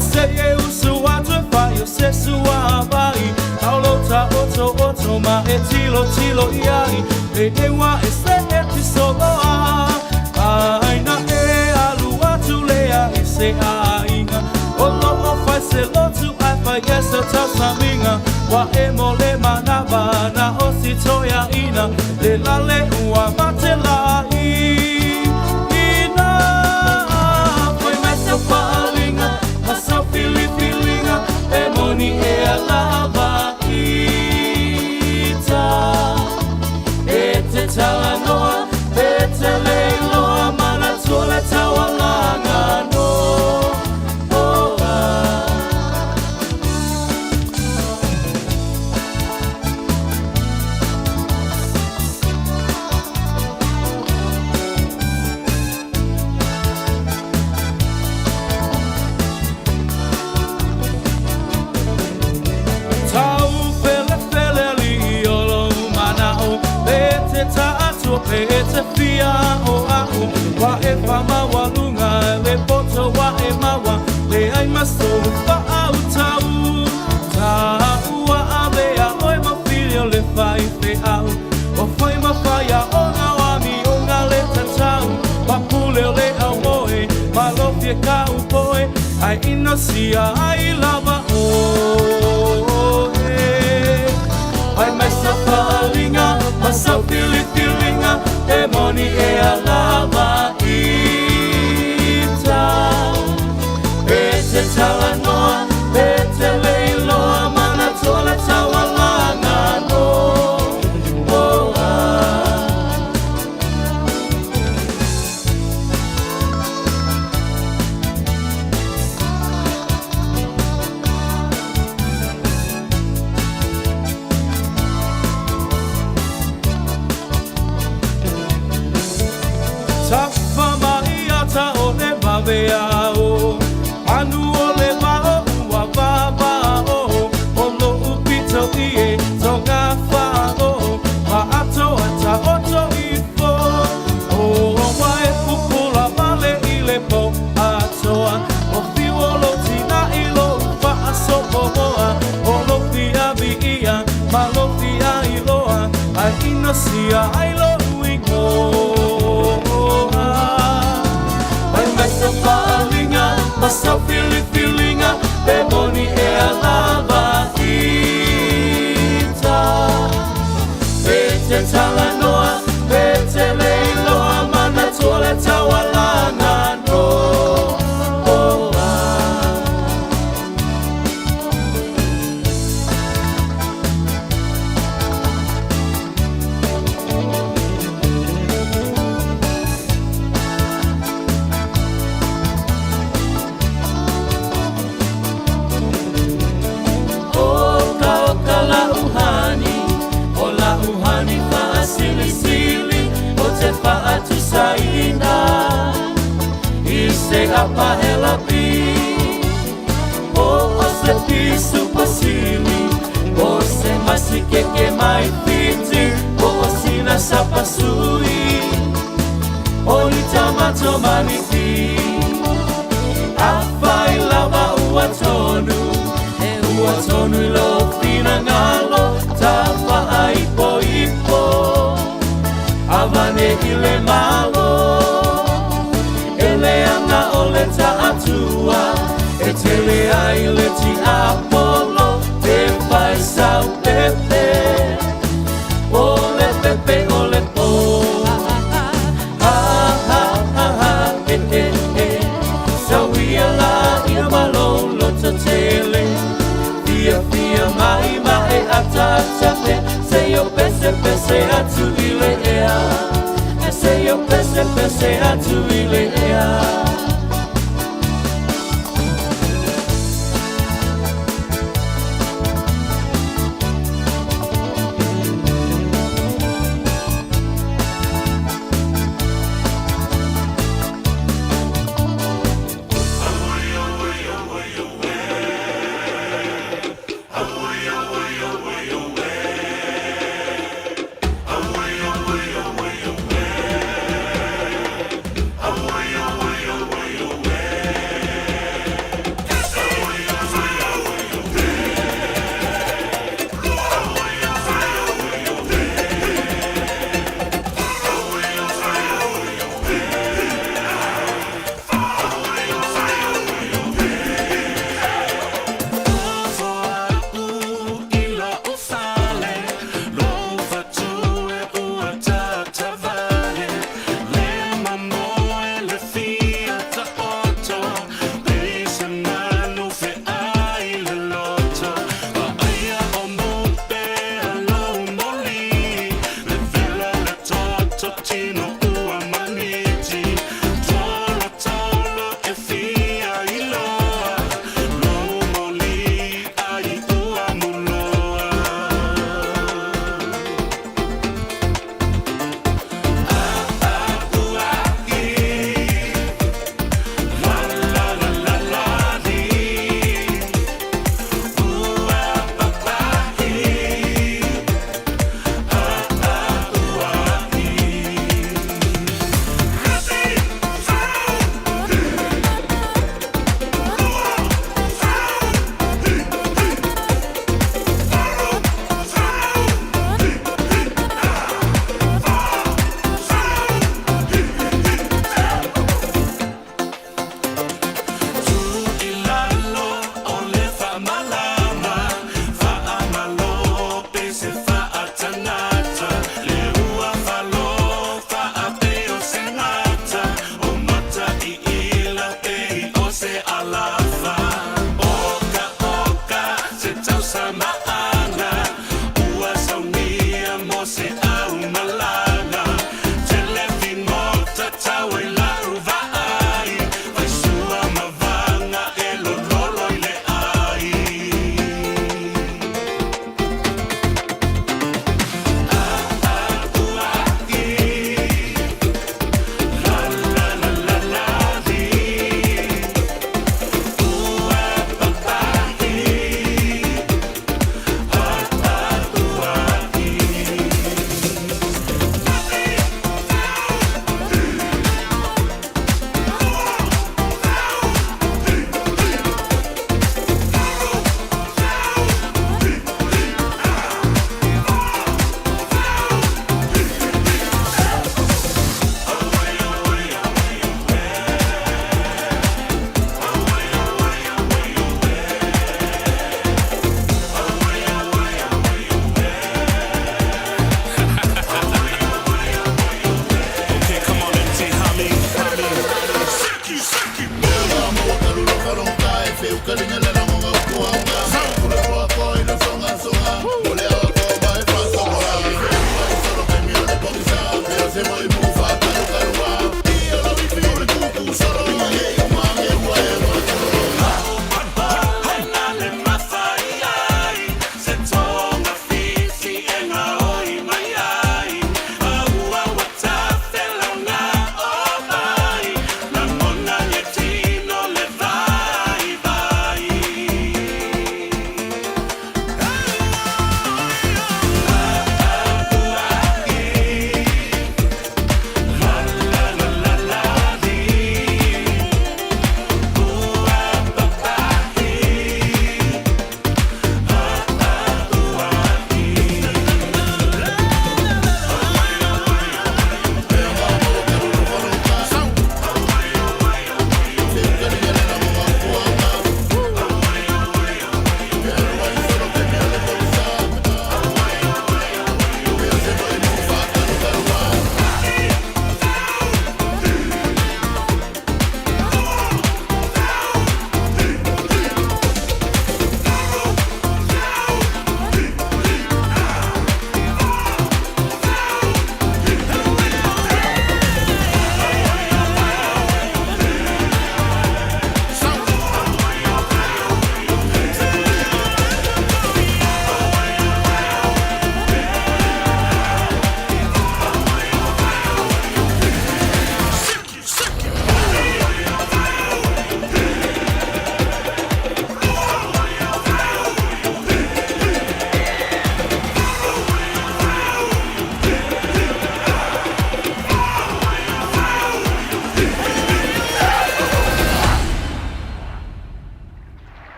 say usua tu fire se sua vai aulota oto ma tilo iai e wa se ti soloa ai na alua tu lea se ainga o fai se lo tu ai fai essa ta saminga wa mole manava na o si toya ina le la le ua matela ina foi messa falinga massa filinga e moni e alava ita e te talanoa e te leiloa mana tole tawalanga no Pete fia o au wa e fama walunga le poto wa e mawa le ai maso fa au tau wa avea oi ma filho le fai fe au o foi ma faia o na wa mi o nga le tau pa pule le au moe ma lo fie ka u poe ai inosia ai lava o ai messa falinga massa filinga e moni e alava ita e te talanoa e te leiloa mana tola tawalanga no Veao anu ole vao ua vavao ono upito ie tonga fao ma ato ata oto ifo o wae pupula vale ile po atoa o fiolo tina ilo upa asopomoa o lo fia viia ma lo fia iloa a inosia ailo uingo massa falinga, massa filinga, e moni e alava ita. E te talanoa, e te leiloa, mana tole tawalanga no. Faatu saina ise apa helapi o se pisu pasili o se masike ke mai piti o sina sapasui o ni tamato maniti afai lava uatonu lo fina ngalo tafa aipo avane ile malo ele anga ole atua etele aile ti apolo te fai sau pepe ole po sawia la ia malo lo tele fia mai atatape se yo pese atu ile ea se yo pese atu ile ea Aoauli.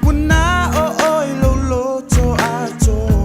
Wuna o ilo loto ato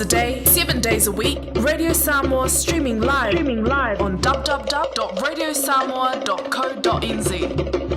A day, 7 days a week. Radio Samoa streaming live on www.radiosamoa.co.nz.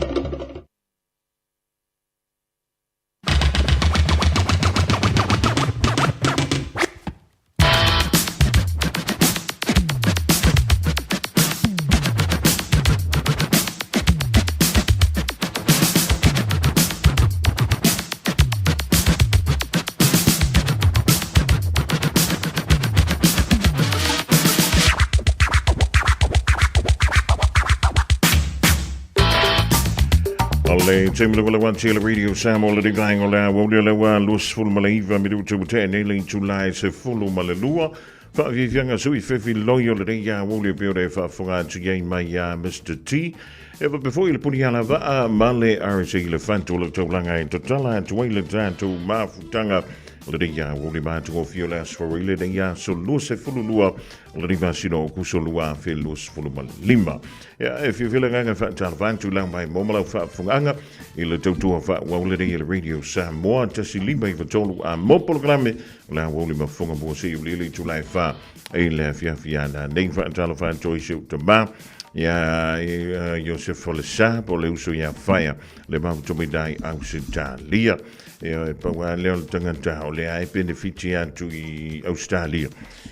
Timber will want to radio Samoa le divine ola wo le wa lus full malaiva mi tu te ne July se full malalua fa vivianga sui fefi loyal le ya wo le pio fa fonga tu ye mai Mr T but before you put yana va male RC le fanto le to langa in totala to le tanto mafutanga le ya wo le ba to fiolas for le ya so lus full lua le diva sino ku so lua fe lus full malimba if you feel like fa tanto lang mai momala fa fonga il tautua fa waulere il radio Samoa tasi limba i vatolu a mo programe la woli mafonga bo se ulili tu lai fa il fia na nei fa talo fa toi se te ba ya Joseph Folesa po le uso ya faia le ma to mi dai Australia pa wa le tanga ta le ai benefiti atu i Australia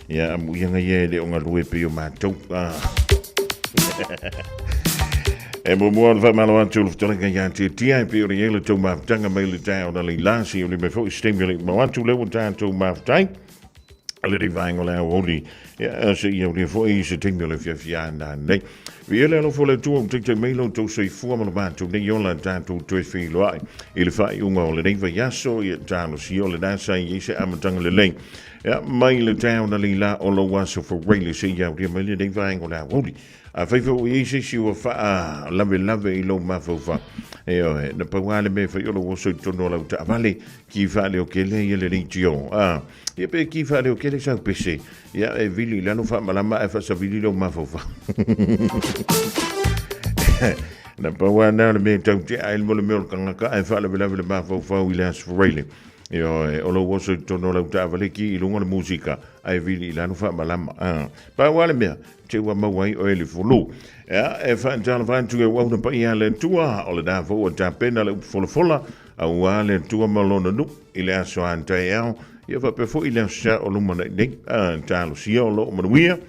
ya mu yanga ye le onga lue pe o ma to e mo va malo antu ftanga yanti tia pe o yele to ma tanga me le ta o le lasi o le me fo stimulate mo antu le wonta to ma tai alle die vangola Aoauli se io le fo i se tingle fia na nei vi ele no fo le tu te melo to se fu ma ba tu ne yola tanto to fi lo ai il fa ungo le va yaso e tano si o le da sai i se amatanga le leng mai le town ali la o lo was for really se io le me le vangola Aoauli a fai i se si o fa lave i lo ma fo fa na pa wale me fa yo lo so to no la ta vale ki fa le o ke le le region e pe ki fa le o ke le sa pc ya e vili la no fa malama e fa sa vili lo ma fo fa na pa wa na le me tau te ai mo le me ka e fa le ma fo fa wi las for really o lo so to no la ta vale ki lo ngol musica ai vili la no fa malama pa wale me te wa mawai o ele fulu e fa tala fa tu e wa na pa ia le tua o le da fo o ta pena le fola a wa le tua malona nu ile aso anta ia fa pe fo ile sa o lu mana nei talo si o lo mo wia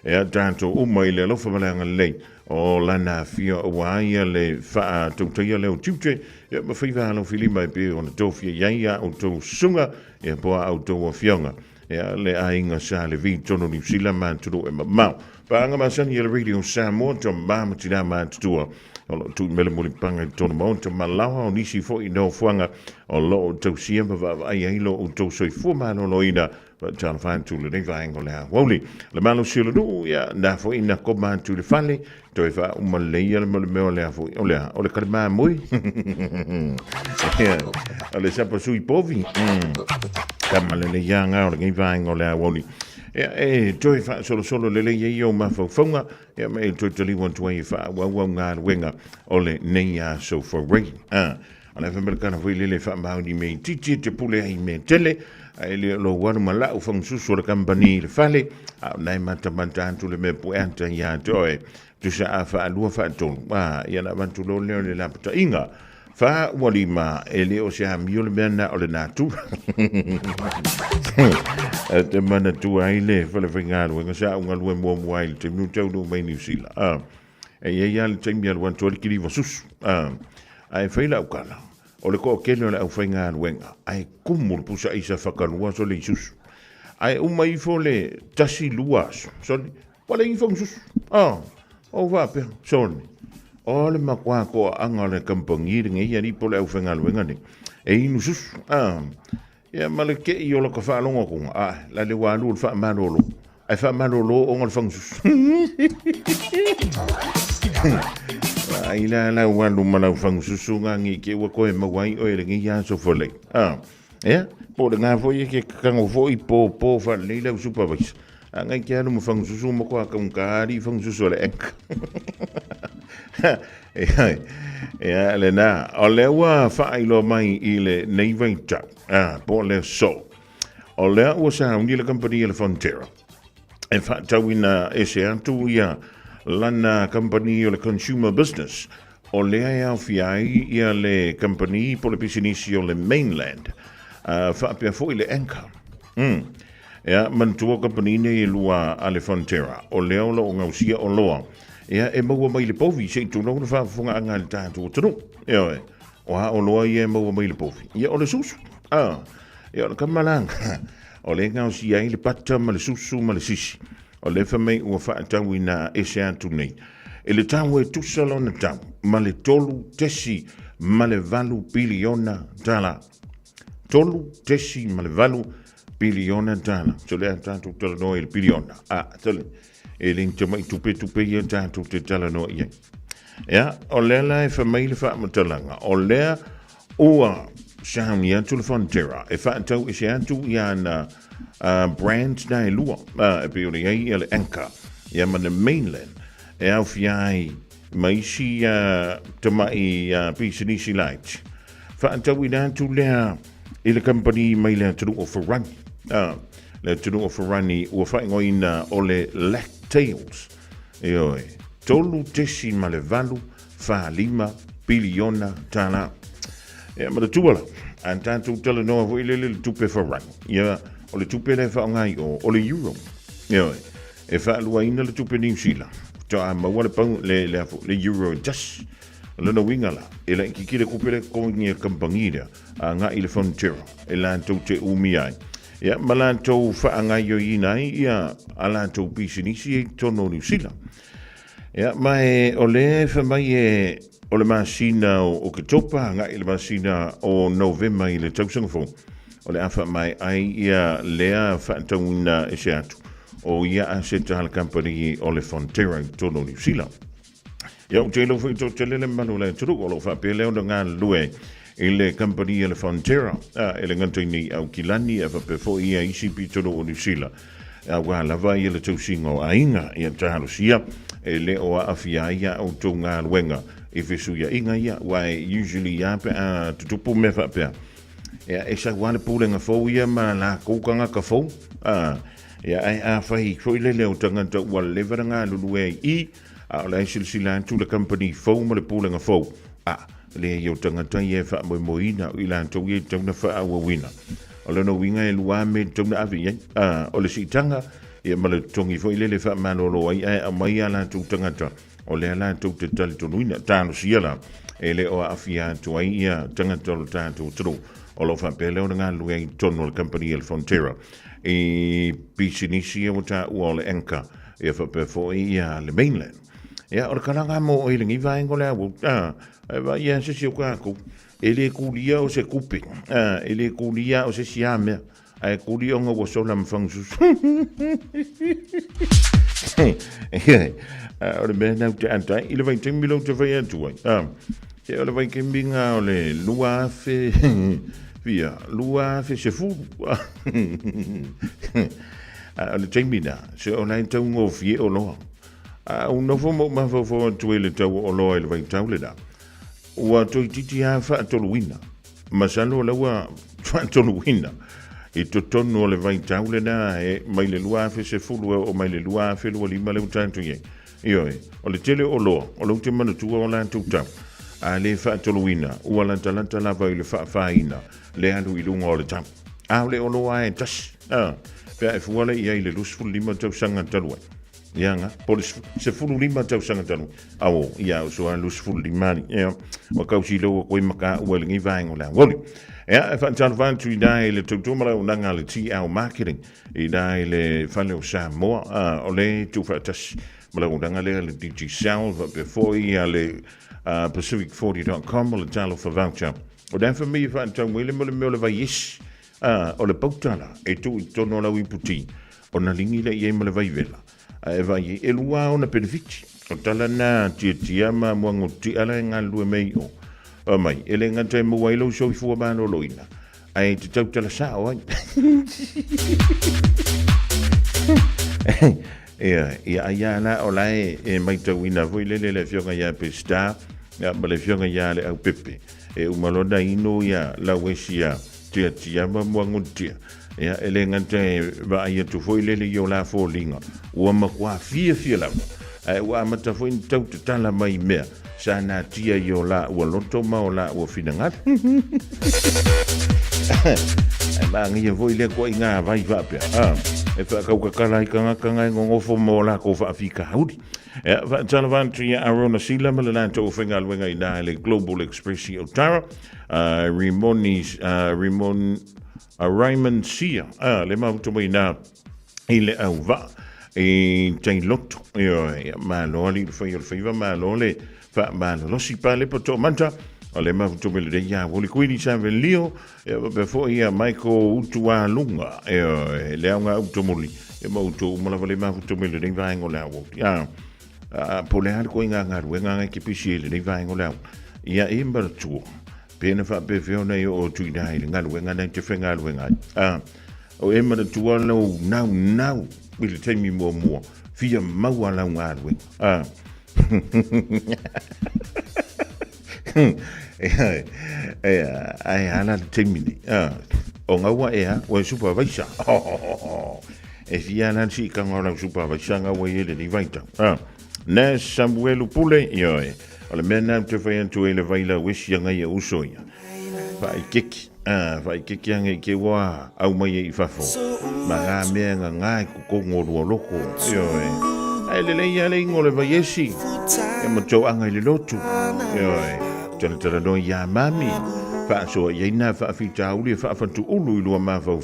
e tanto o mai le lo fa malanga le o la na fio wa ia le fa tu te ia le o tute e ma fa va lo fili mai pe on to fia ia o to sunga e po auto o fionga le ainga sa le vito no ni sila man tu e ma pa nga masan ye radio Samoa to mama tina man tu o tu mele mo panga to mo to malawa o nisi fo i no fuanga o lo to siemba va ai lo o to so fu ma no ina tan fan tu le va ngola woli le malo silo du ya na fo ina ko man tu le fale to fa uma le ya mo le fo o le kalma moi ale sa pa sui povi kamale le yanga o le va ngola woli toi fa solo le io ma fonga me to li want to fa wa nga wenga ole nea so for rain ana fa merkana foi le fa ma di me titi te pule ai me tele ele lo wa ma la fa su so le company le fale na mata antu le me puenta ya toi tu sa fa lu fa ton ya na vantu lo le la pata inga fa wali ma ele o se am yule bena o le natu te mana tu ai le fa le finga lo sa un alwe mo mobile te mu tau do mai ni sila e ya le tem ya wan to ki va sus ai fa la ukala o le ko kene o le au whainga aluenga, ai kumu le pusa isa whakanua so le isusu. Ai umai fo le tasi luas, soni, wale i whang susu, o wapea, soni. O le makua ko anga le kampangiri ngi ani po le au whainga aluenga ni, e inu susu, ia male ke i o la ka whaalonga kunga, la le walu le wha manolo, ai wha manolo o ngal whang susu. Ai la walu malau whang susu ngangi ke wa koe mawai o e ngi ya so fole. Ia, po le ngā foi ke kango foi po wha leila u supervise. Ngai ke anu mo whang susu mo koa kaungkari whang susu le enka. Ia, le nā, o le ua whailo mai i le neivai tau, po le so. O le ua sa undi le company le Fonterra. E whaatau ina e se atu ia lana company o le consumer business. O lea e au fiai ia le company po le pisinisi o le mainland. Whaapea fo i le anchor. Ia, mantua company ne i lua a le Fonterra. O lea o la o ngausia o loa. Ia, e maua mai le povi, se tu nau na whaafunga anga le tātou o tanu. Ia, o ha o loa ia e maua mai le povi. Ia, o le susu. Ia, o le kamalanga. O le ngausia i le pata ma le susu ma le sisi. O le whamei ua whaatau ina e se atu nei. E le tau e tusalo na tau, ma le tolu tesi ma le valu biliona tala. Tolu tesi ma le valu biliona tala. So lea tātou tala noa e le biliona. Tale. E ling te mai tupe ia tātou te tala noa ia. Ia, o lea la e whamei le whaamatalanga. O lea ua sauni atu le Fonterra. E whaatau e se atu ia na brands na e lua. E pe ore ei e le anchor. Ia ma le mainland. E au fiai maisi te mai pisinisi light. Whaatau ina atu lea i le company mai lea tunu o Ferrani. Le tunu o Ferrani ua whaingoina o le lactails. E oi, tolu tesi ma le valu wha 5 biliona tala. E ma le tuala, an tātou tala noa hui le tupe Ferrani. Ia, o le tupe le whaongai o le euro. E oi, e whaalua ina le tupe New Zealand. A maua le pau le euro just lana wingala e la kikile kupele kongia kampangira a nga i le Fonterra e la tau te umi ai ia ma la tau whaanga yo inai ia a la tau pisinisi e tono New Zealand ia ma e o le whamai e o le masina o Ketopa nga i le masina o November i le tau sangafo o le awha mai ai ia lea whaatau ina e se atu o ia a se tahal company o le Fonterra i tono New Zealand. Ia o te lofu i to te lele manu le turu o lo whapea leo na ngā lue i le company i le Fonterra e le ngantai ni au kilani e whapea fo ia isi pi tono o New Zealand. A wā lava i le tausinga o ainga i a tahalo sia e le o a awhia ia au tō ngā luenga e whesu ia inga ia wa e usually ia pe a tutupu me whapea. Ia e sa wane pūlenga fo ia ma la kōkanga ka fo ia ai a fai foi le o tangata ua leveranga lulu e I a la silsila tu le company fo mo le pulenga fo le o tangata ia fa mo ina I la to ia tanga fa a wina o le no winga e lua me tanga avi o le sitanga ia ma le tongi foi le fa manolo ai a mai ala tu tangata o le ala tu te tali to nuina tano siala e le o afia tu ai ia tangata o tanto tru o lo fa pele o nga lu ai tono le company el Fonterra e pisinisi o ta o le enka e fa pe fo ia le mainland ia o kalanga mo o ile ngi va ngole a va ia se si o ka ko ele kulia o se kupi ele kulia o se siame ai kulia ngo o so la mfangsu o le mena te anta ile vai temilo te vai atu e o le vai kembinga o le lua fe via lua fe se fu le temina se o nai tau ngo fie o loa un no fomo ma fo tu le tau o loa le vai tau le da ua toi titi a fa tolu wina masalo la ua fa tolu wina e to tono le vai tau le na e mai le lua fe se fu o mai le lua fe lo lima le tanto ye io o le tele o loa o lo te manu tu o la tu tau a le fa toluina ua la talanta la vai le fa faina le andu I lunga o le tam a le o loa e tas pe e fuale ia I le lusfu lima tau sanga talua Ianga, po se fulu lima tau sanga tanu. Awo, ia so alu se fulu lima ni. Ia, wa kausi lo ko maka uelingi vaingo la. Ngoli. Ia, fa tanu van tu ida ile tutumara unanga le ti au marketing. Ida ile fale o Samoa, ole tu fa tas mala unanga le DJ Sound before ia le Pacific40.com le talo fa voucher. O dan fa mi fa tanu ile mo le va yes. O le pautala e tu tono la wiputi. O na lingi le ye mo le vai vela. E vai e lua o na benefiti. O tala na tia ma muango ti ala ngalue mei o. O mai, ele ngata e mua ilo so i fua bano loina. Ai te tau tala sao ai. Ia na o lai e mai tau ina voi le fionga ia pe star. Ia ma le fionga ia le au pepe. E umalona ino ia la wesia tia ma muango tia. Ia ele ngata e va ia tu foi lele yo la fo linga. Ua makua fia la. Ua mata foi tau te tala mai mea. Sana tia yo la ua loto ma o la ua finangat. Ma ngia foi le ko inga vai va pe. E fa ka kala i kanga ngofo mo la ko fa fika haudi. E fa tala van tria arona sila ma la to finga luenga ina le Global Express o Tara. Raymond Sia, le mauto mai na ile au va e tai lotto ma lo ali fa ma lo le fa ma lo si pale poto manta le mauto mai le ya voli quindi sa velio before ia Michael utua lunga le anga automoli e mauto ma la vole mauto mai le va ngola ya polear ko inga nga ki pisile le va ngola ia imbertu pena fa pe feona o tu dai ngal wenga na te fenga wenga o e ma tu no now will tell me more fia mau ala ngal we ai ana temini o ngawa o supervisor e fia na si ka ngora supervisor nga we ele ni vaita na Samuel Pule o le mena te fai tu ele vaila wish yanga ia usoia vai kiki anga ke wa au mai I fafo ma ga me nga ko ngoro loko ai le ia le ngole vai esi e mo to anga le lotu tala no ya mami fa so ia na fa fita uli fa tu ulu lu ma fa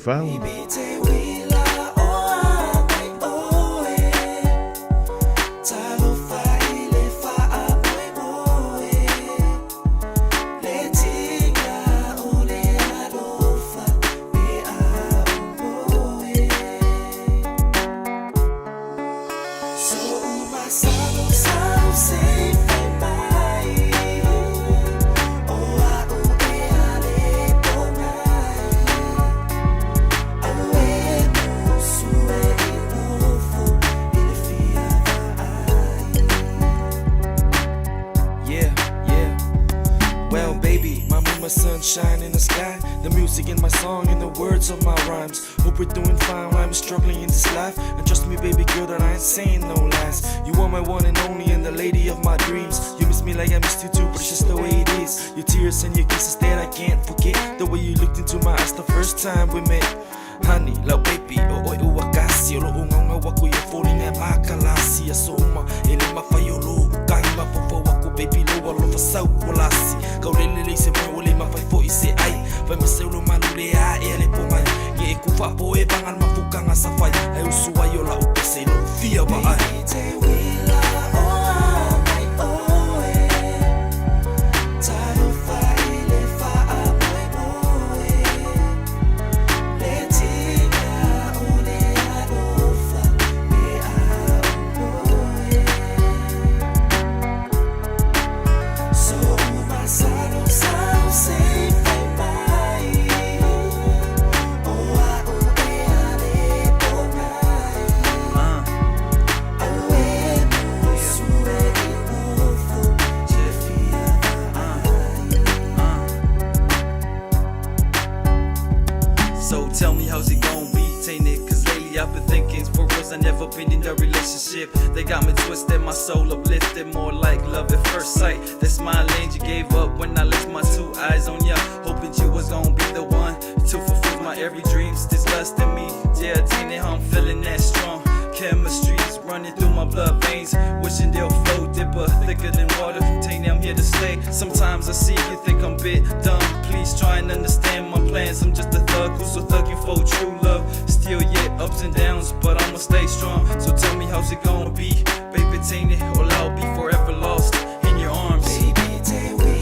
sunshine in the sky, the music in my song and the words of my rhymes. Hope we're doing fine while I'm struggling in this life. And trust me, baby girl, that I ain't saying no lies. You are my one and only and the lady of my dreams. You miss me like I missed you too, but it's just the way it is. Your tears and your kisses that I can't forget. The way you looked into my eyes the first time we met. Honey, love baby, oi wakasi, olo unga waku ya falling at makalasi, asoma, ele mafayolo, kai mafofo waku baby lo alo fasau kolasi. Kau lele se mo le mafai fo ise ai, vai maselo malule a ele pomai. Ye kufa po e bangan mafukanga safai, ai usua yo la upese lo fia ba ai. Tell me how's it gon' be, ain't it? Cause lately I've been thinking for reals, I never been in a relationship. They got me twisted, my soul uplifted, more like love at first sight. That smile lane you gave up when I left my two eyes on ya, hoping you was gon' be the one to fulfill my every dreams. This lust in me, yeah, ain't it how I'm feeling that strong. Chemistry's running through my my blood veins. Wishing they'll flow dipper, thicker than water. Tainted, I'm here to stay. Sometimes I see you think I'm a bit dumb. Please try and understand my plans. I'm just a thug who's so thugging for true love. Still yet ups and downs, but I'ma stay strong. So tell me how's it gonna be? Baby, tainted, or I'll be forever lost in your arms. Baby, take we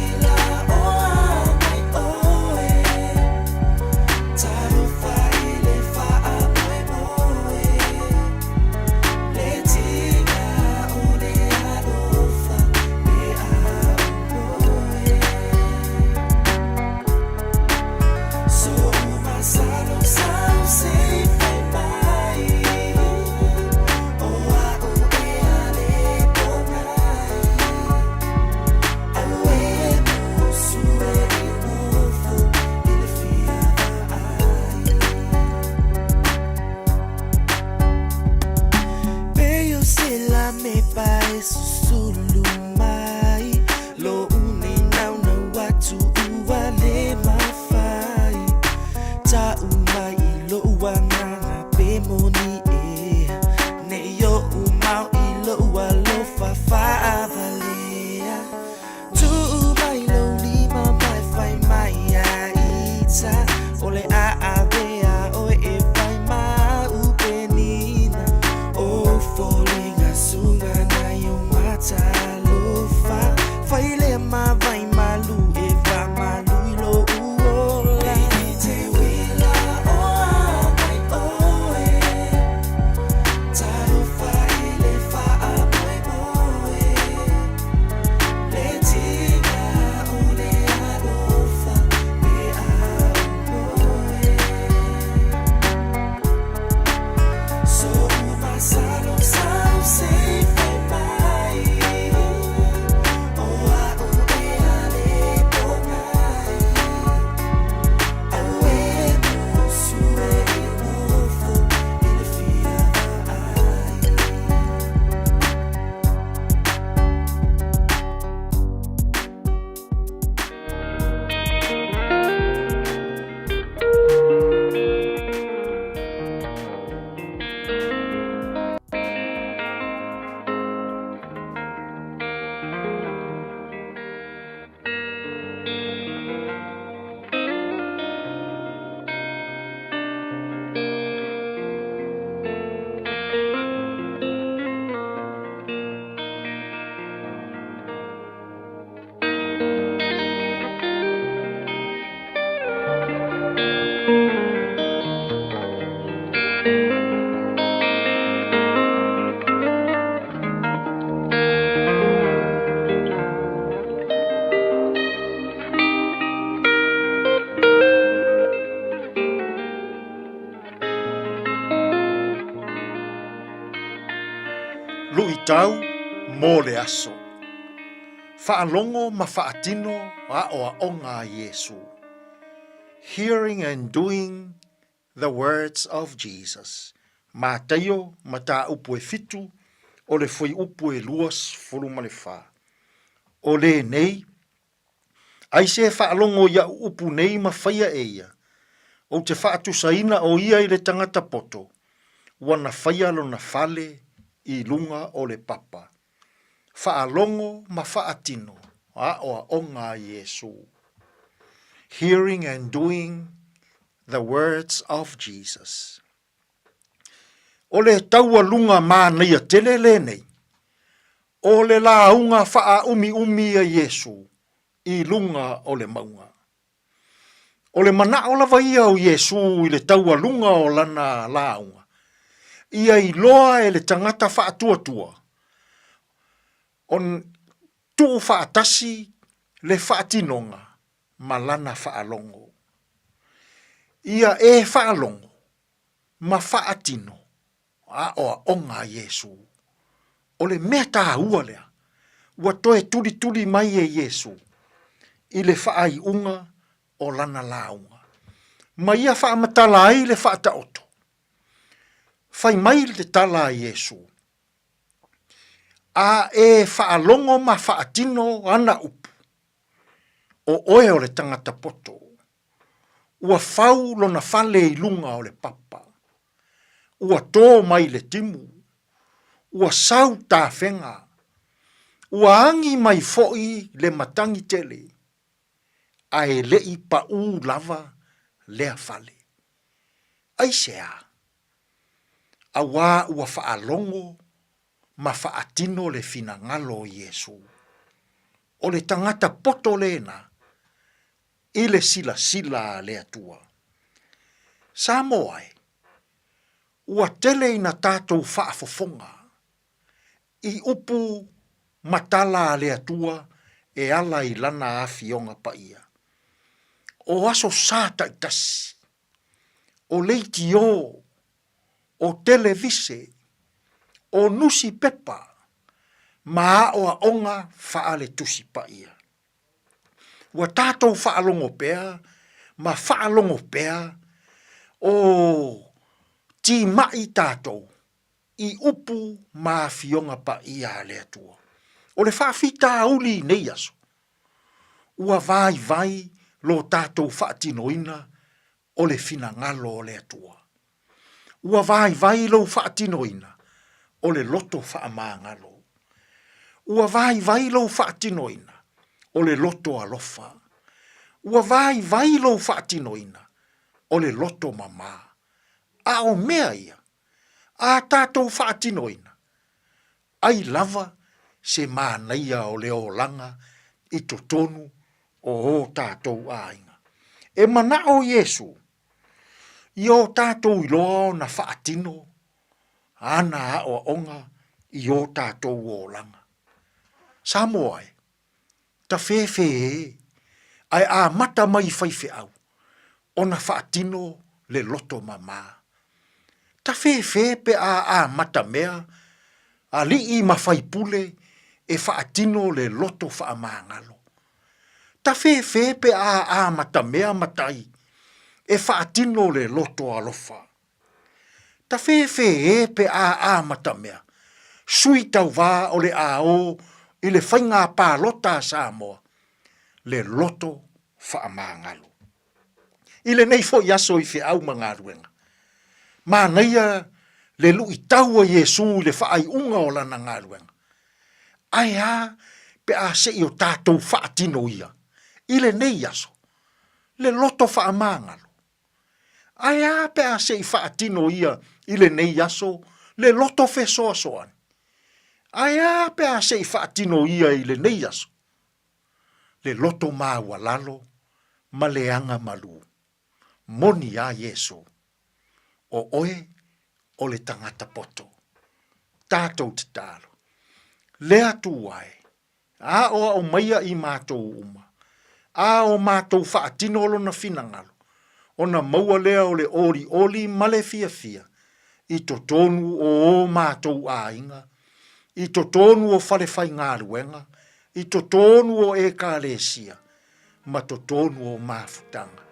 tau mō le aso. Whaalongo ma whaatino a o a onga Yesu. Hearing and doing the words of Jesus. Ma taio ma ta upu e fitu o le foi upu e luas fulu ma le wha. O le nei, ai se whaalongo ia upu nei ma whaia eia. O te whaatu saina o ia i le tangata poto. Wana whaia lo na fale i lunga o le papa. Whaalongo ma whaatino a o a onga Yesu. Hearing and doing the words of Jesus. O le taua lunga mā nei a tele le nei. O le launga wha umi a Yesu i lunga o le maunga. O le mana o lava ia o Yesu i le taua lunga o lana launga. Ia i loa e le tangata wha tua. On tu wha atasi le wha atinonga ma lana wha alongo. Ia e wha alongo ma wha atino a o onga Yesu. O le mea tā ua lea, ua toe tuli mai e Yesu, i le wha ai unga o lana launga. Ma ia wha amatala ai le wha ata oto. Whai mai le tala a Yesu. A e wha alongo ma wha atino ana upu. O oe o le tangata poto. Ua whau lona whale i lunga o le papa. Ua tō mai le timu. ua sau tā whenga, ua angi mai fo'i le matangi tele, ai lei pa u lava lea fale. Ai sea, a wā ua whaalongo ma whaatino le fina ngalo Yesu. O le tangata poto lena, i le sila sila lea tua. Samoa ua tele ina tātou whaafofonga, i upu matala lea tua e ala i lana a fionga pa ia. O aso sāta i tasi, o leiti o televise, o nusi pepa, ma o a onga faale tusi pa ia. Ua tātou faalongo pea, ma faalongo pea, o ti mai tātou, i upu ma fionga pa ia lea tua. O le whaafita auli nei aso. Ua vai lo tātou whaatinoina o le fina ngalo o lea tua. Ua vai lo whaatinoina o le loto whaamangalo. Ua vai lo whaatinoina o le loto alofa. Ua vai lo whaatinoina o le loto mama. A o mea ia, a tātou whaatinoina. Ai lava se mānaia o le olanga i to tonu o tātou ainga. E mana o Yesu, i o tātou iloa na whaatino, ana a o onga i o tātou olanga. Samoa ta fefe ai a mata mai whaife au, o na whaatino le loto mama. Ta fefe pe a mata mea, a li i mawhai pule e whaatino le loto whaamangalo. Ta fefe pe a mata mea matai e whaatino le loto alofa. Ta fefe pe a mata mea, sui tau wā o le a o i le whainga pālota Samoa, le loto whaamangalo. I le nei fo yaso i whi au mga ruenga. Mā neia le lui taua Yesu le whaai unga o lana ngā ruenga. Ai a pe a se i o tātou whaatino ia. I le nei yaso, le loto whaamangalo. Ai a pe a se i whaatino ia i le nei yaso, le loto whesoa soan. Ai a pe a se i whaatino ia i le nei yaso, le loto māua lalo, ma le anga malu. Moni a Yesu, o oe o le tangata poto. Tātou te tālo. Lea tuai, a o maia i mātou uma. A o mātou whaatino lo na finangalo. O na maua lea o le oli male fia. I to tonu o mātou a inga. I to tonu o whale whai ngā ruenga. I to tonu o e ka lesia. Ma to tonu o mafutanga.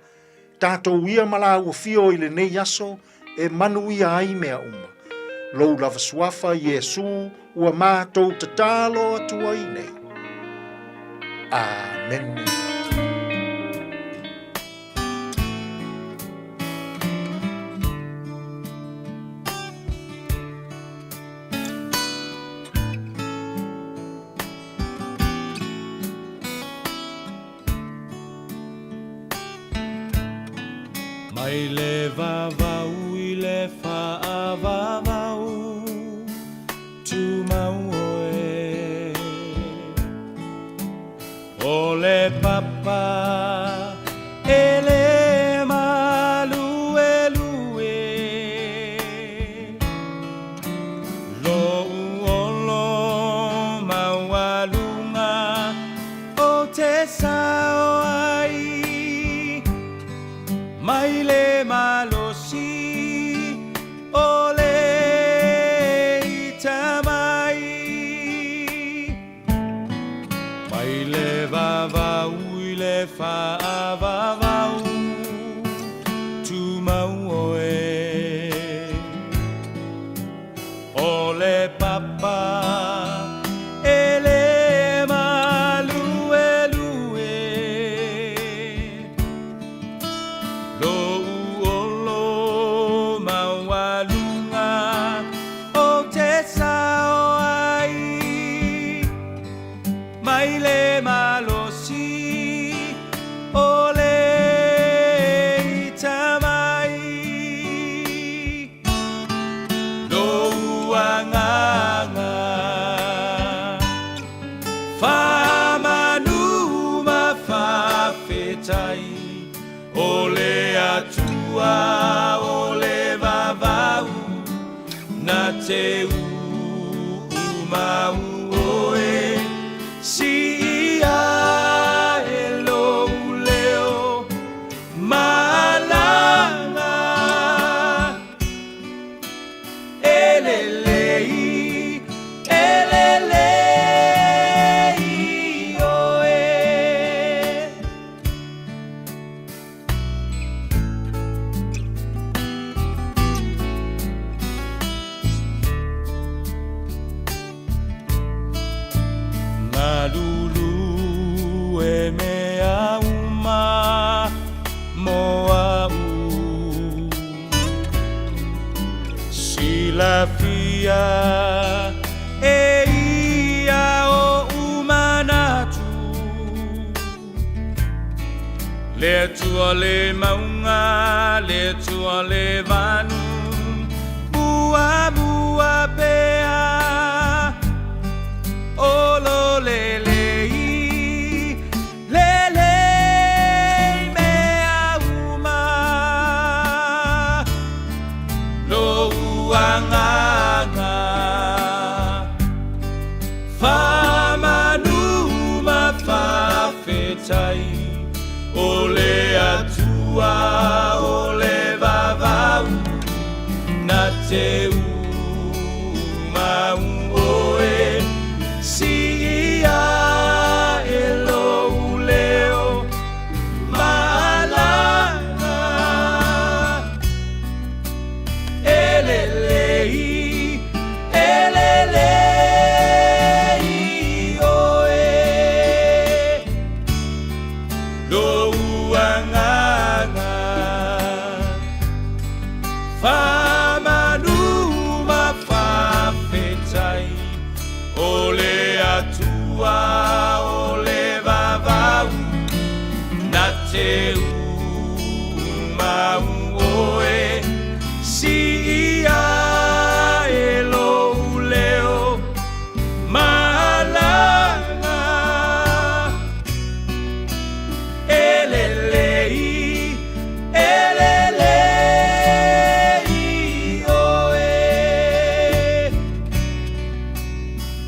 Tātou ia mala ua fio i le nei aso e manu ia ai mea uma. Lou lava suafa Yesu ua mātou tatalo atua i nei. Amen. Mai le vavau I le whaavavau tu mau oe. O le papa e le malue lue. Lo uolo maualunga o te sao ai. Mai le malosi o le itamai. Mai le vavau I le whaavavau tu mau oe. O le papa e le malue lue. Lo uolo maualunga o te sao te umau oe si ia e lo leo malanga elelei oe Malulu e mea uma moa silafia e ia o umanatu le tua le maunga le tua le vanu bua bua pea Olo lelei, lelei mea uma lo uanganga Famanuma fafetai Ole atua, ole vavau Na te uma oe Si ia e lo leo malanga elelei oe lo uanganga famanuma fafetai ole atua ole vavau na te umau oe si ia e lo leo malanga elelei oe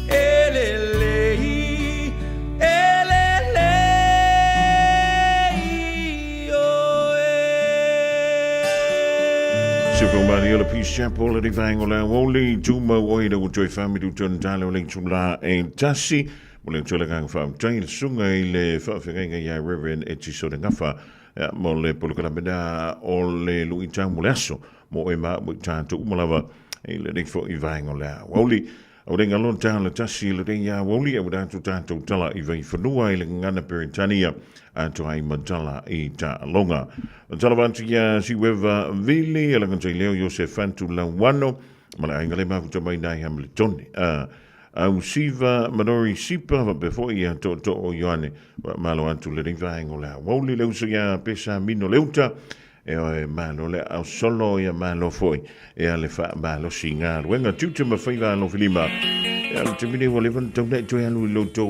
elelei oe Super Mario Peace Chapel di Vangola Aoauli tuma oi da utoi family tu ton talo link tula e tasi mo tula kang fam trail sunga ile fa fenga ya Reverend Echiso de Ngafa mo le polokala beda o le luita mulaso mo e ma mo tanto umalawa ile dik fo i Vangola Aouli o renga lon tala tasi le ya Aouli e wada tu tanto tala i vai fanua ile ngana peritania to ai matala i ta longa tala vantu ya si weva vili ala kan leo Josefantu Lawano mala ingale ma ku mai nai Hamilton au siva manori sipa va before ia to o Yohane malo antu le Vangola Aouli le uso ya pesa mino leuta e malo le au solo ia malo foi e ale fa malo singa wenga tutu ma faiva no filima e al timini vole van tone to ya lu to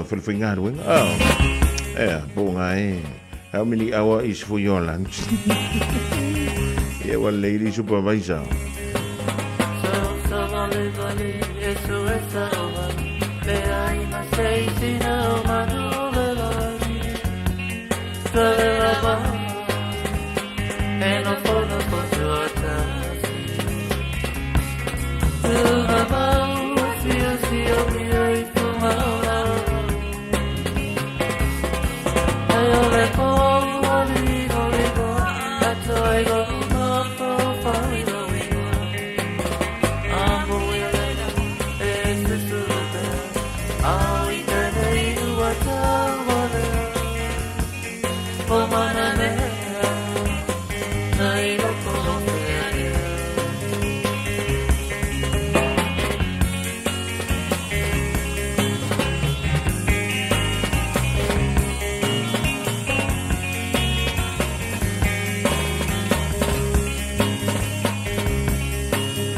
filfinga wenga yeah, bonga how many hours is for your lunch? Yeah, well, lady supervisor.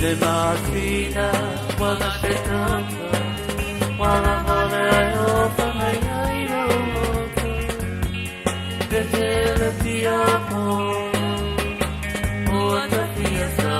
De Martina, while I pick up, while I'm on I open my eye, the therapy of home, oh, the fear so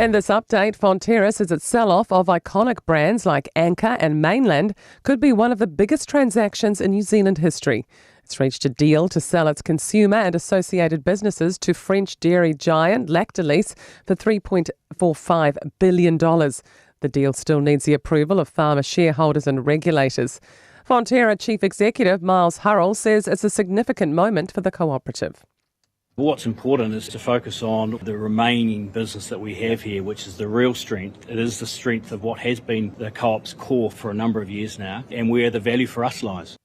In this update, Fonterra says its sell-off of iconic brands like Anchor and Mainland could be one of the biggest transactions in New Zealand history. It's reached a deal to sell its consumer and associated businesses to French dairy giant Lactalis for $3.45 billion. The deal still needs the approval of farmer shareholders and regulators. Fonterra Chief Executive Miles Hurrell says it's a significant moment for the cooperative. What's important is to focus on the remaining business that we have here, which is the real strength. It is the strength of what has been the co-op's core for a number of years now, and where the value for us lies.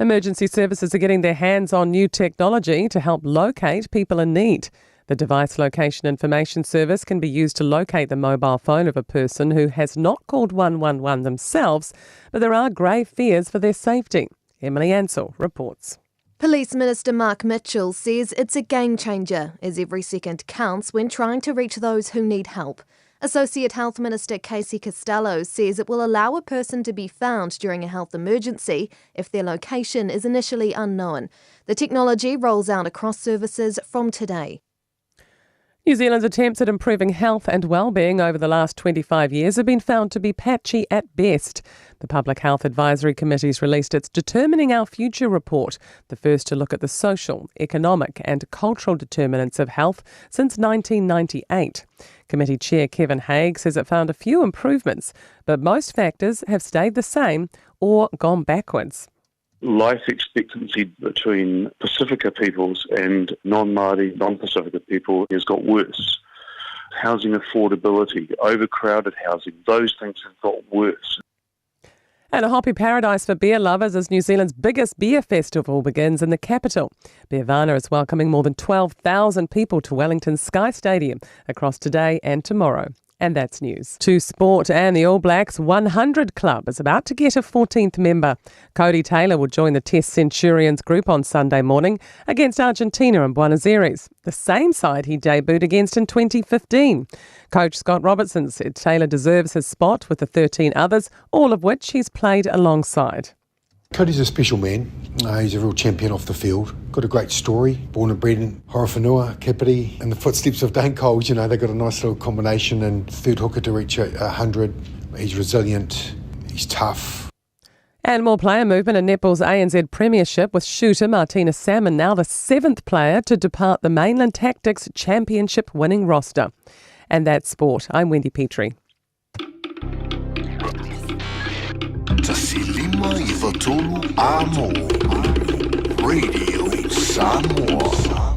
Emergency services are getting their hands on new technology to help locate people in need. The Device Location Information Service can be used to locate the mobile phone of a person who has not called 111 themselves, but there are grave fears for their safety. Emily Ansell reports. Police Minister Mark Mitchell says it's a game changer, as every second counts when trying to reach those who need help. Associate Health Minister Casey Costello says it will allow a person to be found during a health emergency if their location is initially unknown. The technology rolls out across services from today. New Zealand's attempts at improving health and well-being over the last 25 years have been found to be patchy at best. The Public Health Advisory Committee's released its Determining Our Future report, the first to look at the social, economic and cultural determinants of health since 1998. Committee Chair Kevin Haig says it found a few improvements, but most factors have stayed the same or gone backwards. Life expectancy between Pacifica peoples and non-Māori, non-Pacifica people has got worse. Housing affordability, overcrowded housing, those things have got worse. And a happy paradise for beer lovers as New Zealand's biggest beer festival begins in the capital. Beervana is welcoming more than 12,000 people to Wellington's Sky Stadium across today and tomorrow. And that's news. To sport, and the All Blacks 100 Club is about to get a 14th member. Cody Taylor will join the Test Centurions group on Sunday morning against Argentina in Buenos Aires, the same side he debuted against in 2015. Coach Scott Robertson said Taylor deserves his spot with the 13 others, all of which he's played alongside. Cody's a special man. He's a real champion off the field. Got a great story. Born and bred in Horowhenua, Kapiti, in the footsteps of Dane Coles. You know, they got a nice little combination, and third hooker to reach 100. He's resilient. He's tough. And more player movement in netball's ANZ Premiership, with shooter Martina Salmon now the 7th player to depart the Mainland Tactics Championship winning roster. And that's sport. I'm Wendy Petrie. Tasilima I Whatolu Amo Radio Samoa.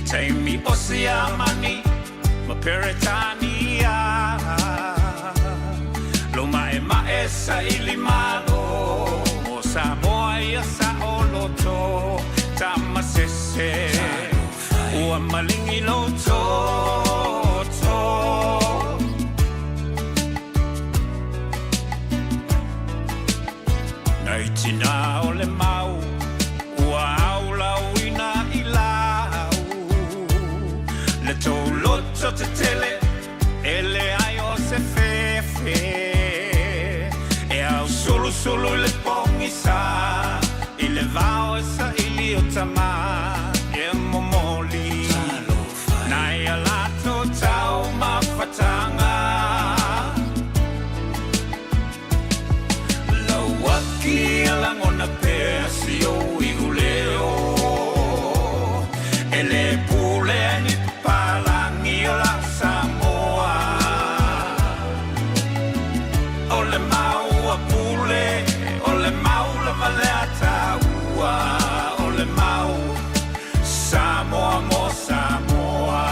Taimi Osia Mani, Maperetania, Loma Ema Esa Ilimano, Samoa Yasa Oloto, Tamasese, Uamalingi Loto, Naitina Ole Mau, Aoula Wina Ilau, Leto Loto Tele, Ele Ayo Sefefe, E au Sulu Le Pongisa, Ile Vao Esa Iliotama, E Momoli, Naya Lato Tau Mafatanga, Lawaki Langona Persio Iguleo, Ele Pule Ni Palangi La Samoa, Ole Mau Pule, Ole Mau La Valeata Ua, Ole Mau Samoa Mo Samoa.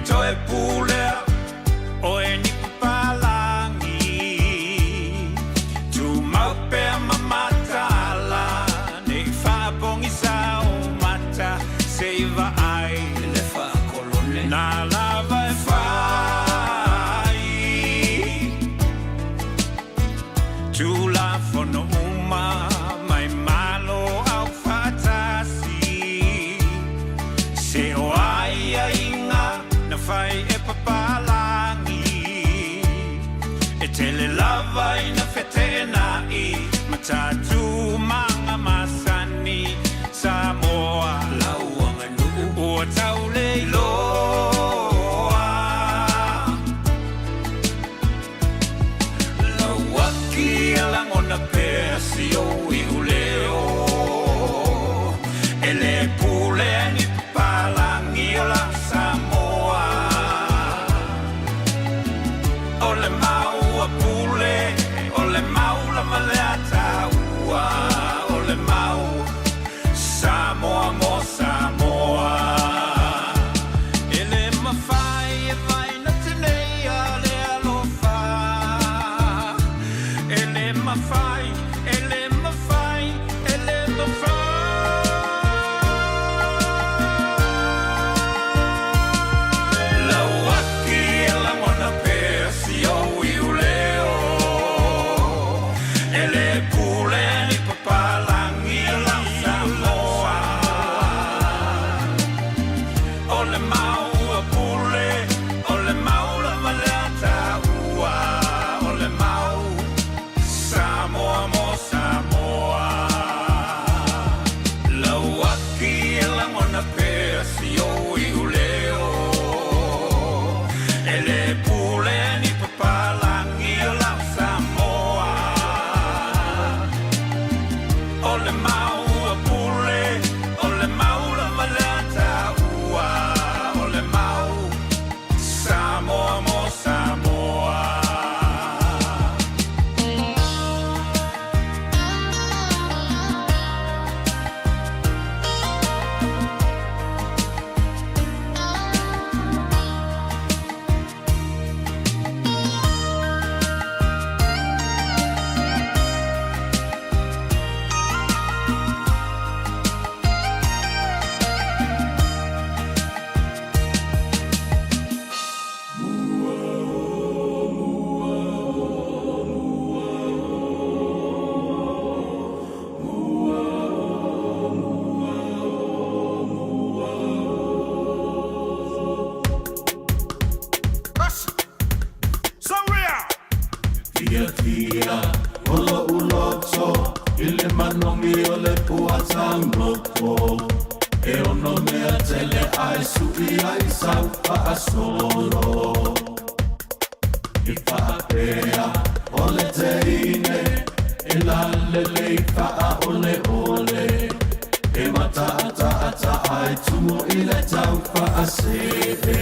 Toe pule o eni palangi tu mape mamatala ne fa bongisa o mata seiva ai le fa kolone na lava e fai tu la fono uma mai malo au fatasi se o ai ainga fai e papalangi e tele lava ina fetena I matatu manga masani Samoa lauanga nuku o taule loa Lawaki alangona persio Iguleo ele pule ni palangi la Samoa Ole Mau Pule, Ole Mau La Valeata wangoko e ono mea tele ai sui ai sau whaasolo I whaapea ole te ine e la lelei wha ole ole e mata ata ai tumo I le tau whaasepe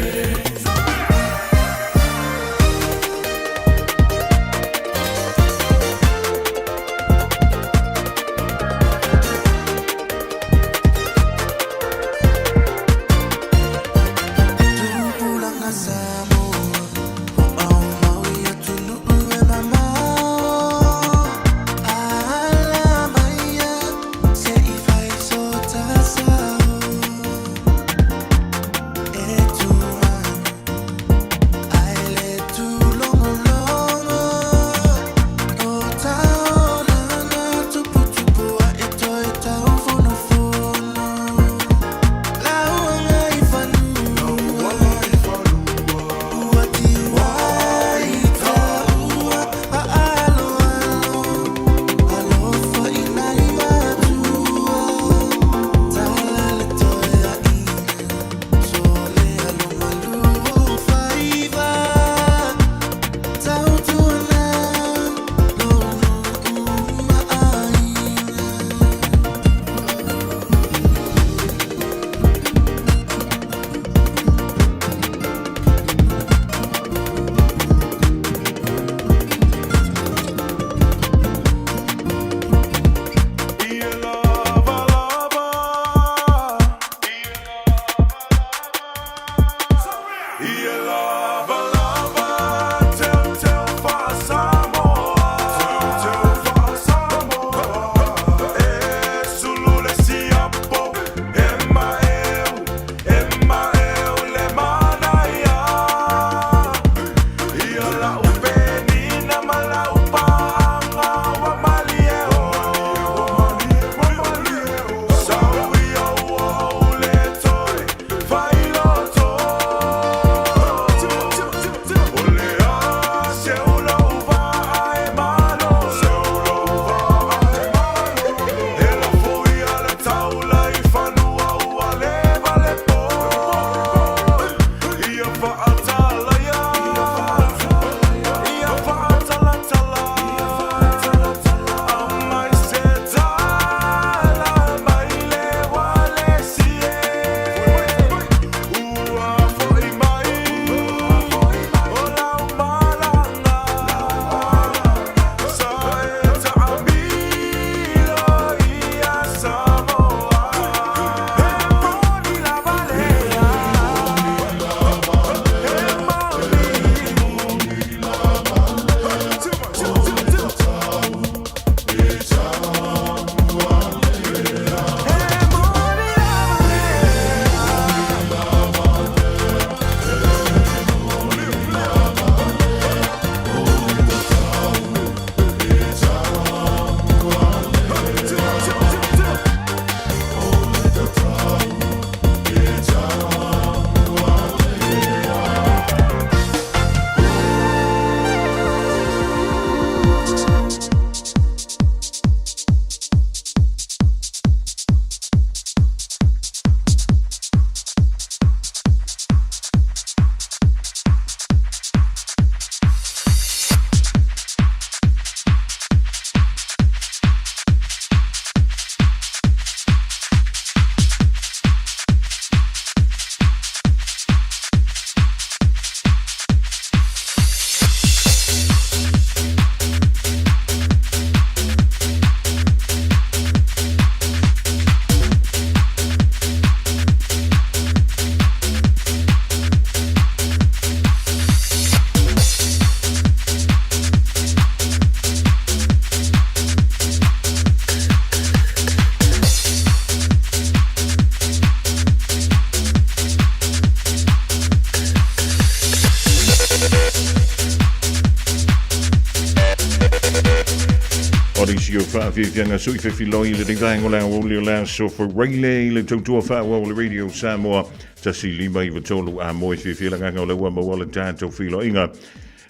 Orisio whaafianga sui whiwhiloi le ringaengo la Aouli o la so for Rayleigh le tautua whaawau radio Samoa tasi lima i watolu a moe whiwhilanga o la ua mawala tātou whilo inga.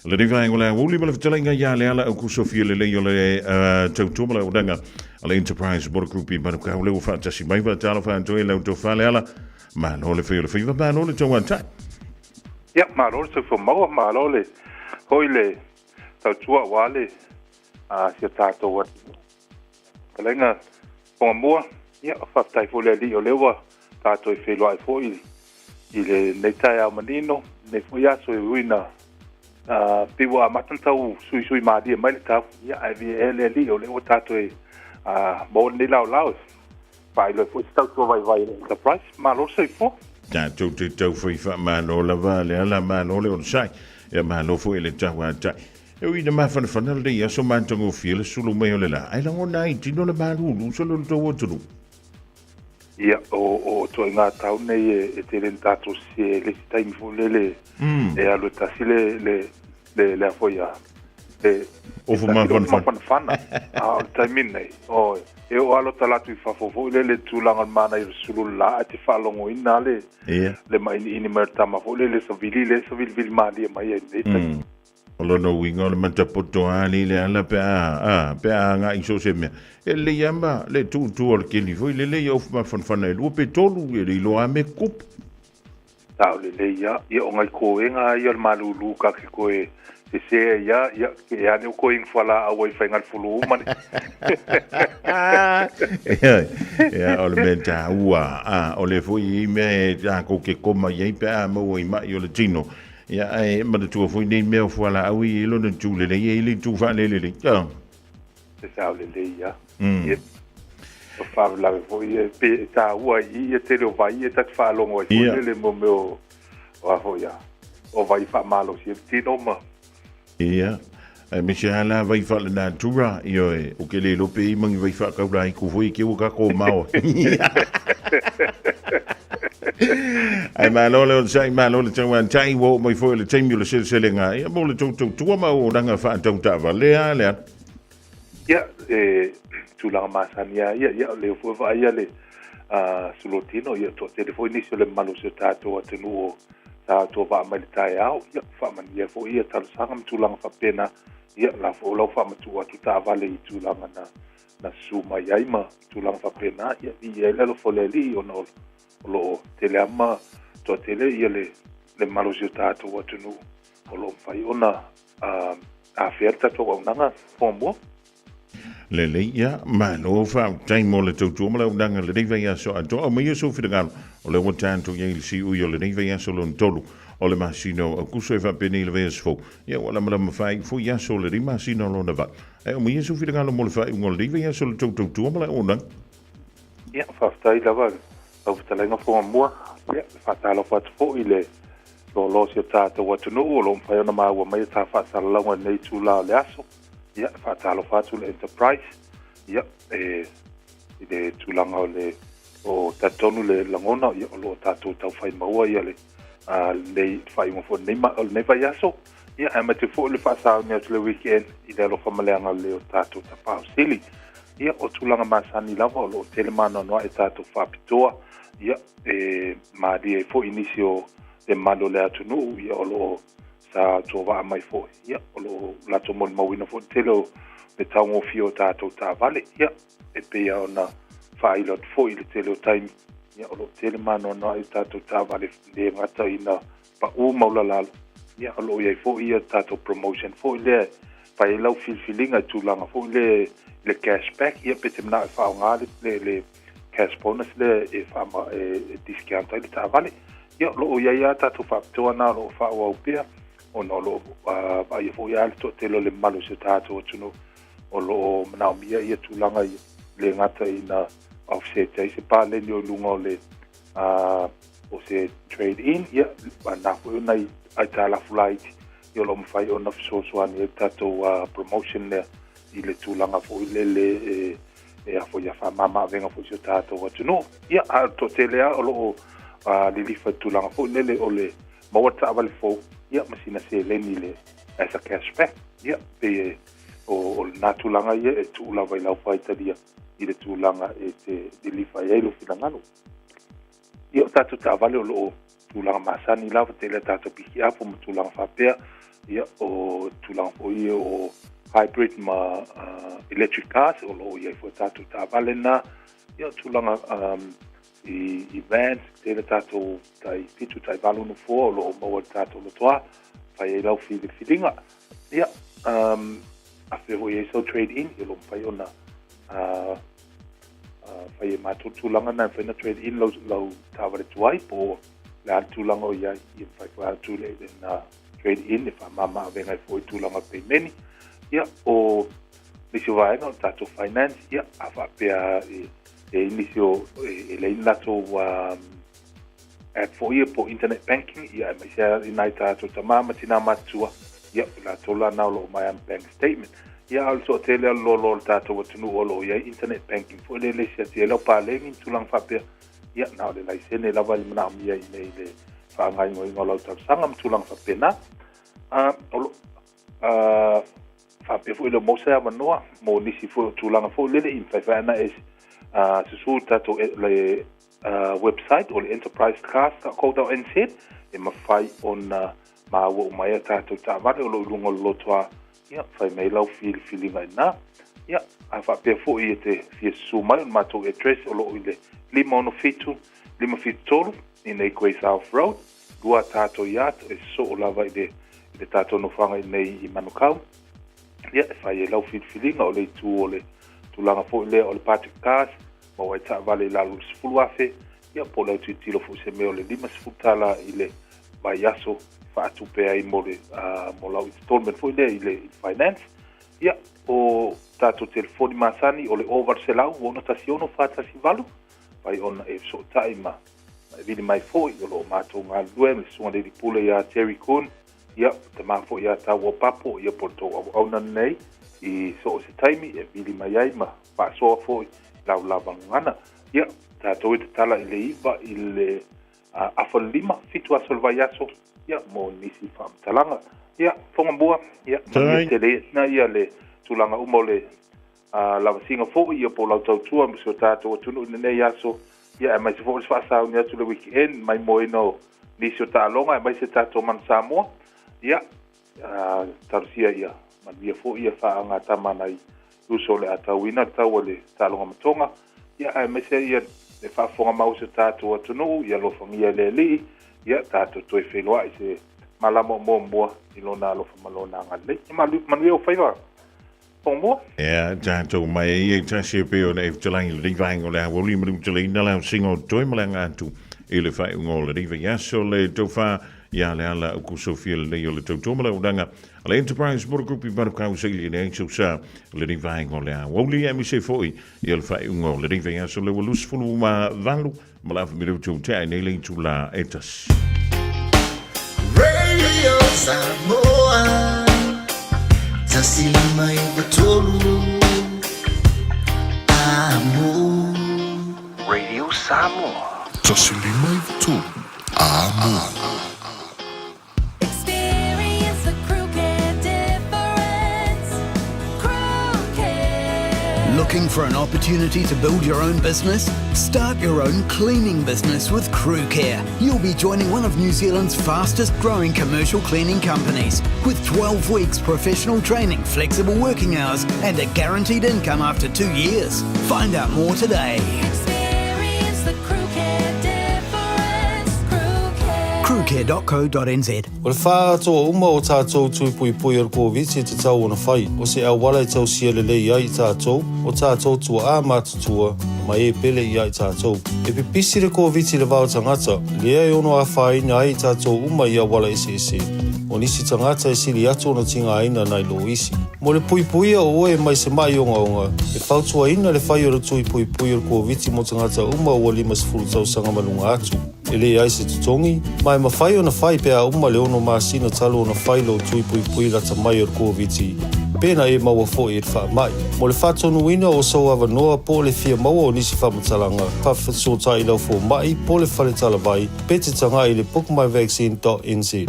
Le ringaengo la Aouli mala whatalenga ia le ala au kusofia le lei o le tautua mala uranga ala enterprise bora grupi ba ka le fa tasi mai ba talo fa to le to fa le ala ma no le fe le fa ba no le to wan tai ya ma lo se fo ma lo le hoile tau tua wale si tato wat kalenga Fofogamua ya fa tai fo le li o lewa tato fe lo ai fo ile nei tai a manino ne fo ya so wina piwa matantau sui ma dia mai ta ya ai le li o lewa tato mo ni lao pai lo fo tau tua vai the price ma lo se fo ja to foi fa ma no la vale ala ma no le on sai ya ma no foi le tawa tai e ui na mafana fanal de ya so man tongo file sulu mai ole la ai la ona i tino le malu so lo to wotulu ya o to nga tau nei e te rentato si le time fu le e allo tasile le afoia o fu man fana time nei o e o allo talatu fa fo le tulanga mana i sulu la ti fa longo ina le mai ini merta ma fo le so vil ma dia mai e Olo no wingo le matapoto ali le ala pe nga iso se me le yamba le tu o ke li foi le yo fa fan e lu pe tolu e lo ame kup ta le ya o ngai ko nga yo malu lu ka ko e se ya ke ya ne ko ing fala a wai fa ngal fulu man ya o le menta ua o le foi me ja ko ke koma ye pe mo i ma yo le tino ya ai ma tu foi nei me fo la awi lo no tu le le tu fa le ja se sa le ya o fa la foi pe ta ua i te lo vai e ta fa lo mo le mo meu o ho ya o vai fa malo si ti no ma ya me se ala vai fa na tura io o ke le lo pe mangi vai fa ka rai ku foi ke o ka ko mau ai malo le sai malo le tau tai wo mai foi le temi le sele nga ia mo le tu ma o danga fa tau ta vale ale ya tu la masania ya le fo va ya le sulotino ya to telefoni sur le malo se tato atenu ta to va mai tai au ya fa man ya fo ia tal sangam tu lang fa pena ya la fo lo fa tu ta vale tu la na suma ya ima tu lang fa pena ya le fo le li o no lo teleama to tele ile le malo tato watunu o lo fai ona a ferta to nanga pombo le ya ma no fa tai mo le tu mo le nanga le vai so to o me so fi de o le wotan to ye si u yo le vai so lo tolu o le masino o kuso fa penile ve so ya wala ma fai fu ya so le masino lo na va e o me so fi de mo le fai mo le vai so to mo le ona ya fa stai la va au talenga Fofogamua ya fatalo fat fo ile lo si tato watunu lo fa na ma wa mai ta fa sala wa nei tu la le aso ya fatalo fatu le enterprise ya ide tu la ngole o tatonu le langona ya lo tato tau fai maua ya le nei fai mo fo nei ma nei fa yaso ya amate fo le fa sa le weekend ide lo fa male ngale o tato ta pa sili ya o tulanga masani lava lo telemano no e tato fa pitoa ya ma di fo inicio de malo le atunu ya lo sa trova mai fo ya lo la tomo mawina fo telo pe tango fio tato ta vale ya e pe ya ona fa ilot fo il telo time ya lo telemano no e tato ta vale de ngata ina pa u maulala ya lo ye fo ia tato promotion fo le fa ilo feeling tulanga fo le cashback ia pe temna fa ngale le cash bonus le e fa discount ile ta vale ya lo ya ta tu fa to na lo fa wa upia o no lo ba ye fo ya to te lo le malo se ta to no o lo na mi ia tu langa le ngata ina offset ai se pa le no lungo le o se trade in ya ba na fo na ai ta la flight yo lo mfai on of so ni ta to promotion le ile tu langa fo le e a foi a fa mama venga fo si tato watu no ia a to telea o lo li li fa tu langa fo le o le ma wata aval fo ia masina se le ni le as a cashback ia pe o na tu langa ia e tu la vai la fa italia ile tu langa e te li fa ia lo finangano ia tato ta vale o lo tu langa masani la fa tele tato piki a fo tu langa fa pe ia o tu langa fo ia o hybrid ma electric cars o lo ia fo tatu ta valena ia tulanga events tele tatu tai pitu tai valu no fo lo mo tatu lo toa fai lau filinga ia a fe ho ia so trade in lo fai ona fai ma tulanga na fai na trade in lo ta vale tuai po la tulanga o ia i fai fa tu le na trade in if mama venga fo tulanga pe meni ia o nisio vai no tatu finance ia afa pea nisio le lato at for ia po internet banking ia mai se inai tatu tamama tina matua ia la tola na lo my bank statement ia also tele lo tatu what no lo ia internet banking for le se te lo pa le min tulang fa pea ia na le lai se ne la val mana ia le fa ngai ngolo tatu sangam tulang fa pena fa pe fu le mo sa manoa mo nisi fu tulanga fu le in fa na es su tato le website or enterprise cast called out and said in my fight on ma wo mai tato ta va lo lungo lo toa ya fa mai lau feeling na ya fa pe fu te fi su mai ma to address lo ile lima fitu tolu in a Quay South Road dua tato ya e so lava de tato no fanga nei I manukau ia fai lau feeling o le tu o le tulanga fo le o le Patrick Cars ma wai ta vale la lu sfulu afe ia po le tu tilo fo se me o le lima sfutala ile ba yaso fa tu pe ai mo le mo lau installment fo le ile finance ia o tato telefoni masani o le overselau o notasiono fa ta si valu pai on e so taima vili mai fo i lo mato nga lue le sunga de pule ya Terry Kun ia te mafo ia ta wo papo ia porto au na nei I so se taimi e vili mai ai ma pa so fo lau lavangana ia ta to te tala ile iva ile afolima fitu asolva yaso ia mo nisi fam talanga ia Fofogamua ia tele na ia le tulanga umole lava singa fo ia po lau tautua so tato tunu nei yaso ia mai se fo fa sa unia tu le weekend mai moino nisi ta longa mai se tato man Samoa ia tarsia ia man ia fo ia fa anga tamanai uso le atawina tawale talonga matonga ia mai se ia le fa fonga mau se tato tunu ia lo famia le li ia tato toi felwa se malamo mombo ilona lo famalona ngale man ia faiva Fofogamua ja tato mai ia tasia pe o le ftalangi le vai o le Aoauli mo le na la singo toi malanga tu ile fai ngol le vai so le tofa ia le ala ku Sofia le yo le totoma le udanga le enterprise motor group I barka se le so sa le vai ngol le Aoauli e mi se foi ia le fai ngol le vai so le lus fulu ma valu ma la mi tu tai nei le tu la etas Radio Samoa Tasili mai batolu Amo Radio Samoa Tasili mai batolu Amo Experience the crew care difference. Crew care. Looking for an opportunity to build your own business? Start your own cleaning business with Crew Care. You'll be joining one of New Zealand's fastest growing commercial cleaning companies with 12 weeks professional training, flexible working hours and a guaranteed income after 2 years. Find out more today. Experience the crew care difference. Crew care. Crewcare.co.nz. O le wha atoa uma o tātou tui pui pui o le COVID e te tau ona whai. O se awala I tau sia le lei ai tātou, o tātou tua a mātutua, mai e pele I ai tātou. E pipisi le COVID le wao tangata, lea e ono a whai na ai tātou uma I awala ese. O nisi tangata e sili atu ona tinga aina nai lo isi. Mo le pui pui o oe mai se mai onga. E whautua ina le whai o le tui pui pui o le COVID mo tangata uma o lima sifuru tau sanga malunga atu. E le ai se tutongi, mai ma whai o na whai pea uma le ono maasina talo o na whai lo tui pui pui lata mai o le COVID. Pena e maua fo e wha mai. Mo le whatonu ina o sau awa noa po le fia maua o nisi whamatalanga. Pawhatso tai lau fo mai po le whale talavai. Pete tanga I le bookmyvaccine.nz.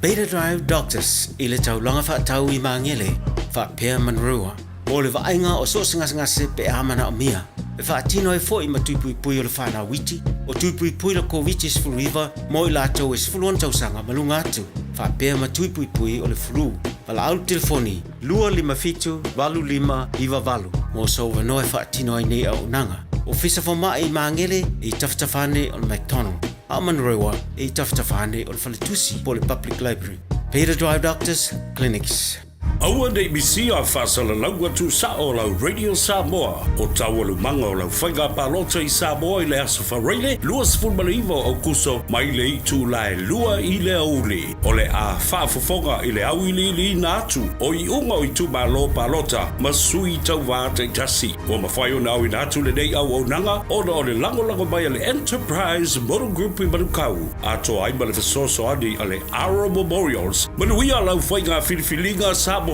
Beta Drive Doctors I le taulanga whaatau I maangele whaapea manrua. Mo le vaenga o so ngase pe amana o mia. E whaatino e fo I matui pui o le whanau witi. O tui pui la COVID is fuluiva mo I lato is fuluan tausanga malunga atu. Whapea matui pui pui o le flu. Pala au telefoni, lua lima fitu, walu lima, iwa walu. Mo so wanoe whaatino ai nei au nanga. O fisa whama i maangele, i taftafane o le McDonald. Aman rewa, i taftafane o le Whaletusi, po le Public Library. Peter Drive Doctors, Clinics. Aua nei misi a whasala laua tu sa o lau Radio Samoa. O tawalu manga o lau whainga palota i Samoa i le asa whareile. Lua sifurmaliwa o kuso mai le i tu lai lua i le Aouli. O le a whaafofonga i le au i li nātu. O i unga o i tu malo palota. Masui tau vātai tasi. O mawhai o nau i nātu le nei au au nanga. O na o le lango mai a le Enterprise Motor Group i Manukau. A to ai ma le fasoso ani a le Ara Memorials. Manuia lau whainga filifilinga Samoa.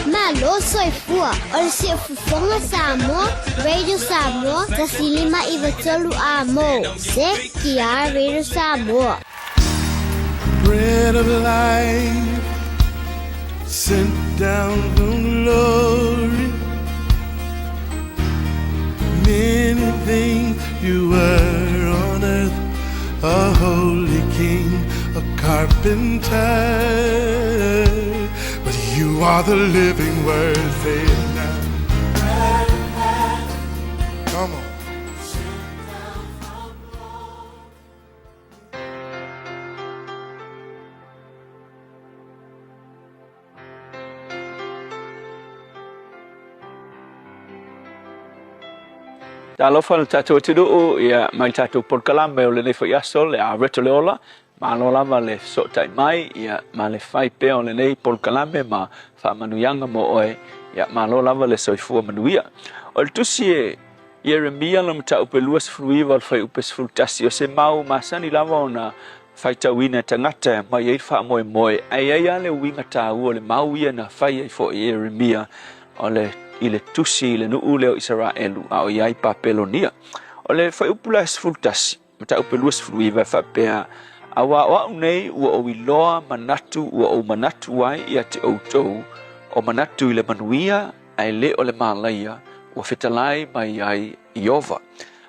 Malo soy fua, ol si Fofoga Samoa, Radio Samoa, tasilima i vatolu amo, se kia Radio Samoa. Bread of life, sent down from glory. Many things you were on earth, a holy king, a carpenter, but you are the living word. Say it now. Come on. Talofa le tatou tudu ia mai tatou porkalame o le nei foi aso le a reto le ola ma lo lava le so tai mai ia ma le fai pe o le nei porkalame ma fa manuianga mo oe ia ma lo lava le soifua manuia o le tusi e Jeremia lo mta upe luas fruiva fai upe sfrutasi o se mau masani lava ona fai tawina tangata mai e fa moe moe ai ai le winga ta o le mau ia na fai e fo Jeremia o le ile tusi le no ule o Israelu a o iai papelonia o le fai upula sfultasi mata upelus fruiva fa pea awa nei o wiloa manatu o manatu wai ia te outou o manatu ile manuia ai le o le malaia o fetalai mai ai Iova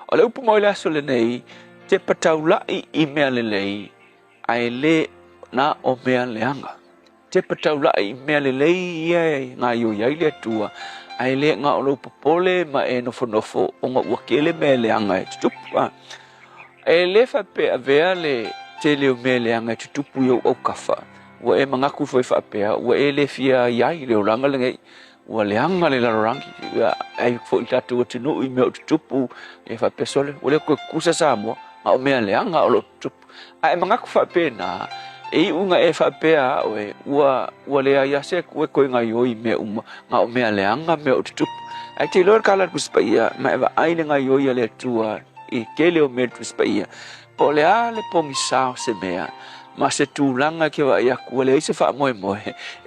o le upu moile aso le nei te pataulai i mea lelei ai le na o mea leanga te pataulai i mea lelei ia ngā ioi le tua ai le nga o lo popole ma e nofo o nga wakele me le anga e tutupu e le fa pe avea le te leo me le anga e tutupu yo o kafa wa e mangaku foi fa pe wa e le fia yai le oranga le ngai wa le anga le larangi ai fo tatu o tino i me o tutupu e fa pe sole o le ko kusa Samoa ma o me le anga o lo tutupu ai mangaku fa pe na e unga e fa pea oe ua le ia se ko nga yo i me nga o me le anga me o tup ai te lor kala kuspaia ma eva ai nga yo ia le tua i kele o me kuspaia po le ale po misa se mea ma se tu langa ke va ia ku le se fa moe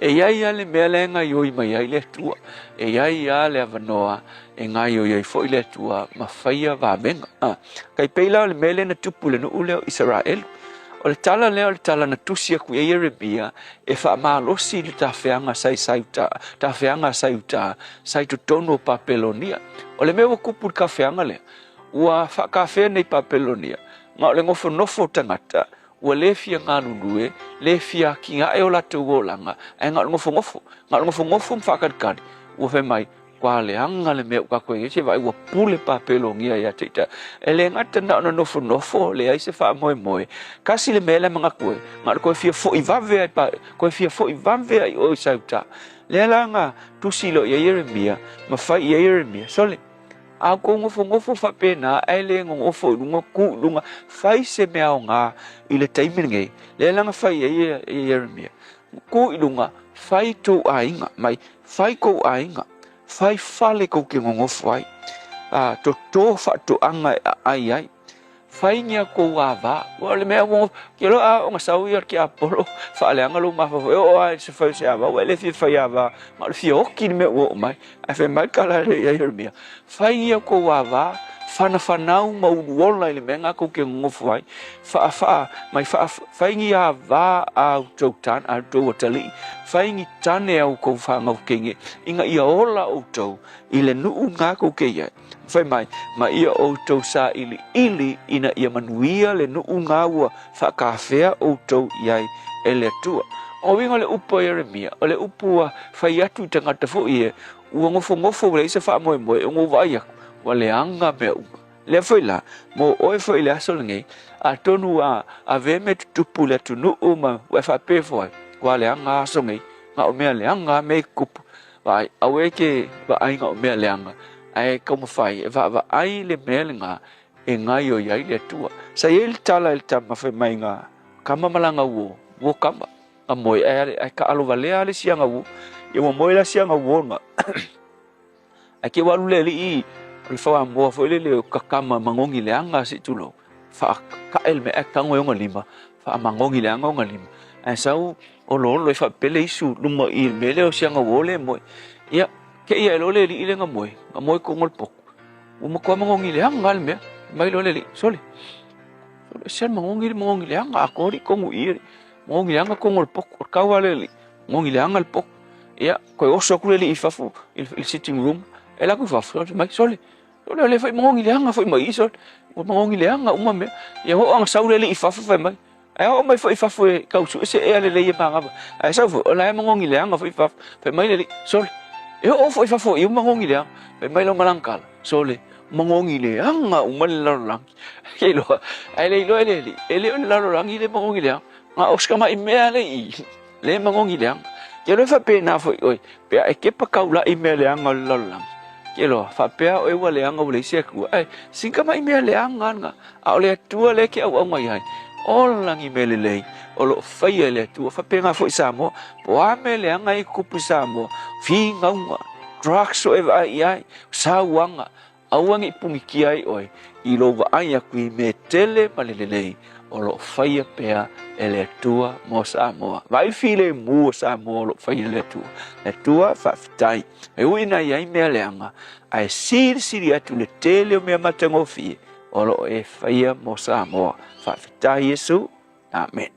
e ia le me le nga yo i mai ai le tua e ia le avanoa e nga yo i fo le tua ma faia va venga kai peila le mele na tupu le no ule o Israel o le tala na tusia ku e Jeremia e fa malosi le tafeanga sai tu tono papelonia o le mewa kupu kafeanga le ua fa kafe nei papelonia ma le ngofo nofo tangata ua le fia nganunue le fia kinga e o la tuolanga e nga ngofo mfakadkadi ua fe mai kwa le anga le mea kako e se vai ua pule papelongia ia teita e le ngata na nofo le ai se fa moe kasi le mele manga koe nga ko fia fo i vave ai o sauta le langa tusilo ia Jeremia ma fai ia Jeremia sole a ko ngofo fa pena ai le ngofo lunga fai se mea nga i le taimenge le langa fai ia Jeremia ku ilunga fai to ainga mai fai ko ainga fai fale ko ke ngofo ai to fa to anga ai fai nia ko ava o le mea mo ke lo a nga sau ia ke apolo fa le anga lo ma fa o ai se fa se ava o le fi ava ma le fi o ki me o mai a fe mai kala le Jeremia fai nia ko ava whanau mauruola i le mea ngā kou ke ngofu ai. Mai whaingi a vā au tau tāna, au tau atali, whaingi tāne au kou whangau kenge, inga ia ola au tau, i le nuu ngā kou ke iai. Whai mai, ma ia au tau sa ili ina ia manuia le nuu ngā ua whakawhea au tau iai e le atua. O winga le upo Jeremia, o le upo whai atu i tangata fo ie, ua ngofo le isa wha moe o ngō vai aku, wa le anga mea unga. Le whai la, mo oe whai le aso ngei, a tonu a veme tutupu le atu nuu ma ue wha pefo ai, wa le anga aso ngei, ngā o mea le anga me kupu, vai awe ke wa ai ngā o mea le anga, ai kauma whai, e wa ai le mea le ngā, e ngai o iai le atua. Sa ie le tala le tama whai mai ngā, kama malanga uo kama, a moe ai ka alo valea le sianga uo, ia moe la sianga uo nga, ai ke walu le li i, le whawa moa fo le o kakama mangongi le anga si tulo, wha ka el me kango yonga lima, wha mangongi le anga yonga lima, ai sau o lolo e wha pele isu luma i mele o sianga uo le moe, ia ke ia lo le li i le nga moe kongol pok, uma kua mangongi le anga le mea, mai lo le li, sole sian mangongi le anga, akori kongu i mangongi le anga kongol pok, or kawa le li, mangongi le anga le pok, ia koe oso kule li i fafu, il sitting room, e laku fafu, mai sole le fai mangongi le anga fai mai i sole, mangongi le anga uma mea, ia ho anga saule li i fafu fai mai, ai ho mai fai fafu e kausu, ese ea le leia mangaba, ai sau fai, ola e mangongi le anga fai fafu, fai mai le li, sole, e ho fai fafu i mangongi le anga, fai mai lo malangkala, sole, mangongi le anga uma le lalo langi, kei loa, ai le ilo e le lalo langi le mangongi le anga, nga oska mai mea le i, le mangongi le anga, ke lo fa pe na foi oi, pe e ke pa kaula i mea le anga le lalo langi, ke lo fa pe o e wa le anga o le sia ku, ai, sinka mai mea le anga nga, a o le atua le ke au ngai ai, o langi me le lei, o lo fai le atua, fa pe nga foi Samoa, po a me le anga i kupu Samoa, fi ngaunga, drugs o e va ai, sa wanga, awangi pungi ki ai oi, i lo va ai aku i me tele ma le lei, o lo fai pea e le atua mo Samoa. Vai file mu Samoa lo fai le atua fa fitai. E uina iai mea leanga, ai siri atu le tele o mea matango fie, o lo e fai mo Samoa. Fa fitai Yesu, amen.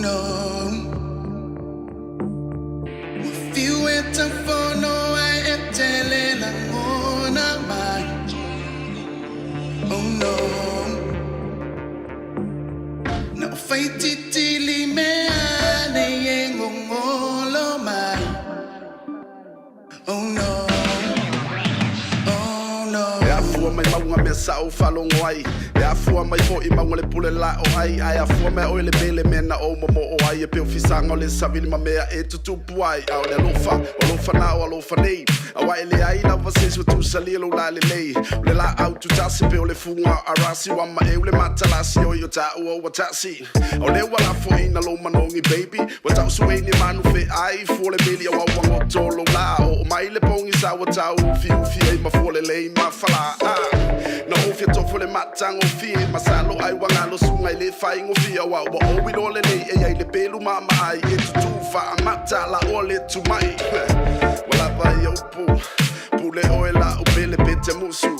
no. Feel it for no I tell la mona mai. Oh no. No fight it till me ane yengolo mai. Oh no. Oh no. Ya fua mai maunga me sao falongo ai. Ya fua mai fo I maunga le pule la o ai. Ai a fua mai oile bele mena o momo o ai. E pe ofisanga o le savili ma mea e tutupu ai. Au le alofa na o alofa nei. Awa ele ai na vases wa tu salilo la le lei. Le la au tu tasi pe o le funga arasi wa ma e ule matalasi o yo ta o wa tasi. O le wala fo ina lo manongi baby. Wa tau sueni manu fe ai. Fo le mili o wa wango tolo la. O mai le pongi sa wa tau ufi e ma fo le lei ma fala. Na ofia tofo le matango fi masalo ai wanga lo sunga le fai ngo fi wa o wi lo le nei e ai le pelu mama ai e tu fa mata la ole tu mai wala vai o pule o la o bele pete musu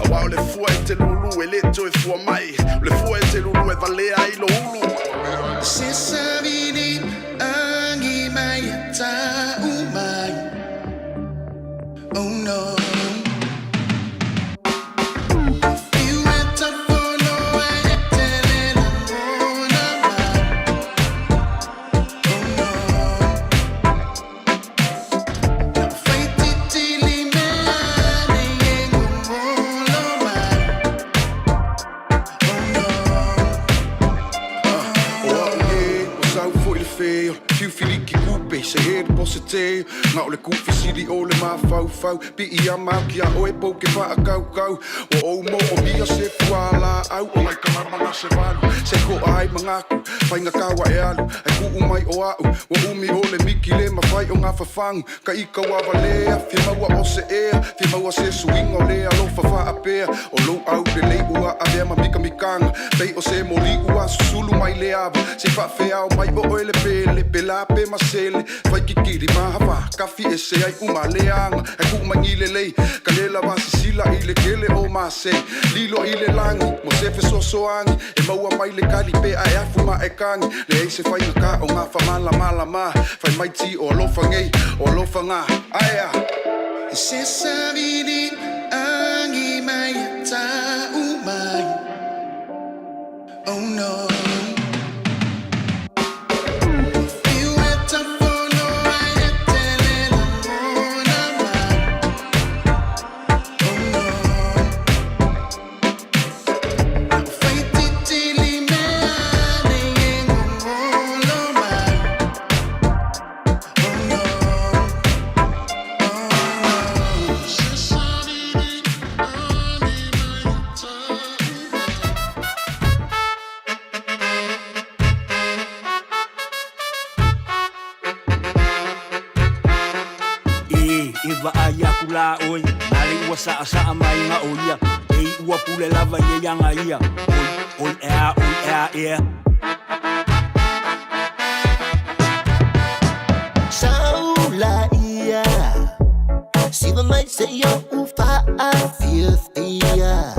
wa le fua te lulu e le to e fua mai le fua te lulu e vale ai lo ulu se savini angi mai ta umai. Oh no. Se he posse te nga o le kufi sili o le mafau pi ia maki a o e poke fa kau o mo o mia se fuala au o mai kamanga se valu se ko ai mangaku fainga kawa e alu e ku mai o au o umi o le miki le mafai o nga fafangu ka ika wa vale fi maua o se e fi maua se swingo le alo fa ape o lo au le ua a ma mika mikanga pei o se moli ua susulu mai le ava se fa fe au mai o ele pele pelape masele vai kikiri mahava kafi e se ai umaleanga e ku mangile lei kalela wasi sila ile kele o mase lilo ile langi mo se fe sosoangi e maua mai le kali pe ai afu ma e kangi le se fai ka o nga fa mala ma fai mai ti o lofa ngei o lofa nga aya se savini angi mai ta umai. Oh no. Oi, ali ua sa mai nga oia, ei ua pule lava ye yanga ia, oi ea. Saula ia, siva mai se yo ufa a fiestia.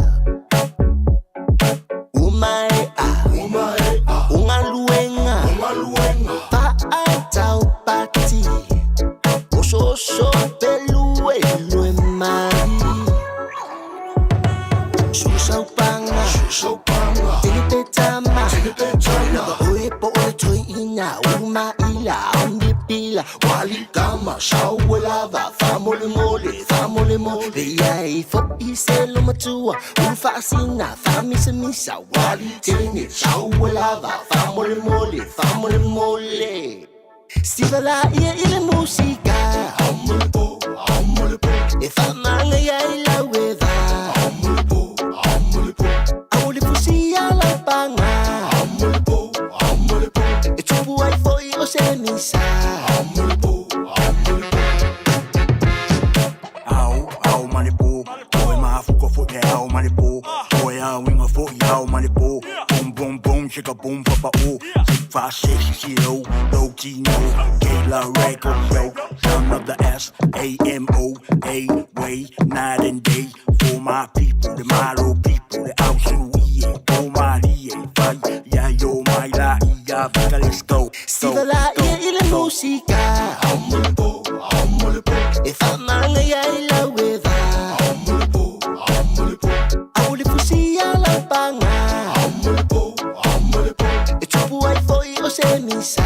Umai unga luenga, pa a tau pati, oso pelu. Susopanga Tinipe tama Oe po ole toi ina Uma ila Ambi pila Wali kama Shawe lava Famole mole Yai fo iselo matua Ufa asina Fami se misa Wali tini Shawe lava Famole mole Siva la ia ile musika Amole po E famanga ya ila weva Aouli fusia la panga E tupu ai foi o se misa Au manipo Oi mafuko fo e au manipo Oi a winga fo e au manipo Boom chika boom papa o 5, 6 kilo low key no Kayla record yo Son of the S-A-M-O A way night and day For my people the Malo people the Aoauli for my fight yeah yo my la Africa, let's go. Sivala ile musica. If I'm on a weather. Aouli fusia la panga. E tupu ai foi o se misa.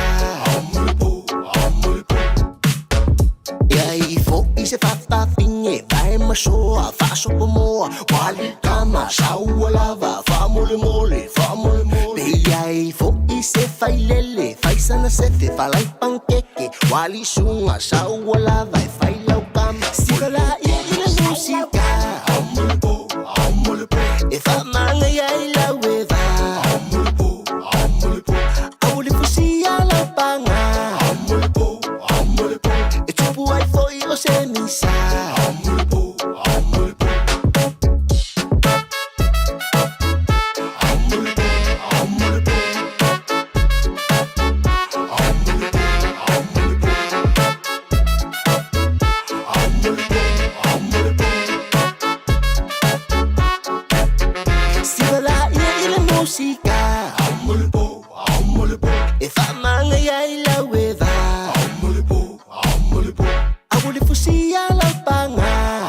E fo i se fatta finge. Vai ma soa, fa sopo moa. Wali kama, shaua lava. Fa mole mole, fa mole mole. E ai fo i se fai lele. Fai sana sete, fa lai pankeke. Wali sunga, shaua lava. E fai lau kama. Sivala ile musica. If I'm on a weather, Aouli fusia la panga. E tupu ai foi o se misa. Musica. If I'm on a weather, Aouli fusia la panga.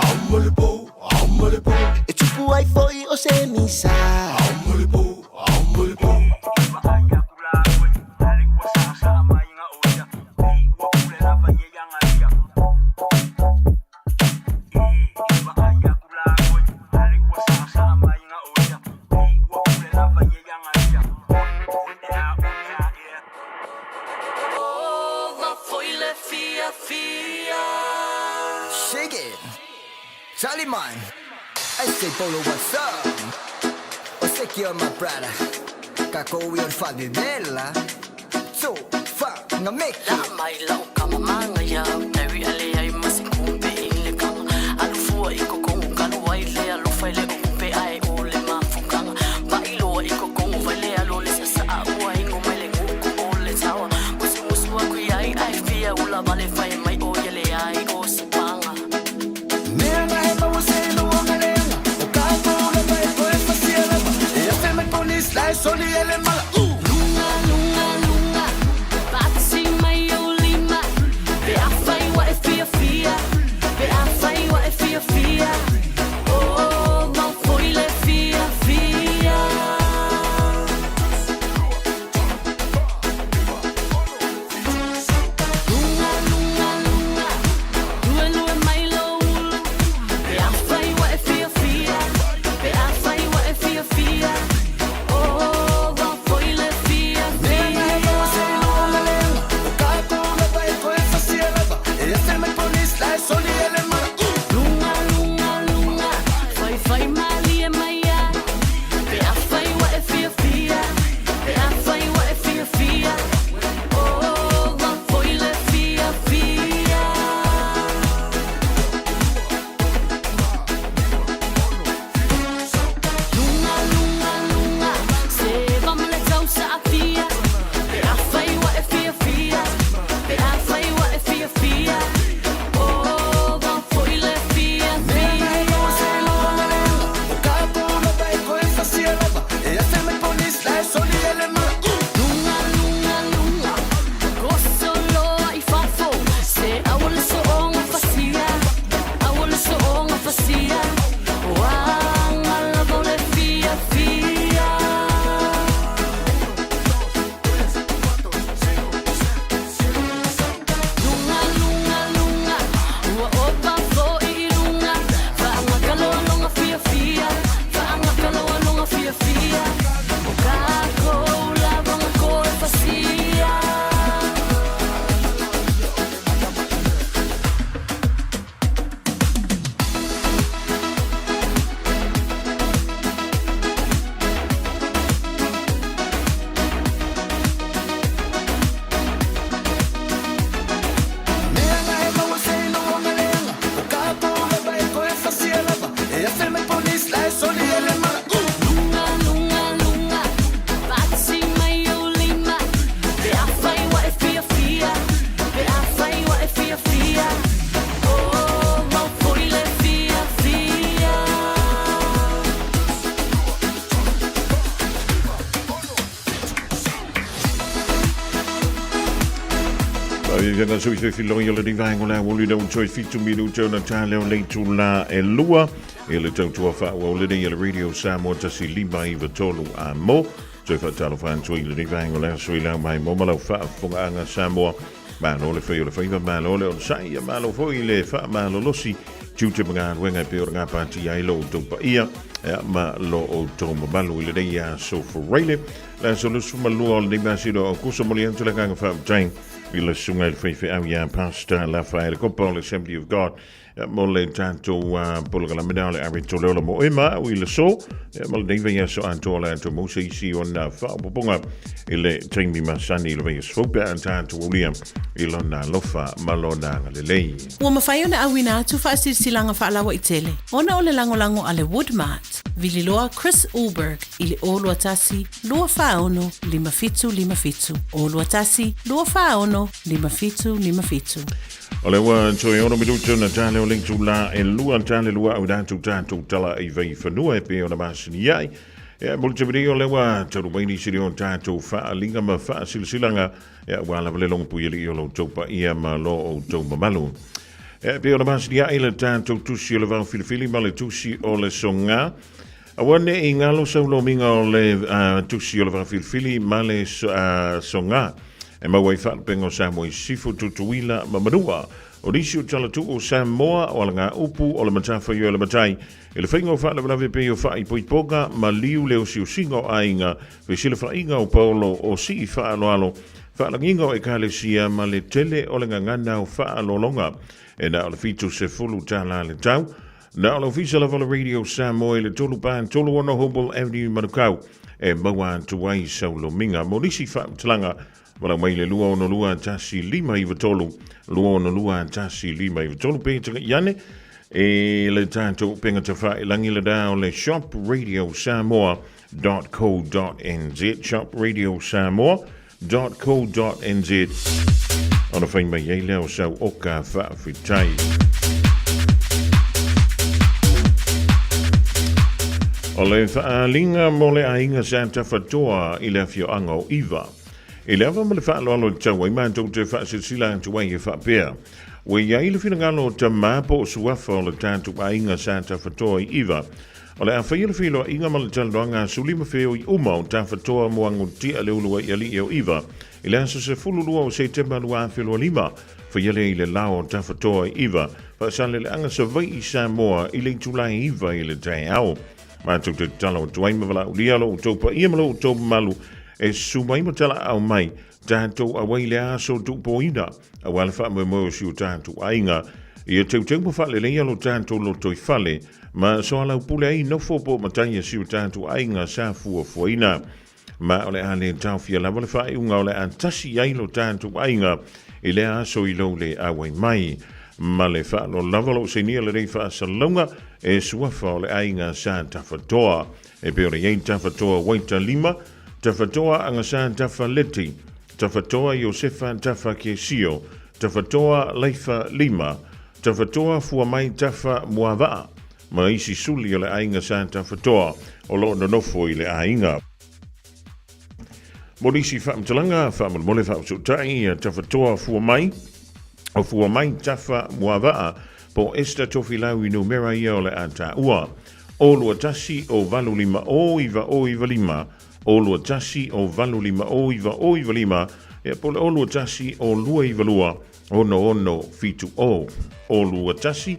E tupu ai foi o se misa. Shake it, Charlie man. I say Polo, what's up? Você que é my brother. Kako your father dela. So fa na make. La mai lau kama manga ya. Tewi ale ai masikumbe ile kama. Alufu iko kongu kanu waile alufa ile kumbe ai ole mafukanga. Bailo iko kongu vale alole sasa aua ingo mele nguku ole tawa. Musu wako yai ai fia ula vale fai mai o yele ai o sipanga. Nenga heba você no omelenga. O capo le vai ko e faciela. E a femme con isla soli ele mala. Lunga, lunga, lunga. Batsi mai olima. Be a fai wa e fia fia. Be a fai wa e fia fia. Oh, Venga sui filo io le divango la vuoi da un choice fit to me to na tale o le tu la e lua e le tau tua fa o le dia radio Samoa tasi lima i tolu a mo so fa talo fa so le divango la so la mai mo ma lo fa fonga anga Samoa ma no le fa ma no le sai ma lo foi le fa ma lo losi tutu mga wenga pe nga party ai lo to pa ia ma lo o to ma balu le dia so for really la so lu ma lu o le masiro o kuso mo liento la kanga fa train Villa Sungal Fifi Avia Pastor Rafael Coppola Assembly of God Mole Tanto Pulgala Medale Aritola Moema Willa So Maldivia So Antola to Mosisi on Fabunga Ile Timi Masani Levias Fopa and Tanto William Ilona Lofa Malona Lele. Wama Fayona Awina to Fasi Silanga Falawa Itele. Ona Ole Langolango Ale Woodmat. Vililoa Chris Ulberg Ili Oluatasi Lua Faono Lima Fitu Oluatasi Lua Faono Lima Fitu Ole wa so ono minuto na tale o link to la e lua tale lua o da tu tala e vai fanua e pe ona masini ai e molto video le wa to bini siri on tato fa linga ma fa silanga e wala vele long pu yeli lo topa ia ma lo o to malu e pe ona masini ai le tato tu si le van filifili ma le tu si o le songa awane ingalo sa lo minga o le tu si o le van filifili ma le songa e mawai whaapengo Samoa i sifu tutuila mamanua o risi o tala tu o Samoa o ngā upu o le matafa i o le matai e le whaingo whaalawe pe o wha i poipoga ma liu leo si o singo a inga pe sila whainga o Paulo o si i whaaloalo whaalangingo e kale sia ma le tele o le ngangana o whaalolonga e na o le fitu se fulu tala le tau na o le ofisa la vala radio Samoa i le tolu pan tolu ono Hobel Avenue Manukau e mawa tuwai saulo minga mo risi whaatalanga Wala mai le lua ono lua tasi lima i vatolu. Lua ono lua tasi lima i vatolu. Pētanga iane. E le tātou penga te whae langi le dao le shopradio.samoa.co.nz shopradio.samoa.co.nz Ona whain mai ei leo sau oka whaafitai. O le whaalinga mo le ainga Santa Fatoa i le fio anga o Iva. E le awa ma le whaaloalo le tau, i mātou te whaasila atu wai e whaapea. We iai le whinangalo ta māpo o suafa o le tātou a inga Santa Fatoa i Iva. O le a whaia le whilo a inga ma le taloanga sulima wheo i uma o ta Fatoa moango tia le ulua i ali e o Iva. I le asa se fululua o September lua a whilo lima. Whaia le i le lao o ta Fatoa i Iva. Whaasale le anga sa vai i Samoa i le tulai Iva i le tai au. Mātou te talo o tuaima wala o lialo o taupa iamalo o taupa malu. E sumai matala au mai tātou awai le aso tupoina a wale wha mo si o tātou ainga i a teu ma whale le ialo tātou lo toi whale ma so alau pule ai no fopo matanya si o tātou ainga sa fua fuaina ma ole a le tau fia lava le wha e unga ole a tasi ai lo tātou ainga i le aso i lo le awai mai ma le wha lo lava lo se nia le rei wha salonga e suafa ole ainga sa tawhatoa e peore iei tawhatoa waita lima Tafatoa angasa tafa leti, tafatoa Josefa tafa Kiesio, tafatoa Leifa Lima, tafatoa fuamai tafa Muavaa, ma isi suli o le ainga sa tafatoa, o lo nonofo i le ainga. Morisi whaamtalanga, whaamale whaamsutai, tafatoa fuamai, o fuamai tafa Muavaa, po esta tofilau i numera ia o le ata ua, o lua tasi o valulima o iva lima, o lua tasi o valulima o iva lima e pole o lua tasi o lua iva lua ono fitu o lua tasi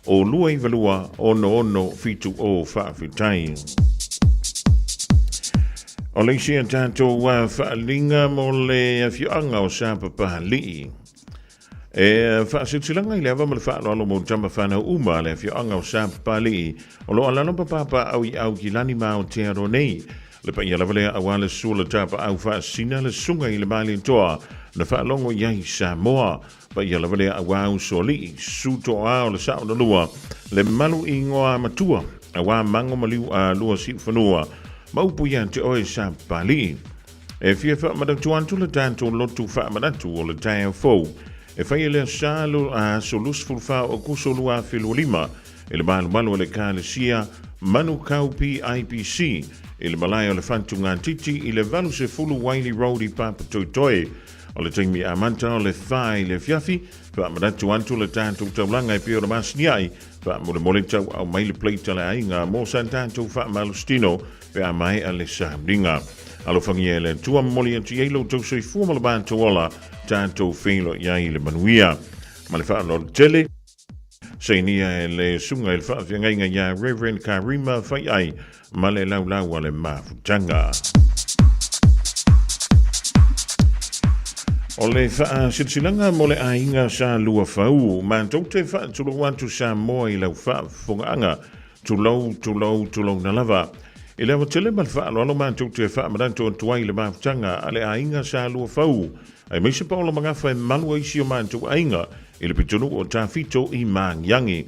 o lua iva lua ono fitu o whaafitai o leisi a tātou whaalinga mo le whianga o sāpapa lii e whaasitilanga i le awa ma le whaaloalo mo tama whanau uma le whianga o sāpapa lii o lo alano papapa au i au ki lani mao te aro nei le pa ia lawale a wale sula tapa au whaasina le sunga i le mali toa na whaalongo iai Samoa pa ia lawale a wau soli suto a o le sao na lua le malu i ngoa matua a wā mango maliu a lua si whanua maupu ia te oe sa pali e fia wha madatu antu le tanto lotu wha madatu o le tai au fau e whai le salu a solus fulfa o kuso lua filu lima e le malu le ka le sia manu kaupi IPC i le malai o le whantu ngā titi i le valu se fulu Wiley Road i Papa Toitoe O le taimi a manta o le whai le fiafi, wha manatu antu le tātou taulanga I pia o le masini ai, wha mole tau au mai le pleita le ainga, mō san tātou wha malustino, wha mai a le sahamringa. Alo whangi e le tua moli atu yeilo tau soi fuama le bātou ola, tātou whilo iai le manuia. Ma le wha no tele, Seinia e le sunga il wha whiangainga ia Reverend Karima whai ai, ma le lau a le mafutanga. O le wha silsilanga mo le ainga sa lua whau, ma tau te wha tulu wantu sa moa I lau wha whongaanga, tulau na lava. I lewa tele ma le wha alo ma tau te wha maranto an tuai le mafutanga, a le ainga sa lua whau. Ai meise pa ola mga whai malua isi o ma tau ainga, I le pitonu o tāwhito I Māngiangi.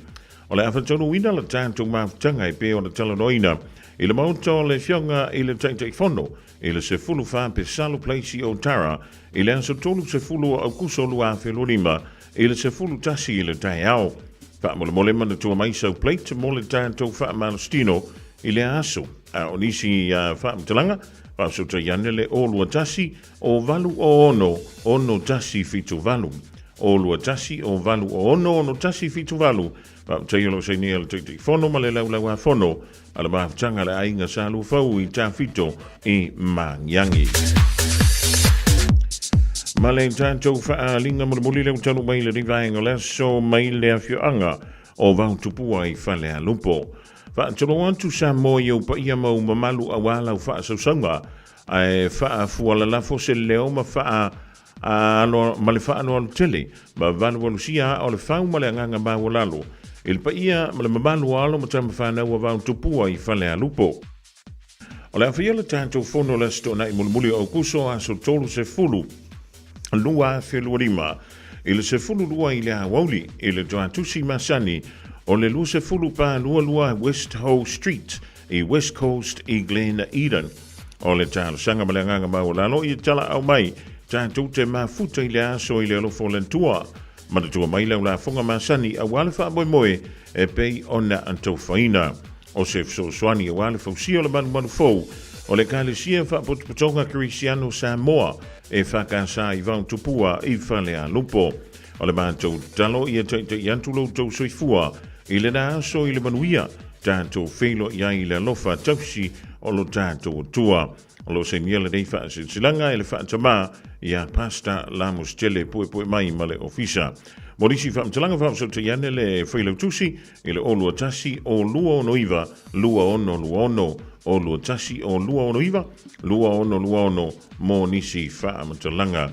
O le awhatonu ina le tātou mafutanga I pe o le talanoina, I le mauta o le fionga I le taitei whono, I le se fulu wha pe salu pleisi o Tara, I le anso tolu se fulu o kuso lua whelorima, I le se fulu tasi I le tai au. Wha mole mana tua maisa o plate mo le tātou wha malustino I le aso. A o nisi wha mtalanga, wha so ta yanele o lua tasi o valu o ono tasi fitu valu. O lua tasi o valu o ono tasi fitu valu. Wha mtayolo se nia le teitei whono ma le lau a whono, ala maafutanga le ainga sa lu fau I tāwhito I Māngiangi. Ma le tātou whaalinga muli leo tanu mai le rivaenga leso mai le awhioanga o vautupua I whale a lupo. Whaatolo antu sa moa iau pa ia mau mamalu a wala o whaasausaunga ai whaafuala lafo se leo ma ma le whaano alu tele ma valualusia o le whau ma le anganga maua lalo. Il pa ia ma le mamalu alo ma tama whanau a vautupua I whale a lupo. O le awhia le tātou whono lesto na I mulimuli o kuso aso tolu se fulu lua wheluarima. I le se fulu lua I le Aoauli, I le toatusi masani, o le lua se fulu pa lua West Hoe Street, I West Coast I Glen Eden. O le tālo sanga ma le anganga maulalo I tala au mai, tātou te mafuta I le aso I le alofo lentua. Ma le tua mai lau la fonga masani a wale wha moe e pei ona antau whaina. O se fsoswani a wale fausia o le manu fau, o le kālesia wha potpotonga Kirisiano Samoa, e whakasa I vautupua I whale a lupo. O le mātou talo I a te iantulo tau soifua, I le nā aso I le manuia, tātou whelo I le alofa tausi o lo tātou tua. O lo se miele nei wha silanga e le wha tamā I a pasta lamus tele pue mai ma le ofisa. Morisi wha mtalanga wha so te iane le whelo tusi I le olua tasi o lua ono iwa, lua ono, o lua tasi o lua ono iwa, lua ono, mo nisi wha mtalanga.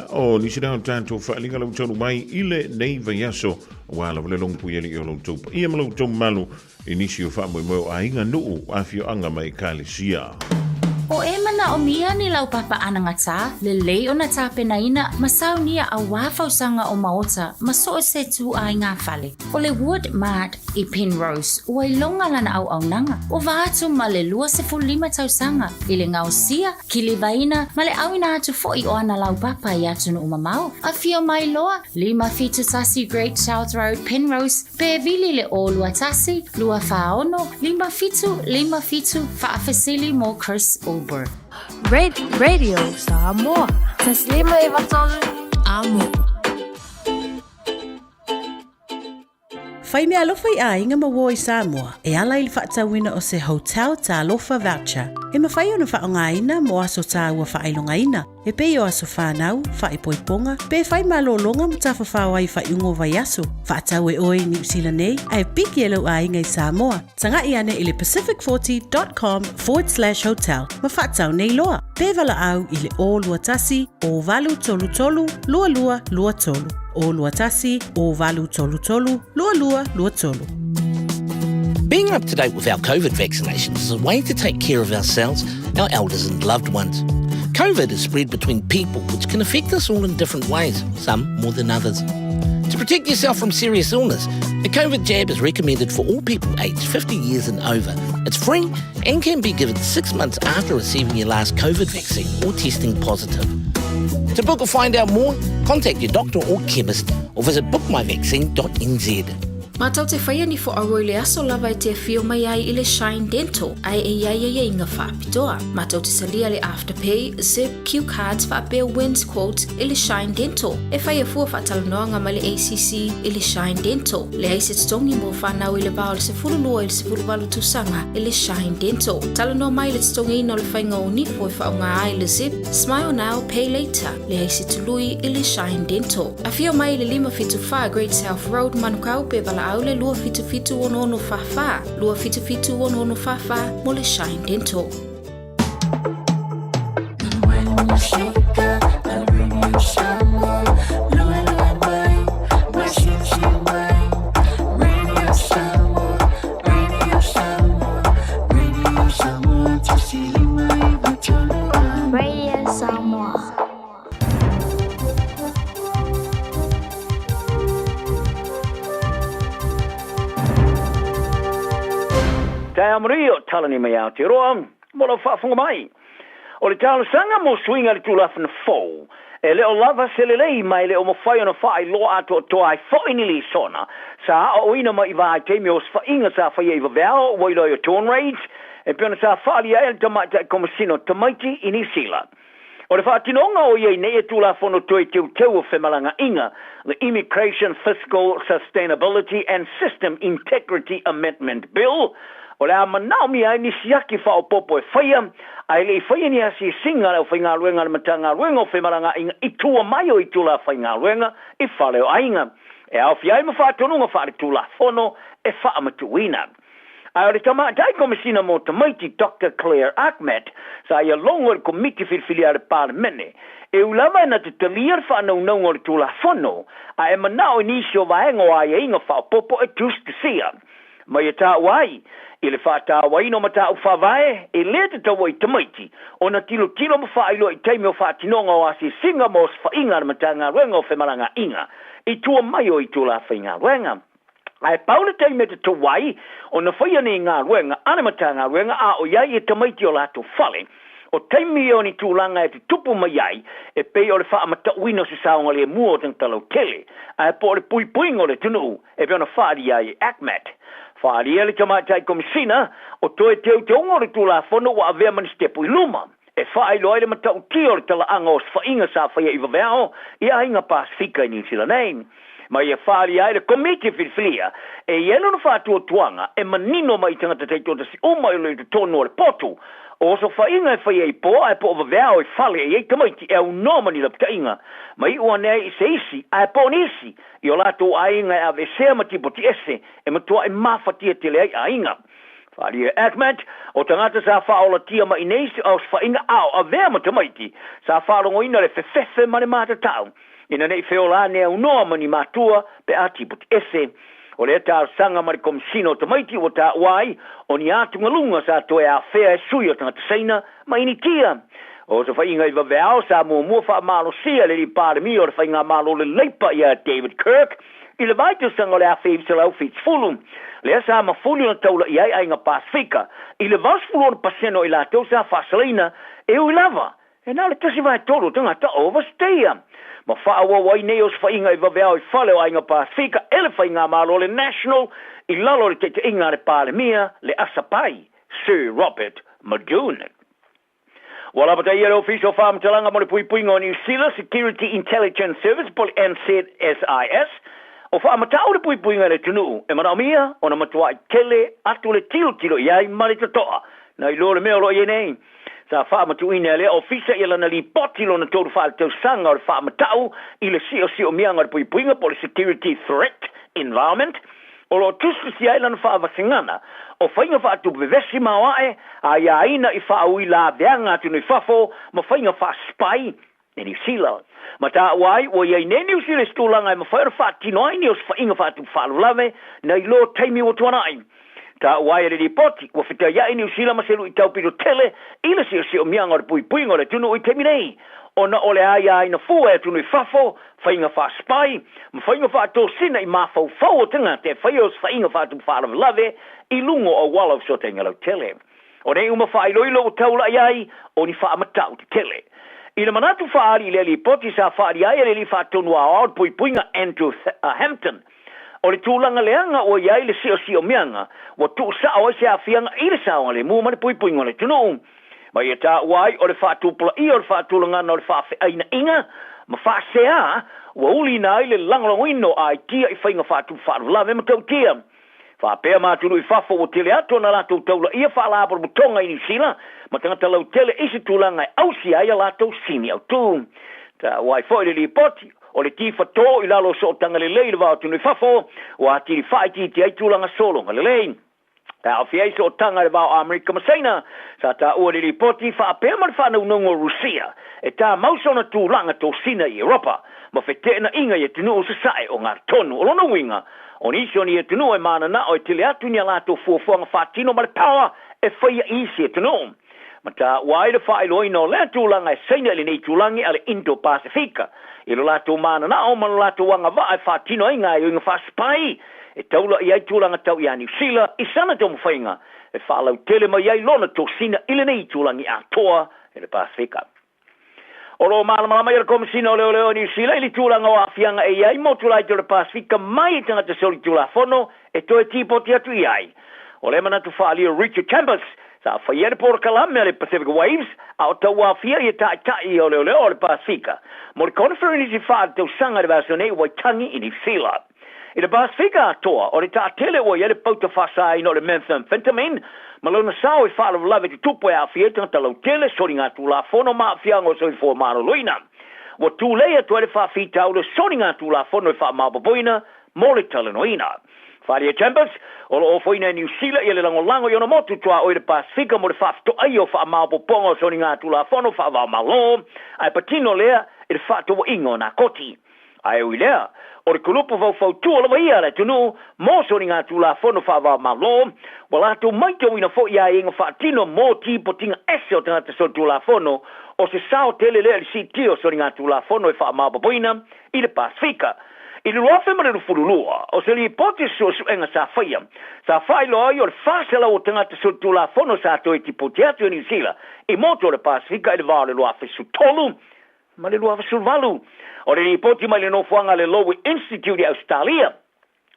O nisi nao tātou wha linga lau tonu mai ile nei vaiaso wala wale long puyeli I o lau taupa. Ia malau tau malu I nisi o wha moe a inga nuu a fio anga mai kālesia. O e mana o mia ni lau papa ananga tā, le lei o na tā penaina, masau nia a wāwhausanga o maota, maso o se tū a ngā whale. O le Wood Mart I Penrose, o ai longa lana au nanga, o vātu ma le lua se fulima tausanga, I le ngau sia, ki le vaina, ma le awina atu foi o ana lau papa I atu no umamau. A fio mai loa, lima fitu tasi Great South Road, Penrose, pe vili le o lua tasi, lua whaono, lima fitu, whaafasili mo Chris Uber. Radio Samoa. Taslima iwatolu amo. Whai mea alofa I a inga mawo I Samoa, e ala I whaatawina o se hotel ta alofa voucher. E mawhai o na whaongaina mo aso ta ua whailongaina. E pei o aso whanau, whaipoiponga, pe whai malolonga mo ta whawhau ai whaiungo vai aso. Whaatau e oi New Zealand nei, ai piki e lau a inga I Samoa. Tanga I ane I le pacific40.com/hotel. Ma whaatau nei loa. Pe wala au I le o lua tasi, o valu tolu, lua tolu. O lua tasi, o valu tolu, lua tolu. Being up to date with our COVID vaccinations is a way to take care of ourselves, our elders and loved ones. COVID is spread between people, which can affect us all in different ways, some more than others. To protect yourself from serious illness, a COVID jab is recommended for all people aged 50 years and over. It's free and can be given 6 months after receiving your last COVID vaccine or testing positive. To book or find out more, contact your doctor or chemist or visit bookmyvaccine.nz. Mātou te whaia ni fo aroi le aso lava e te whio mai ai i le Shine Dental, ai e iai inga whaapitoa. Mātou te salia le Afterpay, Zip, Q Cards, whaapea wins quotes i le Shine Dental. E whaia fua whaatalonoanga ma le ACC i le Shine Dental. Le aise tongi mo whanau i le bao le se fululua i le se fuluwalu tusanga i le Shine Dental. Talanoa mai le tongi ino le whainga o nifo i whaunga ai le Zip, Smile Now, Pay Later. Le aise tului i le Shine Dental. A whio mai le 575 Great South Road, Manukau pe vala Aule lua fitu ono fafa, lua fitu ono fafa, mo le Shine Dental. Radio Samoa. Te amario talani mai Aotearoa, mo lau whaafunga mai. O le talo sanga mo swinga le tulafa na fau. E leo lava se le lei mai leo mo whai ona whai loa ato toa ai fo ini li sona. Sa o ina mai iwa ai teimi o swainga sa whai eva veo, wailo i o torn raids, e piona sa whaali ai le tamata e komasino tamaiti i New Zealand. O le whaatinonga o iei ne e tulafa no toi teu o whemalanga inga, the Immigration Fiscal Sustainability and System Integrity Amendment Bill, o le amanao mi ai nisi aki whao popo e whaia, ai le whaia ni asi singa leo whainga ruenga na matanga ruenga o whemaranga inga i tua mai o i tula whainga ruenga i whaleo ainga. E au whiai ma whaatonunga whaare tula whono e whaamatuina. Ai o le tamatai komisina mo tamaiti Dr. Claire Ahmed, sa ia longo le komiti whilwhili a le parlemene, e ulama na te talia whanau nau o le tula whono, a e manao nisi o vaenga o ai inga whao popo e tus te sia. Mai e tā wai, i le whātā wai no mata u whāwae, e le te tawa i tamaiti, o na tilo mo whailo i teime o whātinonga o asi singa mo whainga na matanga ruenga o whemaranga inga, i tua mai o i tula whainga ruenga. Ai paule teime te tawai, o na whaia ni ngā ruenga, ane matanga ruenga, a o iai e tamaiti o lato whale, o teime o ni tūlanga e te tupu mai ai, e pei o le wha amata uino se saonga le mua o tang talau tele, ai po le pui puingo le tunu, e pia na whaari ai Ahmed. Whaari ele tamatai komisina, o toe teu te ongo le tūla whono wa avea mani stepu i luma. E whaai loa ele matau tio le tala anga o swainga sa whaia i vaveo, i a inga Pasifika i New Zealand nei. Mai e whaari ai le komiti whilwhilia, e ielo na whātua tuanga, e manino mai tangata teito tasi umai le tono le potu, o so whainga e whaia i po, e po vaveo i whale e tamaiti e au nomani la ptainga. Mai ua nei i se isi, a po nisi, i o lato ainga e ave sea matipoti ese, e matua e mawhatia te lei ainga. Whaari e Ahmed, o tangata sa whaola tia ma ineisi au whainga au a vea matamaiti, sa wharongo ina le whewhewe mane mata tau. Ina nei whiola ne au noa mani matua pe a tipoti ese. O le tā sanga mari komisino tamaiti o tā wai, o ni atunga lunga sa toe a whea e sui o tangata seina, ma ini tia. O sa whainga i vaveo sa mua wha malo sia le li pāremi o le whainga malo le leipa i a David Kirk, i le vaitu sanga le a whewisa lau whits fulu. Le sa ma fulu na taula i ai inga Pasifika, i le vas fulu o paseno i la tau sa whasalina, e ui lava. E nā le tasi vai toro tangata overstaya. Ma whaawa wai nei o whainga i vaveo i whale o inga Pasifika, e le whainga malo le National, i lalo le te inga le pāremia, le asapai, Sir Robert Madoon. Wala pata ia le official farm talanga mo le puipuinga o New Zealand Security Intelligence Service, poli NZSIS, o whaamatau le puipuinga le tunu, e manaumia, o na matua i tele, atu le tilo iai mali tatoa, na i lo le meo lo i nei. Sa whaamatuina le ofisa i lana li potilo na tōru whaal tau sanga o le whaamatau, i le sio mianga le puipuinga, poli Security Threat Environment, o lo tusu si ai lana whaavasingana, o whainga whaatu bevesi mawae, a ia aina i whaui la veanga atu nei whafo, ma whainga whaaspai, e New Zealand. Ma tā wai, o iei ne New Zealand stūlanga e ma whaera whaatino ai ni o whainga whaatu whaalulave, na i lo taimi o tuanai. Ta wai e re poti, wa whita ia i New Zealand maselu i taupiro tele, i le sio mianga o le puipuinga o le tunu i temi nei. Ona ole aia ina fua e tunu i whafo, whainga whaaspai, ma whainga whaato sina i mawhau whau o tinga te whaios whainga whaatu whaalavlave, i lungo o walaw so te ngalo tele. O nei uma whailoilo o taula iai, o ni whaamatau te tele. I na manatu whaari le li poti sa whaari ai le li whaatonu a o puipuinga Andrew Hampton. o le tūlanga leanga o iai le sio meanga, wa tu sa o se afianga i le saonga le mua mani pui ngole tunu. Ma ia tā wai o le whātūpula i o le whātūlanga no le whāwhi aina inga, ma whāsea, wa uli na i le langalongino ai tia i whainga whātūwhāru la me matau tia. Whāpea mātunu i whafo o tele ato na lātou taula ia whālāpura butonga i New Zealand, ma tangata lau tele isi tūlanga i ausi ai a lātou sini au tū. Tā wai fo i le poti, o le tifa tō i lalo so tanga le lei le wāo tunu i whafo, o ati li whaiti ti ai tūlanga solonga le lei. Tā o fiai so tanga le wāo Amerika Masaina, sa tā ua le poti whaapea ma le whanau Rusia, e tā mausona tūlanga tō sina i Europa, ma whetena inga i tunu o sasae o ngā tonu, o lona winga, o nisi o ni e tunu e mana na o e tele atu ni a lātou fuafuanga whātino ma le pawa e whaia isi e tunu. Ma tā wai le whaeloi no le tūlanga e saina le nei tūlangi ale Indo-Pasifika. I lo lātou mana na o mana lātou wanga wa e whātino i ngā i inga whaspai. E taula i ai tūlanga tau i a New Zealand, i sana tō mwhainga. E whālau tele mai ai lona tō sina i le nei tūlangi a toa e le Pasifika. O lo malama i le komisina o leo New Zealand, i li tūlanga o awhianga e iai mo tūlai te le Pasifika mai i tangata soli tūla whono e to e tīpoti atu i ai. O le mana tu whaali o Richard Chambers, sa whaiere por Kalame le Pacific Waves, a o tau awhia i tai o leo le Pasifika. Mo le conference i whaali tau sanga le vasone i Waitangi i New Zealand. I le Pasifika atoa, o le tātele o iere pauta whasai no le methamphetamine, ma lona sao i whaala lave te tupu e awhia tangata lau tele, sori ngā tūla whono ma awhianga o soi fō maro loina. Wa tūlea tu ele whawhitau le sori ngā tūla whono i wha mapapoina, mo le talanoina. Wharia Chambers, o lo ofoina New Zealand i le lango i ona motu tua o i le Pasifika mo le whafto ai o wha mapaponga o sori ngā tūla whono wha wā malo, ai patino lea i le whafto wa ingo nā koti. Ai ui lea, o le kulupu fau tua lawa ia le tunu, mo sori ngā tūla whono whawa malo, wa lātou maito wina fo ia inga whaatino mo tipo tinga ese o tangata sori tūla whono, o se sao tele lea li si tio sori ngā tūla whono i wha mapapoina i le Pasifika. I le roafe ma le rufurulua, o se li pote so suenga sa whaia, sa whailo ai o le whasela o tangata sori tūla whono sa toi tipo teatu New Zealand, i moto le Pasifika i le vāo le roafe su tolu, ma le roafe su valu. O le nipoti mai le nofuanga le Lowy Institute i Australia.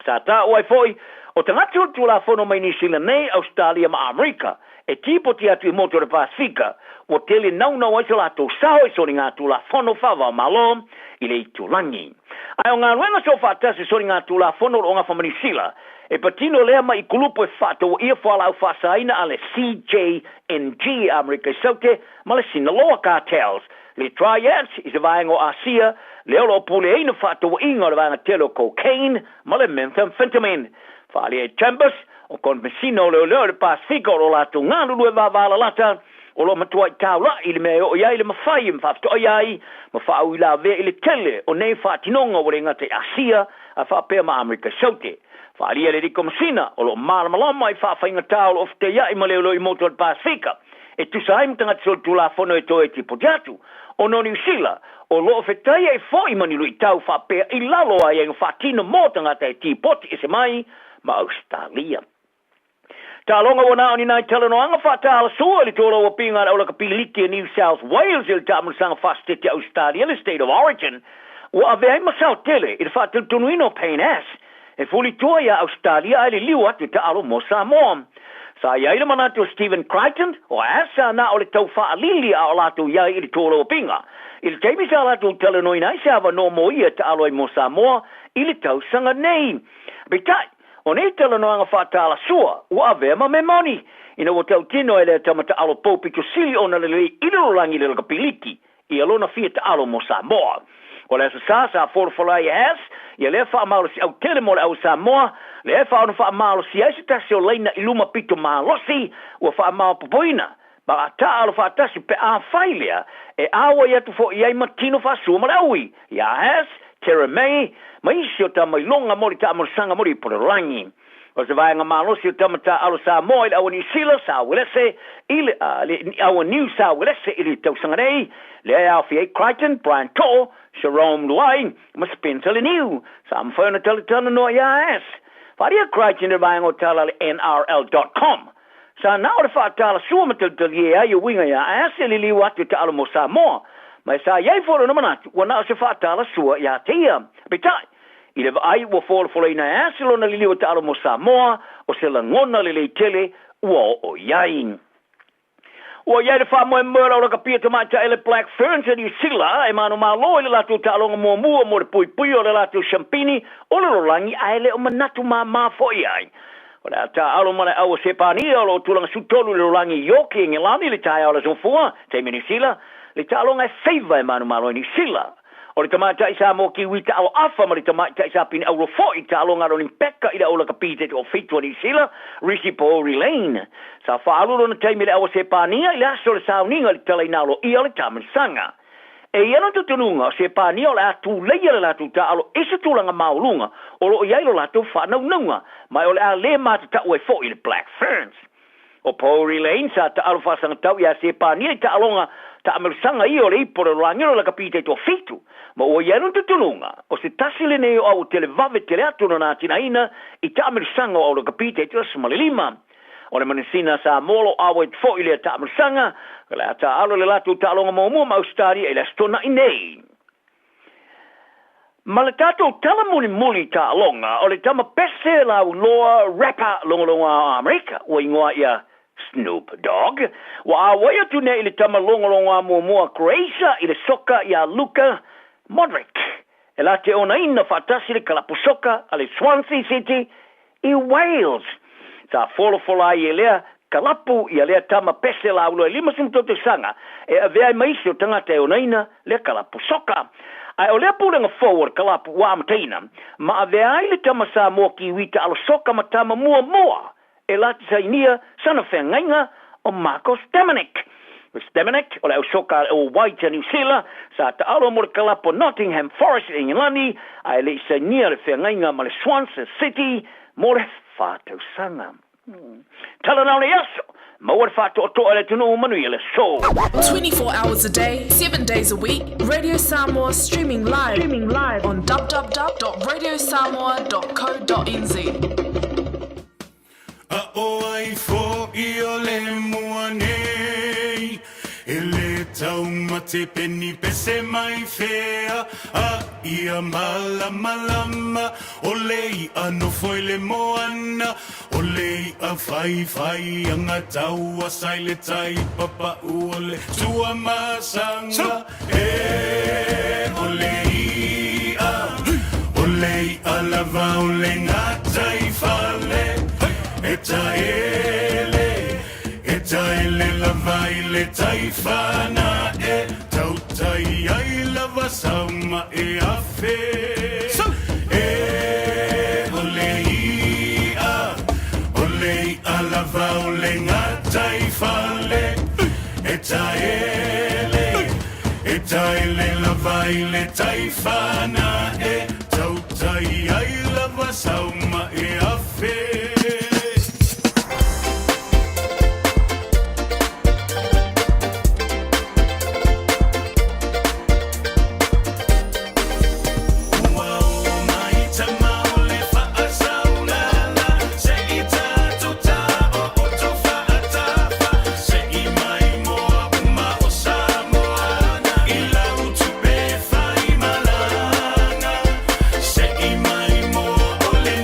Sa tā oai foi, o tangata o tūla whono mai New Zealand nei Australia ma Amerika, e tipoti atu i moto le Pasifika, o tele nauna wai se lato sao e sori ngā tūla whono whawa malo i le itulangi. Ai o ngā ruenga so whatasi sori ngā tūla whono o ngā whama New Zealand, e patino lea mai i kulupu e whato o ia whala au whasaina ale CJNG Amerika i saute ma le Sinaloa cartels. Le triads i se vaenga o Asia, leo lo pule eina whato o inga o le vaenga telo cocaine ma le methamphetamine. Whaali e Chambers, o konvensino leo le Pasifika o lato ngānulu e wavala lata, o lo matua i taula i le mea o iai le mawhai mwhafto o iai, ma whaau i la vea i le tele o nei whaatinonga o le ngate Asia a whapea ma Amerika saute. Whaali e le riko masina, o lo malamalama i whawhainga taula o fte iai ma leo lo i moto o Pasifika. E tu sa haim tangata sol tūla whono e toe tipo teatu, o no New Zealand, o loo whetaia e fōi manilu i tau whapea i lalo ai e whatino mō tangata e tīpoti e se mai ma Australia. Tā longa wana o ni nai talano anga whatala sua li tōla o pinga au laka piliki New South Wales il tāmul sanga whastete Australia, le state of origin, o ave ai masau tele i le whatil tunuino pain ass, e fuli toa ia Australia ai li liwa tu ta alo mo Samoa. Sa iai le manatu Stephen Crichton, o asa na o le tau wha alili a o latu iai i le tōla o pinga. I le teimi sa latu talanoi nai sa awa no mo ia ta alo i mo Samoa i le tau sanga nei. Betai, o nei talanoanga whatala sua, o ave ma me moni. Ina o tau tino e le tamata alo popi to sili o na le i le rolangi le lakapiliki, i alona fia ta alo mo Samoa. O le sa forfolai has, ia le wha amalo si au tele mo le au Samoa, le wha ono wha amalo si aisi tasi o leina i luma pito malosi, ua wha amalo popoina. Ba a ta alo wha tasi pe a whailea, e awa i atu fo i ai matino wha sua mara aui. Ia has, tere mei, ma isi o ta mai longa mori ta amor sanga mori por rangi. O se vai nga malosi o tamata alo Samoa i awa ni sila sa welese, ili awa New South Welese ili tau sanga nei, le au fi Crichton, Brian To, Jerome Luai, ma Spencer le New, sa mfana talitana no ia es. Faria Crichton e vai ngo tala le NRL.com. Sa na o fa tala suma tali ia yu winga ia es ili li watu ta alo mo Samoa. Ma sa ia foro no manatu, wana se fa tala sua ia tia. Betai, I le ai ua fole na asilo na lili o talo mo Samoa o se la ngona le tele ua o iai. Ua iai le wha moe mura o la kapia te maita ele Black Ferns e New Sila e manu malo i le latu talonga mua mua mo le pui pui o le latu champini o le rolangi a ele o manatu ma fo iai. O le ata alo mana au se pani o lo tulanga sutolu le rolangi yoki nge lani le tai o le zonfua te New Sila le talonga e feiva e manu malo i New Sila. O le tamata isa mo ki wita alo afa ma le tamata isa pini au rofo i talo ngaro ni peka ila ola kapite o fitu ni sila risi po relane. Sa whaaluro na taimi le awa se pānia ila aso le sauninga le tala inalo i ale tamansanga. E iana tutununga se pānia o le atu leia le latu ta alo isa tulanga maulunga o lo iai lo latu whanaununga mai o le a le mata ta ue fo i le Black Ferns. O po relane sa ta alo whasanga tau ia se pānia i ta alonga ta amersanga i o le ipore rangiro la kapite to fitu. Ma o ianu tutununga, o se tasile nei o au tele vave tele atu na tina ina, i ta amersanga o le kapite to Somalilima. O le manisina sa molo awe fo i le ta amersanga, le ata alo le latu ta alonga maumua ma ustari e le stona inei. Ma le tato tala muli ta alonga, o le tama pese la loa rapper longa Amerika, o ingoa ia Snoop Dogg. Wa awaya tune i le tama longa mua Croatia i le soka ia Luka Modric. E la te ona ina whatasi le kalapusoka a le Swansea City i Wales. Sa fola i lea kalapu i lea tama pese la ulo e lima simtote sanga. E a vea maisi o tangata e ona ina le kalapusoka. Ai o lea pulenga forward kalapu wa amataina. Ma a vea i le tama sa mua ki wita alo soka ma tama mua. E la te sainia sana whengainga o Marcos Dominic. Dominic, o le au soka o White New Zealand, sa ta aro mo le kalapo Nottingham Forest in Ingilani, ai le sainia le whengainga ma le Swansea City, mo le whātau sanga. Tala nao le aso, ma ua le whātau o toa le tunu manui le show. 24 hours a day, 7 days a week, Radio Samoa streaming live on www.radiosamoa.co.nz. Ai fo I o le mua nei E le tau mate peni pese mai fea A ia malama O lei ano foi le moana O lei a fai anga tau a sai le tai papa o le tua masanga o lei a lava o le ngatai fale Eta ele lava ile taifana tautai ai lava sauma afe olei a lava ole ngatai fale eta ele lava ile taifana tautai ai lava sauma afe Say my more, ole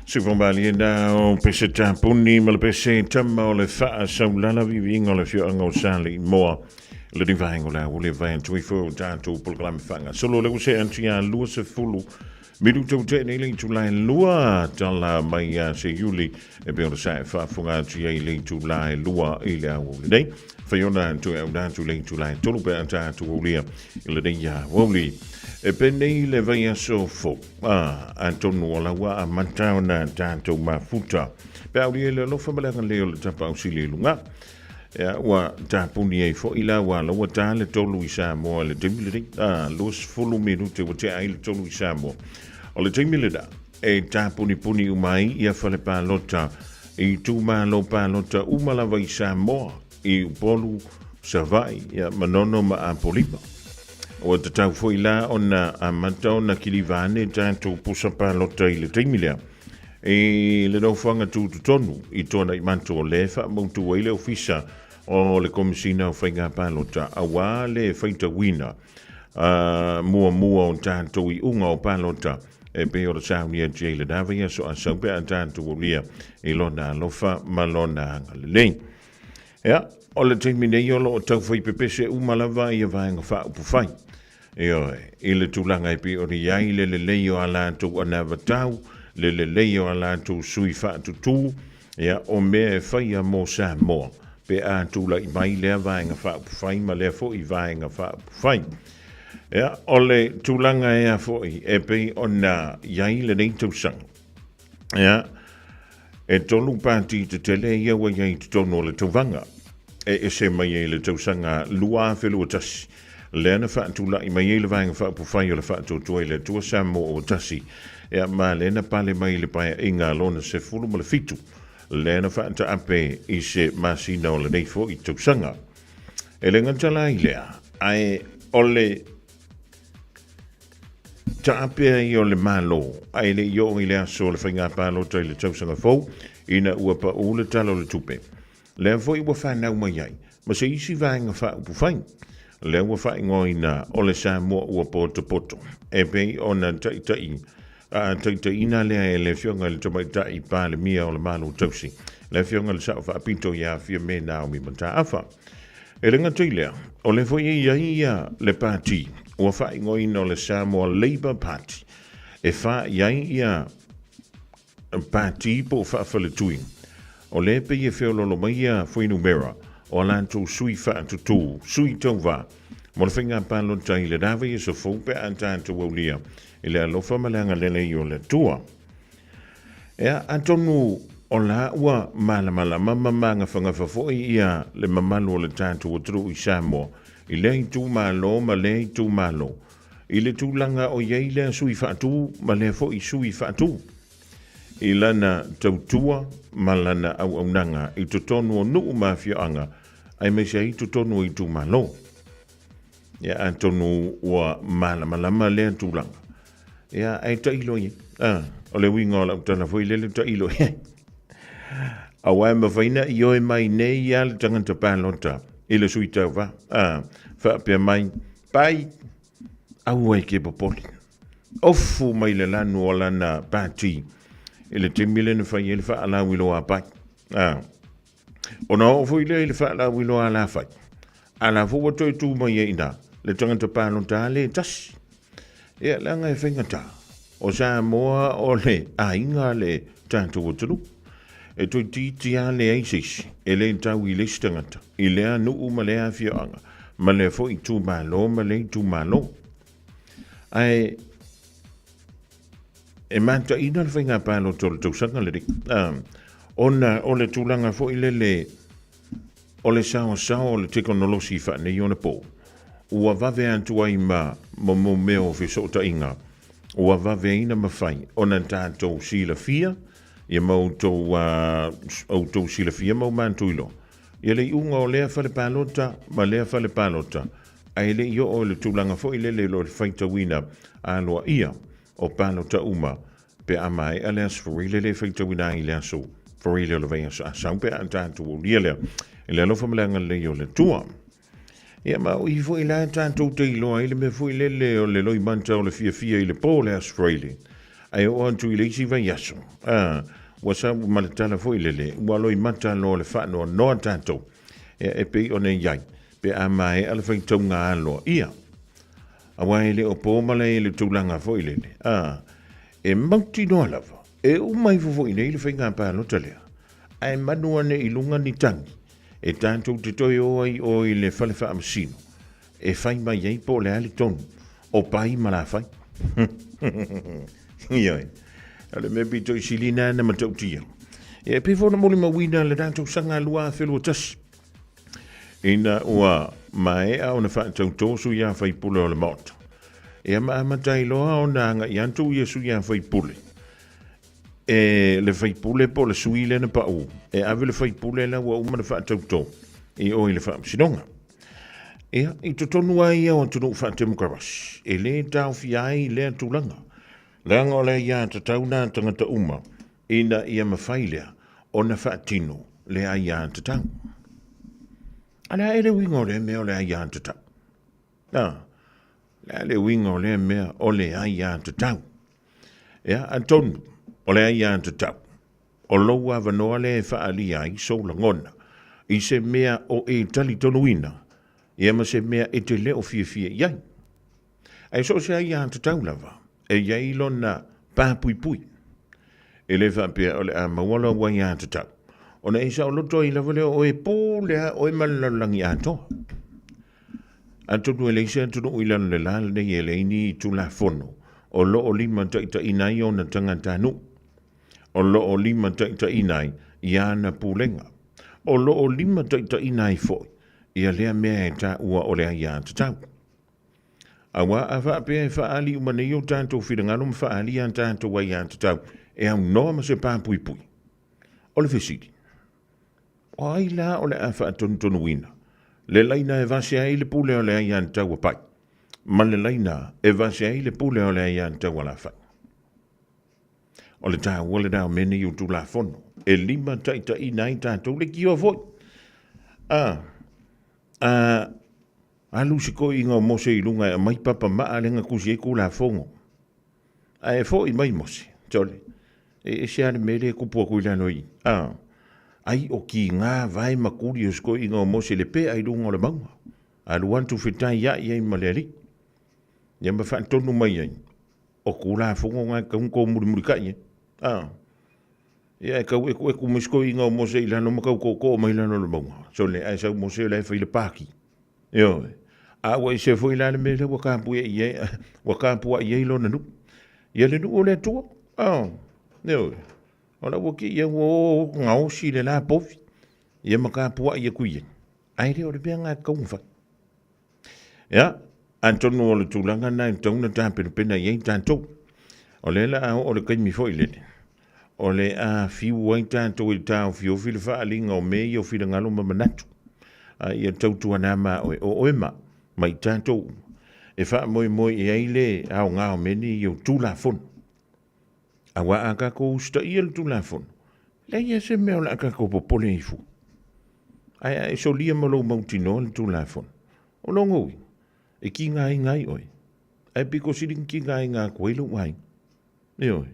Sifambali na o pese tapuni ma le pese tama o le faa saulala vivinga o le fioanga o sali moa le ni vaengo la o le vaen tui fo tātou programa fanga. Solo le use antia lua se fulu midu tau te nei le tulai lua tala mai a se yuli e pe o le sae whaafunga atia i le tulai lua i le au le nei. Whaiona tu e au nātu le tulai tolu pe a tātou o lea i le nei a Aoauli. E penei le vai aso fo Antonu o la wa a matau na tātou mafuta pe au le lofa malanga leo le tapa au sili lunga wa tāpuni e fo ila wa la wa tā le tolu i Samoa le temile los fulu minute wa te ai le tolu i Samoa o le temile da e tāpuni puni umai ia fale pālota i tūmalo pālota umalawa i Samoa i upolu savai ia manono ma a polipa o te tau foi la ona amata ona kilivane tātou pusa pālota i le teimilea. E le no whanga tūtu tonu i tōna i manto o lefa mautu o ile ofisa o le komisina o whainga pālota a wā le whaita wina mua o tātou i unga o pālota e pe o le saunia jele dawia so a saupe a tātou o lia i lona alofa ma lona hanga le lei. Ea, o le teimine i olo o tau whai pepese umalawa i a vaenga wha upu whai. I le tūlanga i pi o ni iai le leo ala tu ana vatau, le leo ala tu sui whaatu tū, o mea e whaia mō Samoa, pe a tūla i mai lea vaenga whaapu whai, ma lea fo i vaenga whaapu whai. O le tūlanga e a fo i, e pe o na iai le nei tausanga. E tonu pāti te tele ia wa iai te tonu o le tauvanga, e se mai e le tausanga lua whelu o tasi. Lena whaatula i mai ele vaenga whaapu whai o le whaatotua i le tua Samoa o tasi. Ea ma lena pale mai le paia inga lona se fulu ma le fitu. Lena whaata ape i se masina o le neifo i tausanga. E le ngantala i lea. Ai ole ta ape i o le malo. Ai le i o i lea so le whainga palo ta i le tausanga fau. Ina ua pa o le talo le tupe. Lea fo i wa whanau mai ai. Ma se isi vaenga whaapu whai. Le ua whaingoina o le Samoa ua poto. E pei o na taitaina lea e le fionga le tamaitai pā le mia o le manu tausi. Le fionga le sao whaapito ia fia me nao mi manta awha. E le ngatui lea, o le foi ia le pāti ua whaingoina o le Samoa Labour Party. E wha ia pāti po whaafale tui. O le pei e whiololo mai ia foi numera. O lantou sui whaatutu, sui tau wā. Mo le whainga pālota i le rawa i so fōpe a tātou au lia. I le alofa malanga lele i o le tua. Ea, antonu o la ua malamala mamanga whangawhafoi ia le mamalu o le tātou o tru i Samoa. I le i tū malo, ma le i tū malo. I le tūlanga o iei le sui whaatu, ma le fo i sui whaatu. I lana tautua, ma lana au nanga, i totonu o nuu mawhiaanga, ai me se i totonu i tu malo. Ia antonu ua malamalama lea tūlanga. Ia ai tailo i. O le winga o la utana fwoi lele tailo i. A wai mawhaina i oe mai nei ia le tanganta pālota. I le sui tau wha. Whaapea mai. Pai. Au ai ke popoli. Ofu mai le lanu o lana pāti. Ele te mile na fai ele fa ala wilo a pai. Ona o fo ile ele fa ala wilo a la fai. Ala fo wato e tu mai e ina. Le tangata pālota le tas. E langa e whaingata. O Samoa o le a inga le tātou watanu. E toi titi a le aisis. E le tau i le stangata. I le a nuu ma le a whianga. Ma le fo i tu malo ma le i tu malo. Ai e manta ina le whainga pālo tōle tausanga le rik. Ona o le tūlanga fo i le o le sao o le teknolosi whane i ona pō. Ua vave antu ai ma mo meo whisota inga. Ua vave ina mawhai. Ona tātou sila fia. Ia mautou sila fia mau mantuilo. Ia le unga o lea whale pālota ma lea whale pālota. Ai le i o le tūlanga fo i le lo le whaita wina a loa ia. O pālota uma pe amai alias forile le whaita wina i lea so forile o le vei a sau pe a tātou o lia lea i le alofa malanga le o le tua ia ma o i fo i la tātou te iloa i le me fo i le o le loi manta o le fia i le pō le Australia Ai o antu i leisi vai aso. Wasa maletala fo i lele. Walo i mata lo le wha no noa tātou. E pe o ne iai. Pe a mai ala whai tau ngā aloa. Ia. Awa ele o po mala ele tūlanga fo i lele. E mauti noa lava. E umai fo i nei le whai ngā pālo talea. Ai manua ne i lunga ni tangi. E tātou te toi o ai o i le whale wha amasino. E whai mai ei po le ali tonu. O pai mala whai. Ioi. Ale me bito i silina na matau tia. E pefo na moli mawina le tātou sanga lua whelua tasi. Ina ua mae au na wha tau tōsu ia whai pule o le mota. E ama amatai loa o na anga i antu ia su ia whai pule. E le whai pule po le sui le na pa u. E ave le whai pule la ua umana wha tau tō. I oi le wha sinonga. Ea, i totonu ai au atunu wha temu karas. E le tau fiai le atulanga. Leanga o le ia ta tauna tangata uma. Ina ia mawhailea o na wha tino le a ia ta tau. Ana e le wingo le mea o le a ia ta tau. Le wingo le mea o le a ia ta tau. Ea, antonu o le a ia ta tau. O loua vanoa le wha alia i soula ngona. I se mea o e tali tonuina. Ia ma se mea e te leo fia iai. Ai so se a ia ta tau lava. E iai lona pāpui pui. E le whapea o le a mawala wai a tatau. O na isa o loto i lava leo o e pō lea o e malalangi a toa. A tonu e leisa tonu i lana le lala nei e leini i tula fono. O lo o lima taita inai o na tangata nu. O lo o lima taita inai i ana pūlenga. O lo o lima taita inai foi. Ia lea mea e ta ua o lea i a tatau. Awa a whaapea e whaali umanei o tātou whirangano ma whaali an tātou wai an tatau e au noa ma se pāpui pui. O le whesiri. O ai la o le a whaatonu wina. Le laina e vase ai le pule o le ai an tau a pai. Ma le laina e vase ai le pule o le ai an tau a la whai. O le tā wale dao mene i utu la fono. E lima taita i nai tātou le ki o voi. Alu si ko inga o mose i lunga e mai papa maa lenga kusi e kula fongo. A e fo i mai mose, tole. E se ane mele e kupua kuilano i. Ai o ki ngā vai makuri o sko inga o mose le pe ai lunga o le maunga. Alu antu fitai ya i ai maleari. Ia ma wha tonu mai ai. O kula fongo ngā kaunko muri kai e. Ia e kau e kumisko inga o mose i lano makau koko o mai lano le maunga. Tole, ai sau mose le whaile pāki. Yo, awa i se foi la le mele wakapua i e lo na nu. Ia le nu o le tua. Yo, ona waki ia o ngau si le la pofi. Ia makapua i e kuien. Ai re o le bea ngā kaunwha. Ia, antonu o le tūlanga na tauna tāpena pena i ei tātou. O le la o le kaimi foi lene. O le a fiu ai tātou i tāo fiu fili whaalinga o mei o fili ngalo mamanatu. Ia tautua nā mā o oema, mai tātou. E wha moi e aile au ngā o meni i o tūla fono. Awa a kako usta i el tūla fono. Le ia se mea la kako popole i fu. Ai so lia malo mautino le tūla fono. O longoi, e ki ngai oi. Ai piko siring ki ngai ngā koelo wai. E oi,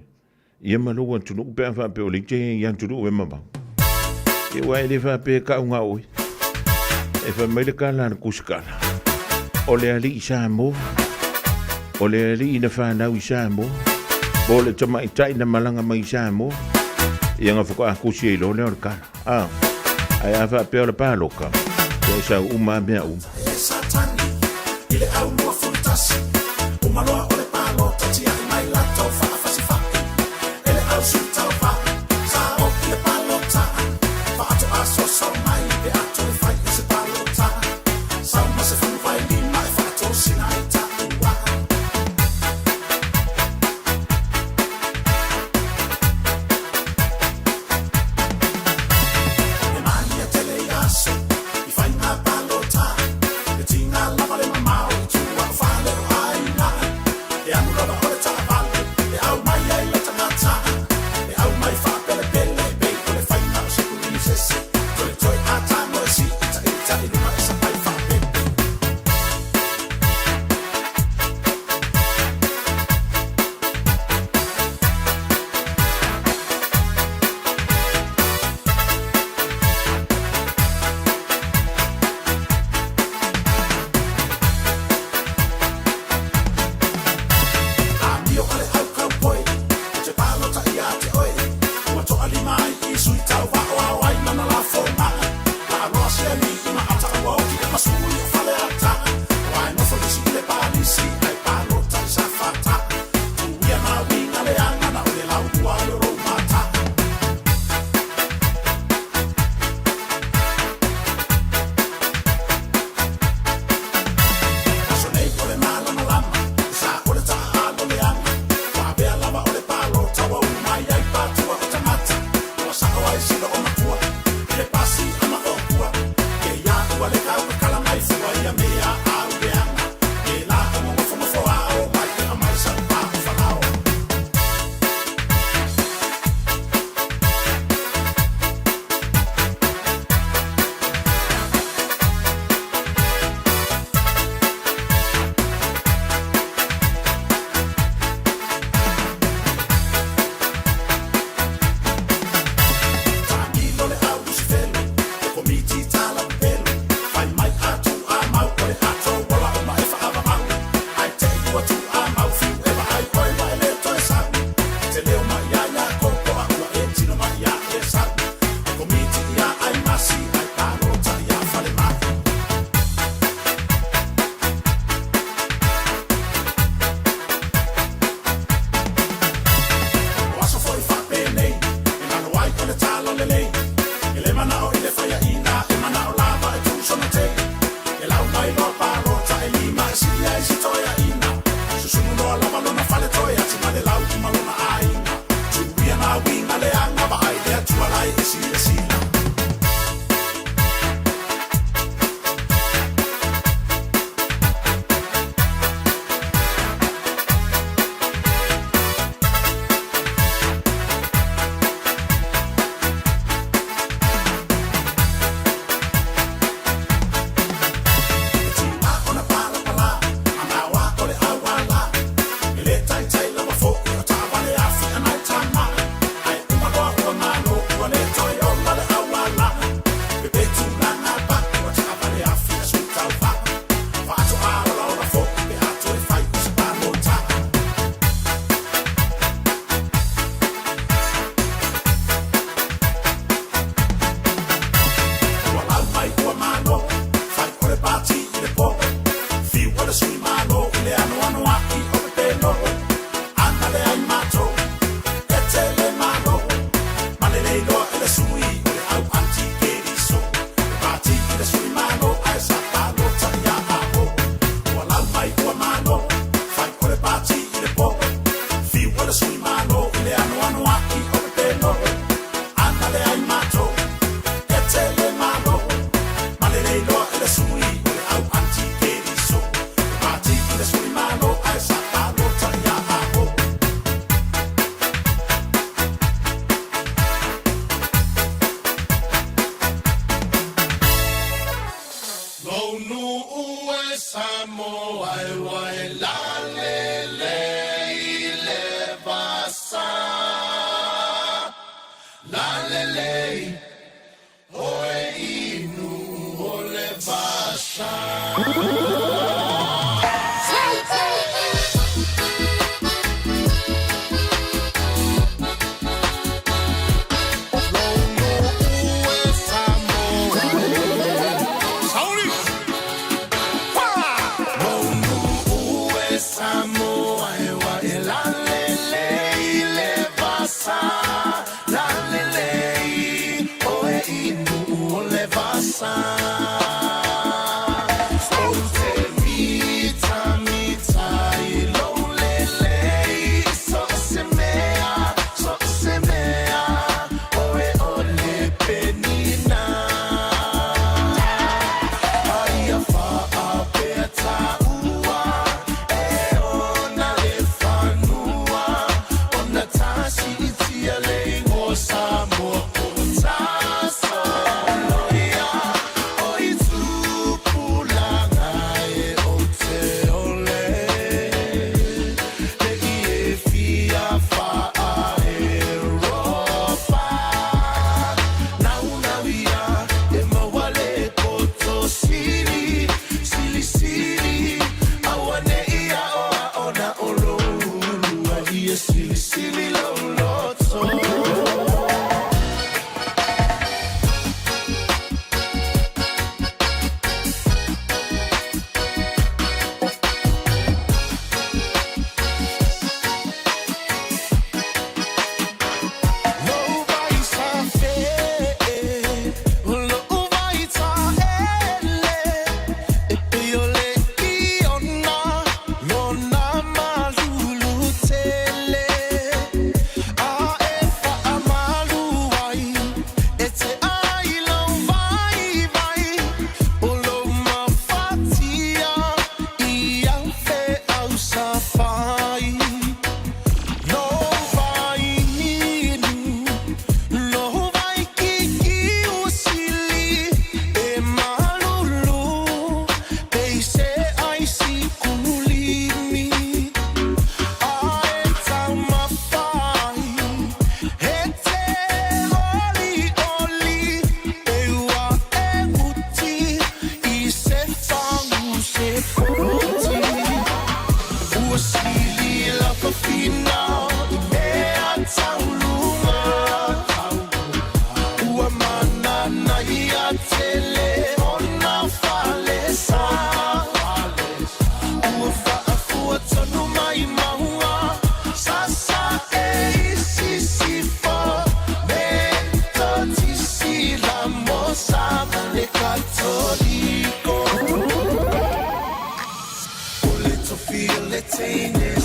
ia malo wa tunu pe a wha pe o le te ian tunu e mamau. E wai le wha pe ka unga oi. E wha mai le kāna na kusikana. O le ali i Samoa. O le ali i na whanau i Samoa. Bo le tama i tai na malanga mai i Samoa. I anga whaka a kusi e lo leo le kāna. Ai a wha peo le pāloka. E sa uma mea uma. E satani, i le au mua fultasi. Umaloa o le pālota ti ai mai lato whaafasi whaki. E le au sutau wha. Sa o ki le pālota. Wha ato a so mai pe ato le whai i se pālota.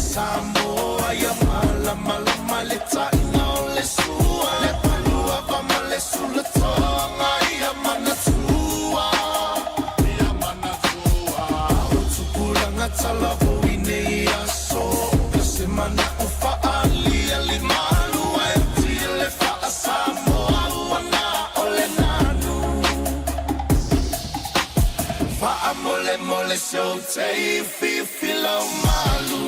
Samoa, ya mala mala maleta ino le sua le palua va male sulla tonga ya mana tua utukula ngatala voine ya so semana ufa ali ali malu eti le fa Samoa wana ole nanu fa amole mole so te fi filo malu.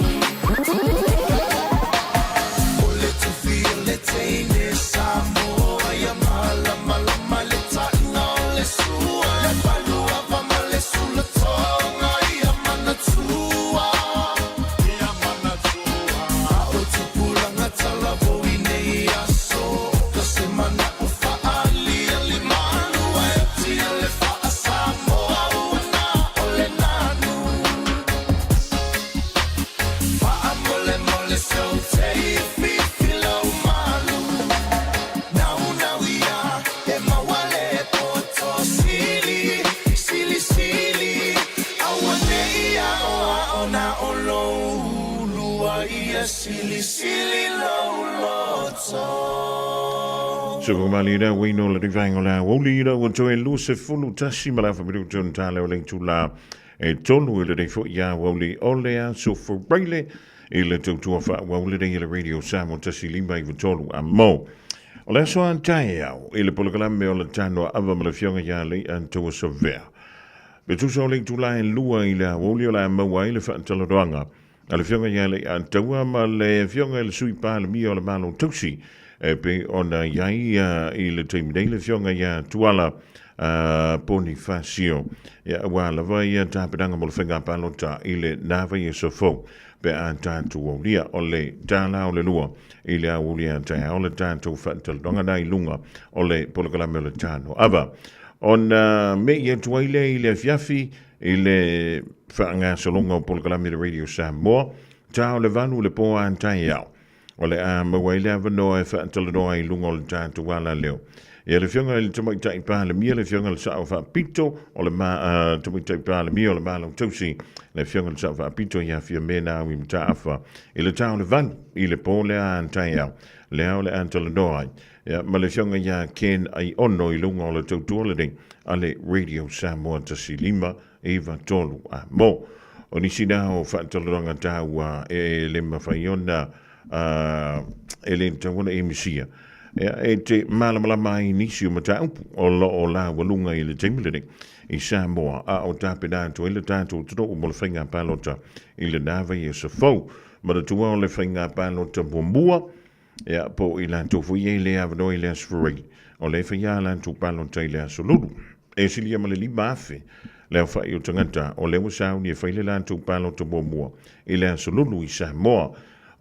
Samoa, ya mala mala maleta ino le sua le palua va male sulla tonga ya mana tua utukula ngatala voine ya so semana ufa ali ali manu eti le fa Samoa wana ole nanu fa amole mole so te fi filo malu. Silly, silly, low, loto. So kung malina wino la rivang la woli la wanto e luse fulu tashi malafa bidu tun tale o leng tula e tonu le fo ya woli olea so for braille e le tu fa woli le radio Samoa tashi limba i tolu amo. Ola so antai au e le pologalamme o le tano ava malafionga ya le anto so ver. Betu so leng tula e lua i la woli o la amo i le fa taloanga. Ale fionga yale antaua ma le fionga le sui pa le mio le malo tusi pe ona yai i le team dei le fionga ya tuala Bonifacio ia wala vai tapedanga mo le whainga palota i le nawa i sofo pe a tātou o lia o le tāna o le lua i le Aouli a tai o le tātou whatalonga nai lunga o le polokalame o le tāno ava on me ia tuaile i le fiafi i le whaanga salonga o polokalame le Radio Samoa tā o le vanu le poa an tai au o le a mawaile avanoa e whatalanoa i lunga o le tātou wala leo e le fionga le tamai tai pa le mia le fionga le sa fa pito o le ma tamai tai pa le mia o le ma lo tausi le fionga le sa fa pito ia fia mena wi mta afa e le tau le van i le pole an tai au le au le antala noai ia ma le fionga ia ken ai ono i lunga o le tautua le ding ale Radio Samoa tasilima eva tolu a mo o nisi na o fa talanga tau e le mafaiona e le tau e misia e te malamalama i nisi o matau o la walunga i le teimilene i Samoa a o tape nātu i le tātou tuto o mo le whainga pālota i le nawa i e sa fau ma le tua o le whainga pālota mua ea po i la tofu i le avano i le asfarei o le whaia la tu pālota i le asolulu e silia ma le lima afe le whai o tangata o le wasau ni e whaile la tu pālota mua i le asolulu i Samoa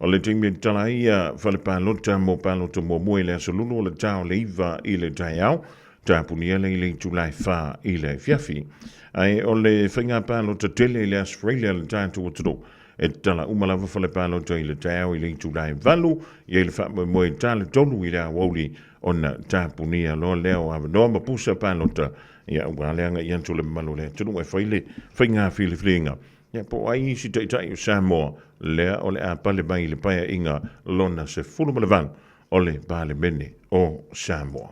o le timi tala ia whale pālota mo pālota mua i le asolulu o le tau le iwa i le taiau tāpunia le i le tulai wha i le fiafi ai o le whainga pālota tele i le Australia le tātou o toro e tala umalawa whale pālota i le taiau i le tulai valu i le wha mo e tala tonu i le Aoauli o na tāpunia lo leo avanoa mapusa pālota ia waleanga i anto le malu le tonu e whaile whainga whilinga ia po ai si taitai o Samoa lea o le a pale mai le paia inga lona se fulu malevang o le pale mene o Samoa.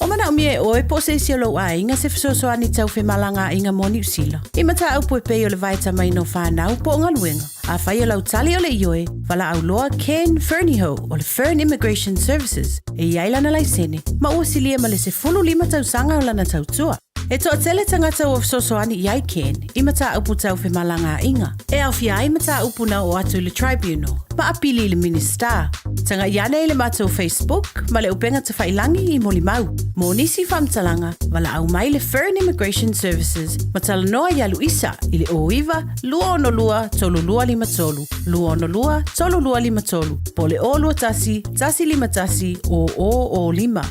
O mana o mie o e po se isi lo a inga se fisoso ani tau fe malanga inga mo New Zealand. I mata au po e pei o le vaita mai no whanau po ngā luenga. A whai o lau tali o le ioe, wala au loa Ken Ferniho o le Fern Immigration Services e iailana lai sene. Ma ua silia ma le se fulu lima tau sanga o lana tau tua. E toa tele tangata o fisoso ani iai Ken, i mata upu tau fe malanga inga. E au fia ai mata upu na o atu le tribunal. Ma apili le minister. Tanga iane le mato Facebook, ma le upenga te whailangi i moli mau. Mo nisi whamtalanga, wala au mai le Fern Immigration Services, ma tala noa ia Luisa, i le oiwa, lua ono lua, tolu lua lima tolu. Lua ono lua, tolu lua lima tolu. Po le o lua tasi, tasi lima tasi, o lima.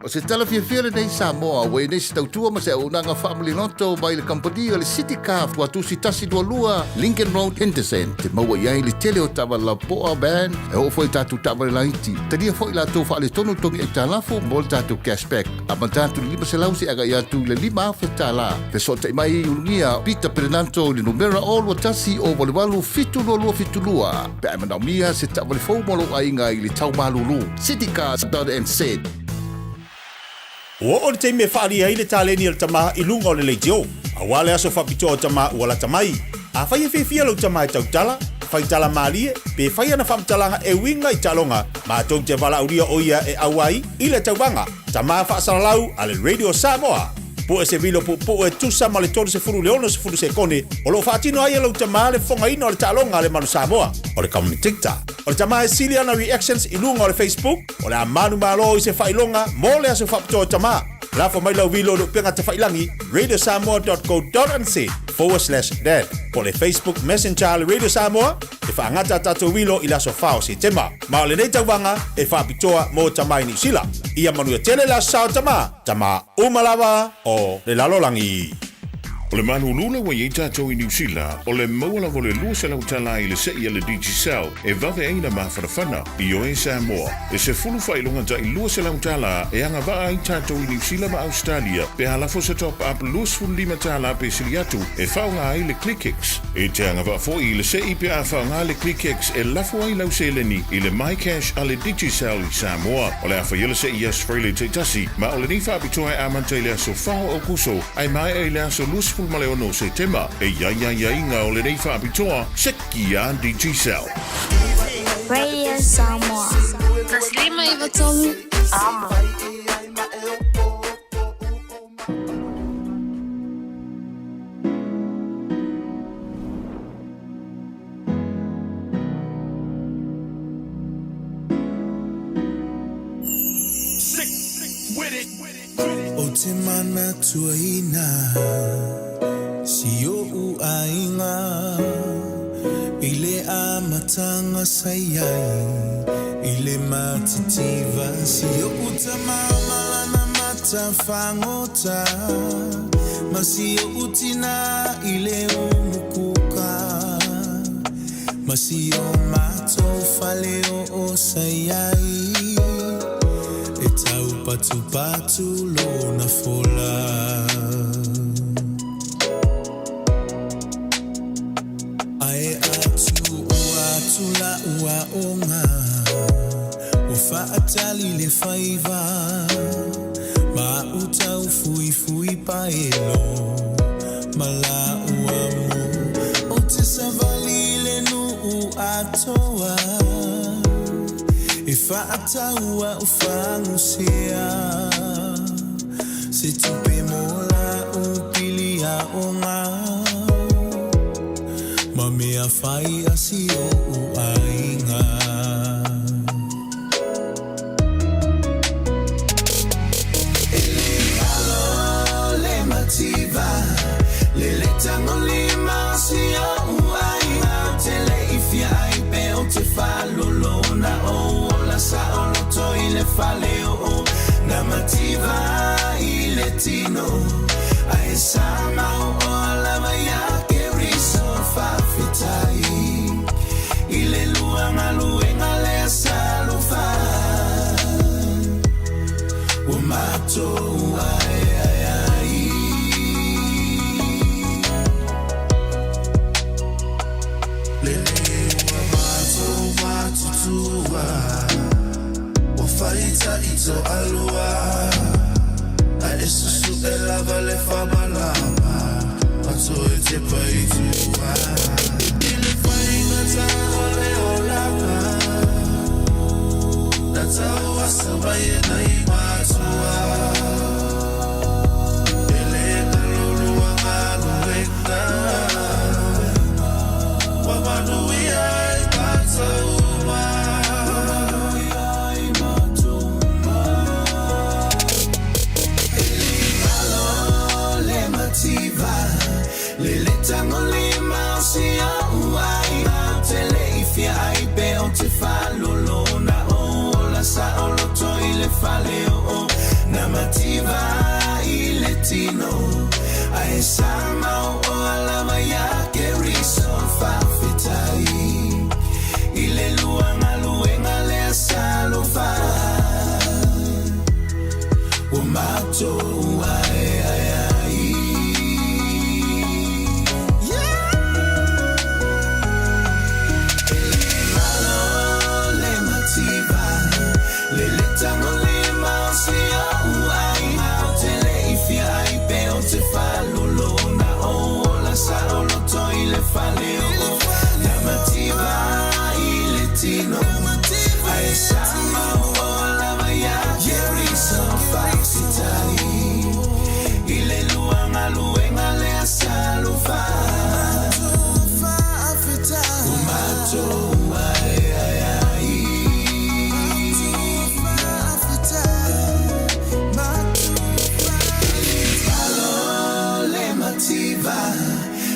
O se tala fia nei Samoa, wei nei se tautua ma se unanga family noto mai le kampani o le City Car tua tusi tasi dua lua Lincoln Road Henderson. Te maua iai le tele o tawa la poa band e o foi tatu tawa le laiti. Tania foi la tofa le tonu tongi e talafo mo le tatu cashback. Ama tatu lima se lausi aga ia tu le lima afe tala. Pe so te mai unia Peter Prenanto le numera o lua tasi o wale walu fitu lua. Pe amana mia se tawa le fau molo ainga i le tau malulu. citycars.nz. O te me whaari ai le tāleni al tamaha i lunga o le leitio. A wale aso whapito o tamaha ua la tamai. A whai e whiwhia lau tamaha i tautala, whai tala maalie, pe whai ana whamtalanga e winga i talonga, ma tau te wala auria o ia e awai i le taubanga. Tamaha whaasalalau a le Radio Samoa. Po e se vilo po e tusa ma le tolu se furu leono se furu se kone, o lo whaatino ai lau tamaha le whonga ino le talonga le manu Samoa, o le Common TikTok. O le tamaha e sili ana reactions i lunga o le Facebook, o le amanu malo i se whailonga, mo le aso whapito o tamaha. Lafo mai lau vilo lo penga te whailangi, radiosamoa.co.nz/dad. Po le Facebook Messenger le Radio Samoa, e whaangata tato vilo i laso whao si tema. Ma o le nei tauwanga, e whapitoa mo tamai ni sila. Ia manuia tele la sao tama umalawa o le lalolangi. O le manu lula wa i tātou i New Zealand, o le maua vo le lua se lau tala i le sei le Digicel, e vave eina ma whanawhana i o e Samoa. E se fulu whailonga ta i lua se lau tala, e anga waa i tātou i New Zealand ma Australia, pe halafo se top up lua sfulu lima tala pe siliatu, e whaunga ai le ClickX. E te anga waa fo i le sei pe a whaunga le ClickX, e lafo ai lau seleni, i le MyCash a le Digicel i Samoa. O le awha yele sei i Australia te tasi, ma o le nifa abitoa e amante le aso whao o kuso, ai mai e le aso lua male ono se tema e ia inga o le nei whaapitoa seki a Digicel. Radio Samoa. Taslima iwa tolu. Amo. te mana tuaina Si o u ainga Ile a matanga sayai Ile matitiva Si o u tamamala na matafangota Masi o utina ile umukuka Masi o mato faleo o sayai E tau patu lo na fola Ae atu la ua onga O faatali le faiva Ma utau fui paelo Mala ua mo O te savali le nu u atoa E faataua o fangusea Se tupe mola o pili a onga Ma mea fai asi o u ainga Lele tango lima si o ainga Te le ifia ai pe o te falolo Na o la sa o lo to ile fale o Na mativa ile tino Ai sama o la maya ke riso fa fitai Ile luanga luenga le salu fa O mato ai O faita ito alua A esusu e lava le famalama Ato e te paitua Ile fainga ta ole o laka Na tau asa vaie na imatua Ele kalulu anganu weka Wamanuia i patau Lele tango lima si au ai Te le ifia ai pe o te falolo Na o la sa o lo to ile fale o Na mativa ile tino Ai sama o la maya ke riso fa fitai Ile luanga luenga le salo fa O mato ai Faleo, la mativa ile tino, ai sama o la maya jeriso faxitai, ile luanga luenga le salufa, umato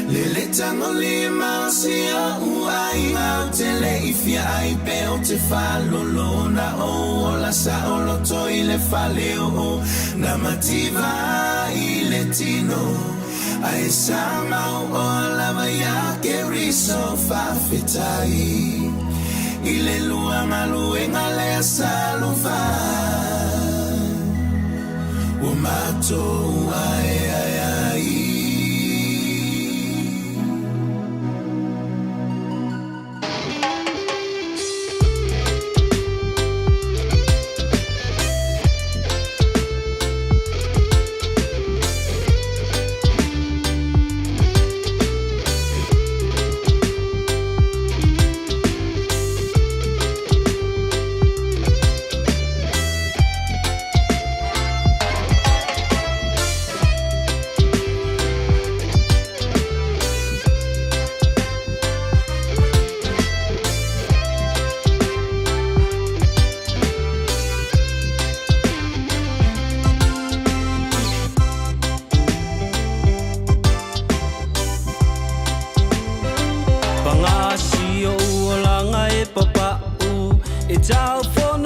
Lele tango lima si o ainga Te le ifia ai pe o te falolo Na o la sa o lo to ile fale o Na mativa ile tino Ai sama o la maya ke riso fa fitai Ile luanga luenga le salufa Umato ai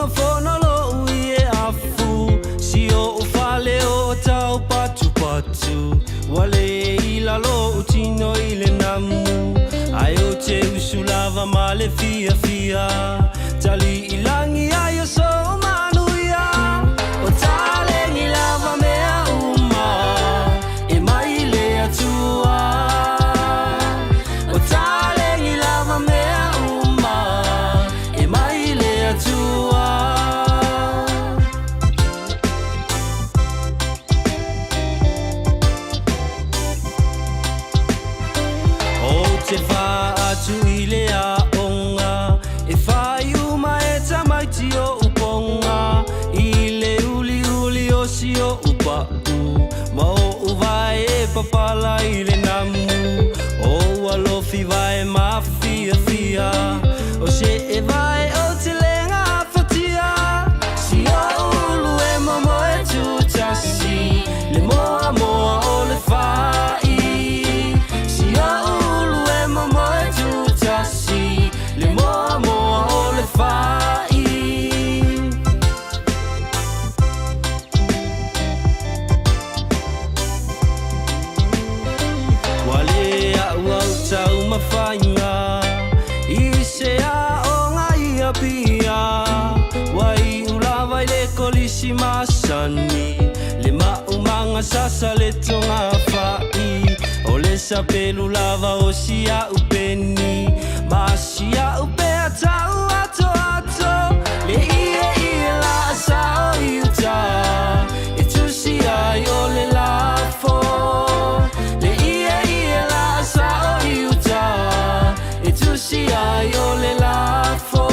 no fono lo ie afu si o fale o tau patu patu wale ila lo tino ile namu ai o te usulava male fia fia tali ilangi ai so manuia o tale ni lava mea uma e mai le atua o tale ni lava mea uma e mai le atua o te fa atu ile a onga e fai uma e tamaiti o uponga ile uli uli o si o upa ma o vai e papala ile namu o alofi vai ma fia fia o se e vai o te lenga fatia si o ulu e momo e tutasi le moa moa o le fai si o ulu e momo e tutasi le moa moa o le fai wale a uau tau mawhainga i se a o ngai a pia wai ula vai le kolisi masani le maumanga sasa le tonga fai o le sapelu lava o si a upeni ma si a upe a tau ato ato le ie la sa o iuta e tu si ai o le lafo le ie la sa o iuta e tu si ai o le lafo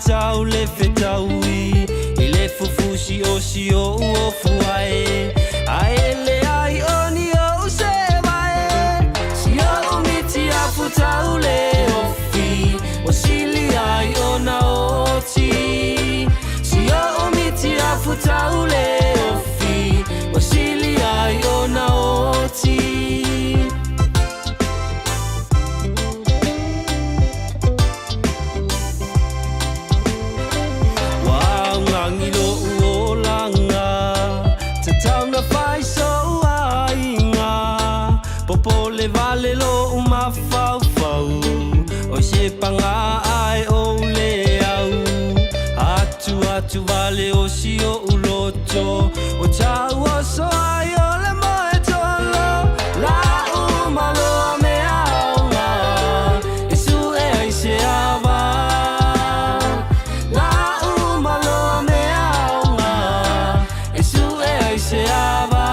tau le fetaui i le fufusi o si o uofu ae ae le ai oni o se vae si o umiti a futau le ofi o sili ai o na oti si o umiti a futau le ofi o sili ai o na oti le vale lo uma fau fau o se panga ai o le au atu atu vale o si o uloto o tau o so ai o le moe tolo la uma lo me aunga e su e ai se ava la uma lo me aunga e su e ai se ava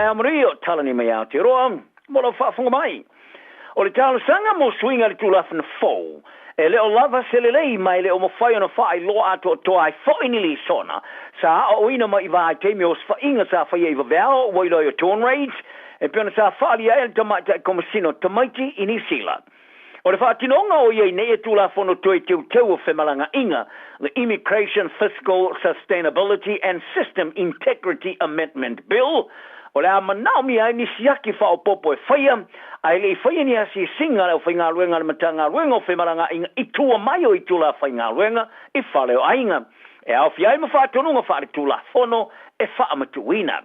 amrio talani mai au te roa, molo whaafunga mai. O le talo sanga mo swinga le tulafa na fou, e leo lava selelei mai leo mo whai ona whai loa ato to ai whai ni li sona, sa o ina mai vai teimi o swainga sa whai eva veo, wailo yo torn raids, e piona sa whali ael tamata e komasino tamaiti ini sila. O le whaatinonga o iei ne e tula fono toi teu teu o whemalanga inga, the Immigration, Fiscal, Sustainability and System Integrity Amendment Bill, o le amanao mi ai nisi aki whao popo e whaia, ai le whaia ni asi singa leo whainga ruenga le matanga ruenga o whemalanga inga i tua mai o i tula whainga ruenga i whaleo ainga. E au fiai ma whaatonunga whaare tula fono e whaamatuina.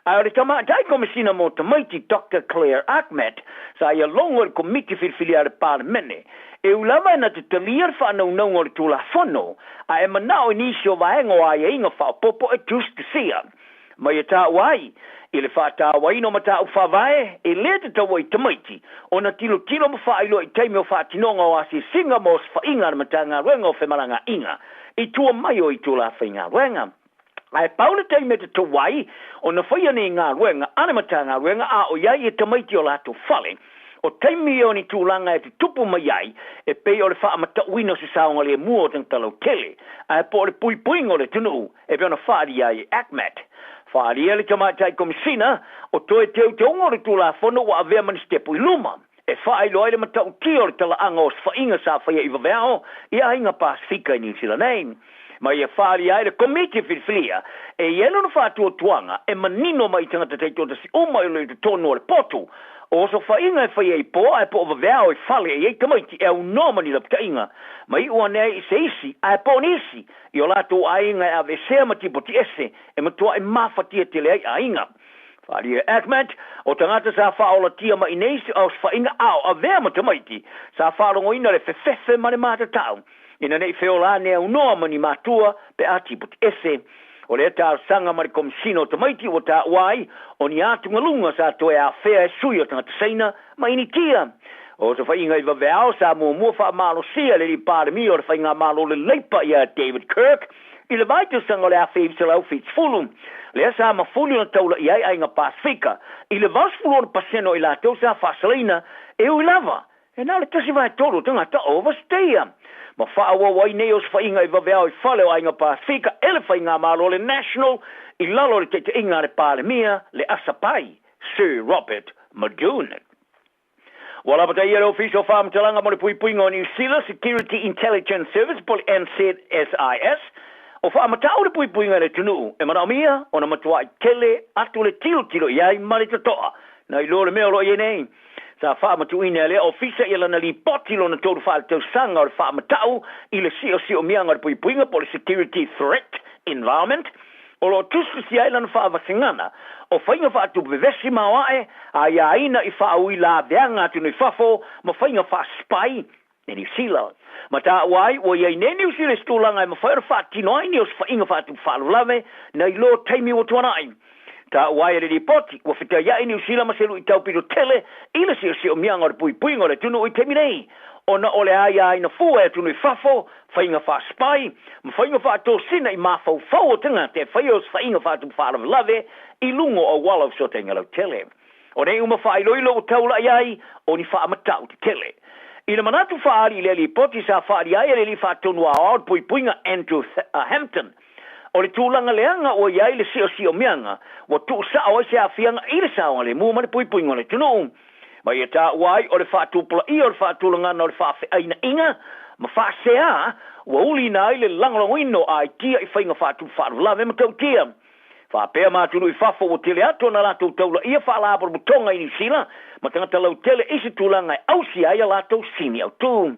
Ai ole tama dai komisina mo tamaiti Dr. Claire Ahmed sa ia longo le komiti filfilia le parlemene e ulama na te talir fa no no le tula fono a e manao inisio vaengo ai inga fa popo e justisia mai ta wai ile fa ta wai no mata u fa vai e le te wai tamaiti ona tilo mo fa ilo i taimi o fa tinonga o asi singa mo fa inga matanga rengo fe malanga inga i tua mai o i tula fa inga renga. Ai paula tei me te tawai o na whaia ni ngā ruenga, anamata ngā ruenga a o iai e tamaiti o lato whale. O teimi o ni tūlanga e te tupu mai ai, e pei o le wha amata uina si saonga le mua o tang talau tele. Ai po le pui puinga o le tunu, e pei ona whaari ai e akmat. Whaari e le tamatai komisina, o toe teo te ongo le tūla whono wa avea mani stepu i luma. E whaai loa le matau ki o le tala anga o swainga sa whaia i vaveo, i a inga Pasifika i New Zealand. Mai e whaari ai le komiti whiwhilia, e ielo na whātua tuanga, e manino mai tangata teito si umai le te tono le potu, o so whainga e whaia i po, e po vaveo i whale e ei tamaiti e au nomani la pita inga, mai ua nei i se isi, a e po nisi, i o lato a inga e ave sea mati poti ese, e matua e mawhatia tele ai a inga. Whaari e Ahmed, o tangata sa whaola tia ma ineisi au whainga au a vea matamaiti, sa wharongo ina le whewhewe mane mata tau. Ina nei feola ne au noa mani matua pe ati put ese. O le ta sanga mari komisino tamaiti o ta wai o ni atu ngalunga sa toe a fea e sui o tangata seina ma ini tia. O sa whainga i vaveo sa mua wha malo sia le li pāremi o le whainga malo le leipa ia David Kirk. I le vaitu sanga le a whewisa lau whits fulum. Le sa ma fulu na taula i ai inga Pasifika. I le vasfulu o paseno i la tau sa whasalina e ui lava. E nao le tasi vai tolu tangata overstaya. Ma whaawa wai neos whainga i vaveo i whaleo a inga Pasifika, ele whainga malo le National, i lalo le te inga le Pāremia, le Asapai, Sir Robert Madoon. Wala pata ia le office o whaamtalanga mo le puipuinga o New Zealand Security Intelligence Service, poli NZSIS, o whaamatau le puipuinga le tunu, e manaomia, o na matua i tele, atu le tilo iai maritatoa, na i lo le meo lo i nei. Sa whaamatuina le ofisa i lana li poti lo na tōru whaatau sanga o le whaamatau i le sio mianga le puipuinga po le security threat environment o lo tusu si ai lana whaavasingana o whainga whaatu bevesi mawae a ia aina i whaui la veanga atu nei whafo ma whainga whaaspai ne New Zealand. Ma tā wai o iai ne New Zealand stūlanga i ma whaera whaatino ai ni o whainga whaatu whaalulave na i lo taimi o tuanai. Ta wai le ripoti ko fita ya New Zealand maselu i taupiro tele ila si o mianga o puipuinga le tunu i temi nei ona ole ai na fua e tunu i fafo whainga wha spai ma whainga wha to sina i mafau fau o tanga te whaios whainga wha tu wha lave i lungo o wala so tenga lo tele o nei uma wha iloilo o taula ai o ni wha amatau te tele ina manatu wha ali le ripoti sa wha ali ai le li wha tonu a puipuinga Andrew Hampton. O le tūlanga leanga o iai le sio mianga, wa tu sa o se afianga i le saonga le mua mani puipuinga le tunu. Mai e tā wai o le whaatupula i o le whaatulanga na o le whaafe aina inga, ma whaasea, wa uli na i le langalangoino a i tia i whainga whaatu whaarulave ma tau tia. Whaapea mātunu i whafo o tele ato na lato taula ia whaalabara mutonga i New Zealand, ma tangata lau tele isi tūlanga i ausi ai a lato sini au tū.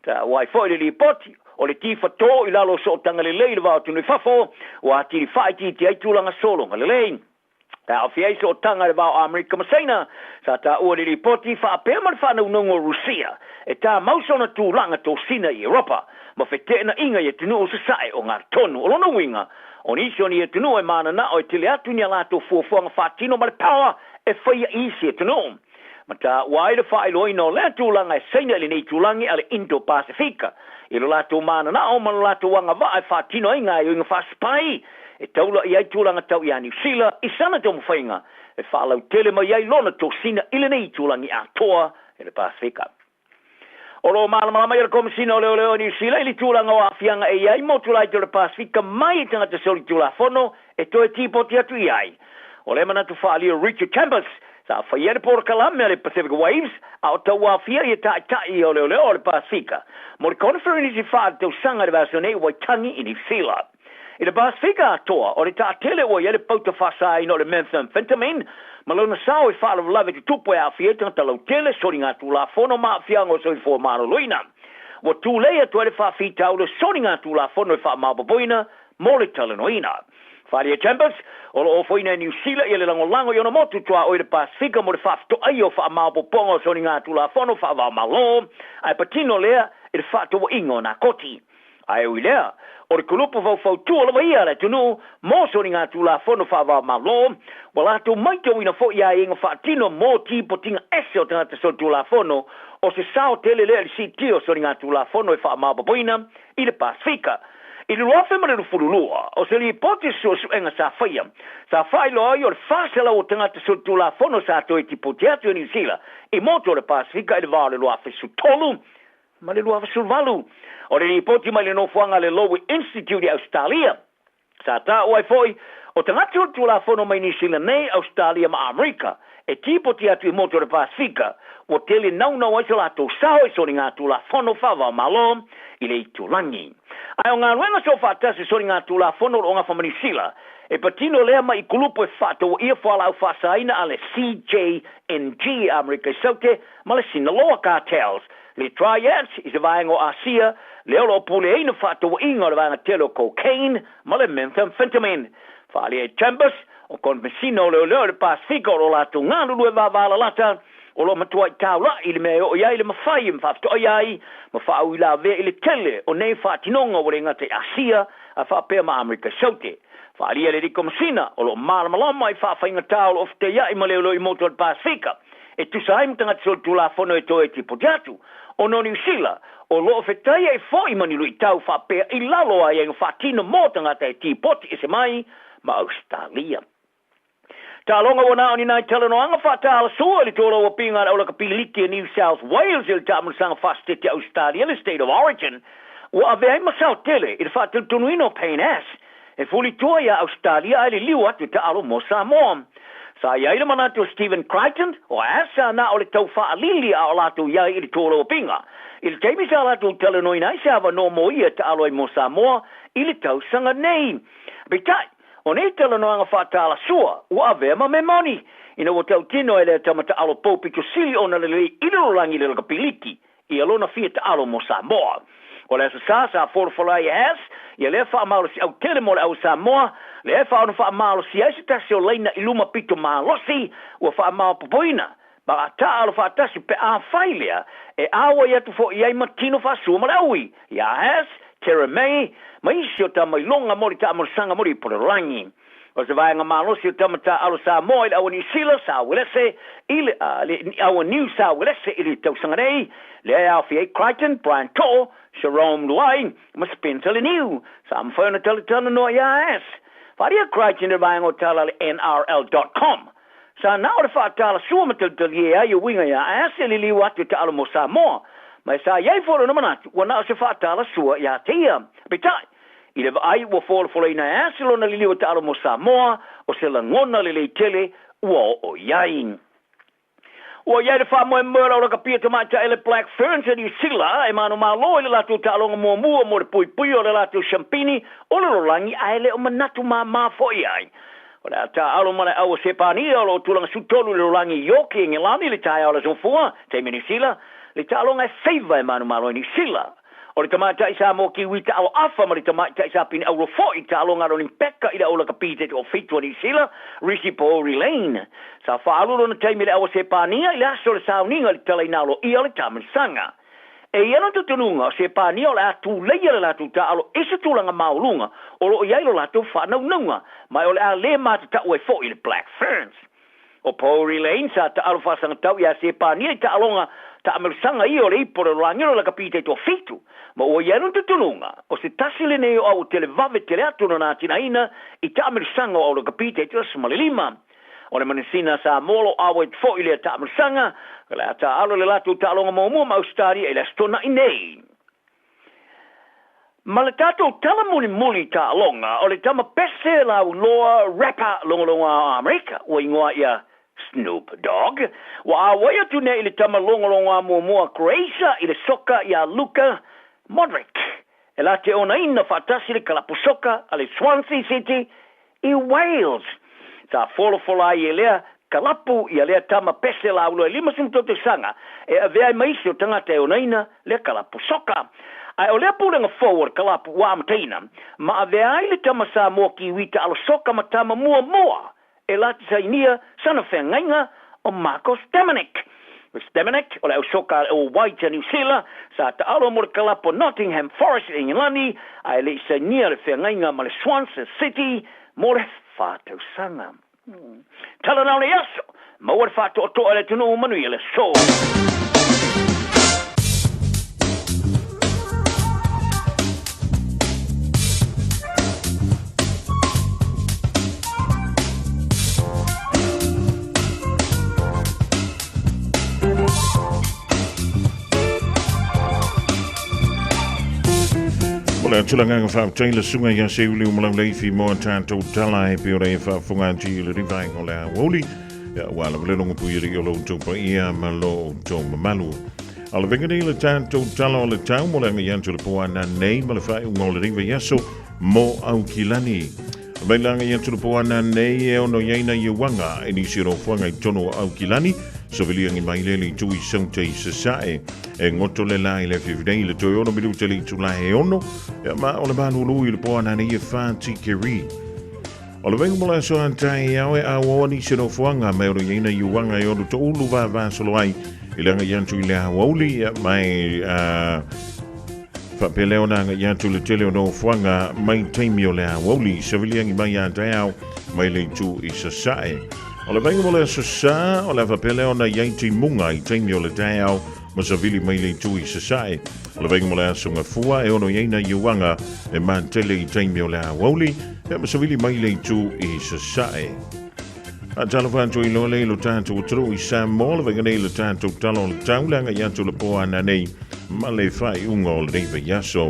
Tā wai fwoi le li poti, o le tifa tō i lalo so tanga le lei le wao tunu i whafo, wa tiri whaiti ti ai tūlanga solo nga le lei. Ta o fiai so tanga le wao Amerika Masaina, sa ta ua le ripoti whaapea man whanau nongo Rusia, e ta mausona tūlanga tō sina i Europa, ma whetena inga i tunu o sasae o ngā tonu o lono winga, o nisi o ni e tunu e mana na o e tele atu ni a lato fuafuanga whatino ma le power e whaia isi e tunu. Mata wai le fai loi no le tūlanga e seina le nei tūlangi ale Indo-Pasifika. I lo lato mana na o mana lato wanga wa ai whātino i ngā i inga whaspai. E taula i ai tūlanga tau i a New Zealand, i sana tō mwhainga. E whālau tele mai ai lona tō sina i le nei tūlangi a toa e le Pasifika. Oro malama mai le komisina o leo New Zealand, ili tūlanga o awhianga e ai mo tūlai te le Pasifika mai tangata soli tūlafono e to e tīpoti atu i ai. O le mana tu whaalia Richard Chambers, sa whaiere por Kalamea le Pacific Waves, a o tau wawhia i tai o leo le Pasifika. Mo le conference i whaad tau sanga le vasone i Waitangi i New Zealand. I le Pasifika atoa, o le ta tele o i le pauta whasai no le methamphetamine, ma lona sao i whaala lawe tu tupu e a whia tangata lau tele, sori ngā tū la whono maa whiango so i fō maro loina. Wa tū leia tu ele wha whitau le sori ngā tū la whono i wha mababoina, mo le talanoina. Whalia Chambers, o lo ofoina New Zealand i le lango i ona motu tua o i le Pasifika mo le whafto ai o wha mabaponga sori ngā tū la whono wha wā malo, ai patino lea i le whato wa ingo nā koti. Ai ui lea, o le kulupu fau tua lawa ia le tunu, mo sori ngā tū la whono wha wā malo, wa lato maito wina fo ia inga whaatino mo tipo tinga ese o tangata sori tū la whono, o se sao tele lea li si tio sori ngā tū la whono i wha mababoina i le Pasifika. I le roa whema le rufurulua, o se li poti su enga sa whaia. Sa whai loa i o le whasela o tangata sori tū la whono sa toi tipo teatu New Zealand, i moto le Pasifika i le vāle loa whesu tolu, ma le loa whesu valu. O le ripoti mai le nofuanga le Lowy Institute i Australia. Sa ta o ai foi, o tangata sori tū la whono mai New Zealand nei Australia ma Amerika, e tipo teatu i moto le Pasifika, o tele naunau ai se lato sao i sori ngā tū la whono whawa malo i le itulangi. Ai o ngā ruenga so whātasi sori ngā tū la whono o ngā whamanisila, e patino lea mai i kulupu e whātou ia whala au whasaina ale CJNG Amerika i saute, ma le Sinaloa cartels. Le triads i se vaenga o Asia, le olo pule eina whātou inga le vaenga telo cocaine, ma le methamphetamine. Whalia Chambers, o konvesino le Pasifika o lato ngā lulu e wāwala lata, o lo matua i taula i le mea o iai le mawhai mwhafto o iai, mawhau i la vea i le tele o nei whātinonga o renga te Asia a whapea ma Amerika saute. Whaalia le riko masina o lo malamalama i whawhainga taula o fte iai ma leo i moto al Pasifika. E tu saim tanga tso tu la whono e toe tipo teatu. O no New Zealand, o lo whetai e fo i manilu i tau whapea i lalo ai e whatino mo tanga te tipoti e se mai ma Australia. Ta longa wana oni nai tala no anga whatala sua li tōra o pinga au laka piliki New South Wales il tamu sanga whastete Australia le State of Origin. Wa avea masau tele il whatil tunuino pain ass. E fuli toa ia Australia ai li liwa tu ta alo mo Samoa. Sa ia ila manatu Stephen Crichton o asa na o le tau whaalili a o latu ia ili tōra o pinga. Il teimi sa latu tala no inai sa ava no mo ia ta alo i mo Samoa ili tau sanga nei. Bitai. O nei tala no anga whatala sua, ua avea ma me moni. Ina o tau tino e le tamata alo popi to sili o na lele ilurangi le kapiliki, i alona fia ta alo mo Samoa. O le sa forfolai has, i le wha amalo si au tele mo le au Samoa, le wha ono wha amalo si aisi tasi o leina iluma pito mahalosi, ua wha amalo popoina. Ba ta alo wha tasi pe a whailea, e awa i atu fo i ai matino wha sua ma le aui. Ia has, Tera May, maisi o tamai longa mori ta amor sanga mori porangi. O se vaenga malosi o tamata alo Samoa i awa New Zealand sa welese, ili awa New South Welese ili tau sanga nei, le au fie Crichton, Brian To, Jerome Luai, ma Spencer le New, sa amwhauna talitana no IAS. Faria Crichton e vaenga o tala le NRL.com. Sa nao le whaatala sua matalitali e ai o winga IAS ili liu atu ta alo mo Samoa. Mai sa iai foro na manatu, wana o se whaatala sua ia teia. Betai, i lewa ai ua folo ina asilo na liliwa ta alo mo Samoa, o se langona le lei tele, ua o iai. Ua iai le wha moe mwera o raka pia tamata ele Black Ferns e New Zealand, e manu malo ele latu ta alonga mua mua mo le pui pui o le latu champini, o le rolangi aile o manatu ma fo iai. O le ta alo mana au sepani o lo tulanga sutolu le rolangi yoki nge lani le tai au la zonfua, te New Zealand, le talonga e feiva e manu malo New Zealand. O le tamata isa mo ki wita alo afa ma le tamata isa pini au rofo i talonga ro ni peka i la ola kapite o fitu New Zealand, Risi po Lane. Sa whaaluro na taimi le awa sepania i le aso le sauninga le tala inalo i le tamansanga. E iana tutununga se pania o le atu leia le latu ta alo isa tulanga maulunga o lo iai lo latu whanaununga mai o le a le mata ta ue fo i le Black Ferns. O Pauri Lane sa ta alfa sang tau ia se pa ni ta alonga ta amersanga I o le ipore langiro la kapite to fitu. Ma o yanu te tununga. O se tasile ne o tele vave tele atu na tinaina I ta amersanga o le kapite to smalilima. O le manisina sa molo awe fo ile ta amersanga. Kala ta alo le latu ta alonga mo maustari e la stona inei. Ma le tato tala muli ta alonga o le tama pese la loa rapper longa Amerika o ingoa ia Snoop Dogg. Wa awaya tune ile tama longa mua Croatia ile soka ya Luka Modric. Ela te ona ina fatasi le kalapusoka ale Swansea City I Wales. Sa fola I lea kalapu I lea tama pese la ulo lima simtote sanga. E avea maisi o tangata e ona ina le kalapusoka. Ai o lea pulenga forward kalapu wa amtaina. Ma avea ile tama sa mua kiwita alo soka matama mua. E lati sa inia sana whengainga o Marcos Stemenik. Stemenik, o leo soka o Waita New Zealand, sa ta alo mo kalapo Nottingham Forest in Ingilani, ai le sa inia le whengainga ma le Swansea City, mo le whātau sanga. Tala nao le aso, ma ua le whātau o toa le tunu manu I le so. Ola tulanga fa taila sunga ya se uli umala leifi mo tanto tala e piore fa funga ti le rivai ola Aoauli ya wala le longo puiri o lo topa ia malo to malu ala venga le tanto tala o le tau mo le ngiantu le poana nei ma le fa ngol riva yaso mo au kilani Bailanga yantu le poana nei e ono yaina I wanga e ni siro fuanga I tono au kilani so viliangi mai lele tui saute I sasae e ngoto le lai le fifidei le toi ono milu tali tula e ono ma o le banu lui le poana nei e whanti keri o le vengu mola so antai awe a wawani siro fuanga me ono yaina I wanga e ono to ulu va solo ai ilanga yantu I le Aoauli mai Whapeleo nanga yantu le tele o no fuanga mai taimi o le Aoauli saviliangi mai antai au mai le tu I sasae o le vengu mola so sa o le whapeleo na yaiti munga I taimi o le tai au ma savili mai le tu I sasae o le vengu mola so ngafua e ono yaina I wanga e man tele I taimi o le Aoauli e ma savili mai le tu I sasae a talafanto I lole lo tanto o tru I Samoa le venga nei lo tanto talo le taulanga yantu le poana nei ma le fai unga o le reiva yaso.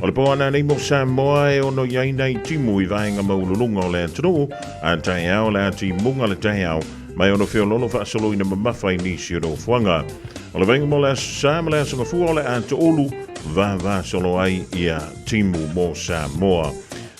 O le poana nei mo Samoa e ono yaina I timu I vaenga maululunga o le atru, a tai au le ati munga le tai au, mai ono feo lolo fa solo ina mamawhai nisi o fuanga. O le venga mo le Samoa le asanga fua o le atu olu, va solo ai ia timu mo Samoa.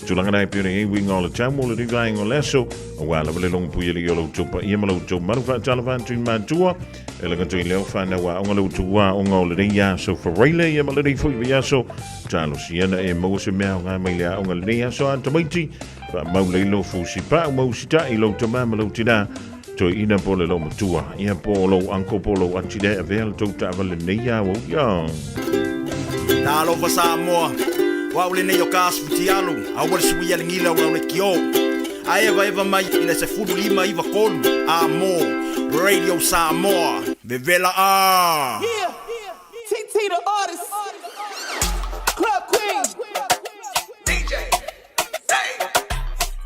Tulanga nai pere e winga o le tamu o le rivaenga o leso, o wala wale longu puyeli o lo tupa ia malo tu marufa talavantu in mantua, e langa tui leo whana wa onga lo tua onga o le reia so whareile ia malere fui via so, talo siena e mawase mea o ngā mailea onga le reia so antamaiti, wa maulei lo fusi pa o mausita I lo tamama lo tina, toi ina po le lo matua, ia po lo anko po lo antide a vea le tau tawa le neia o ia. Talo va Samoa. Waule nei o kasputi alu, awar suia lingila wa le kio. Eva mai ina se fudu lima iva kolu. Amo, Radio Samoa, Bevela A. Yeah, TT the artist, Club Queen, DJ,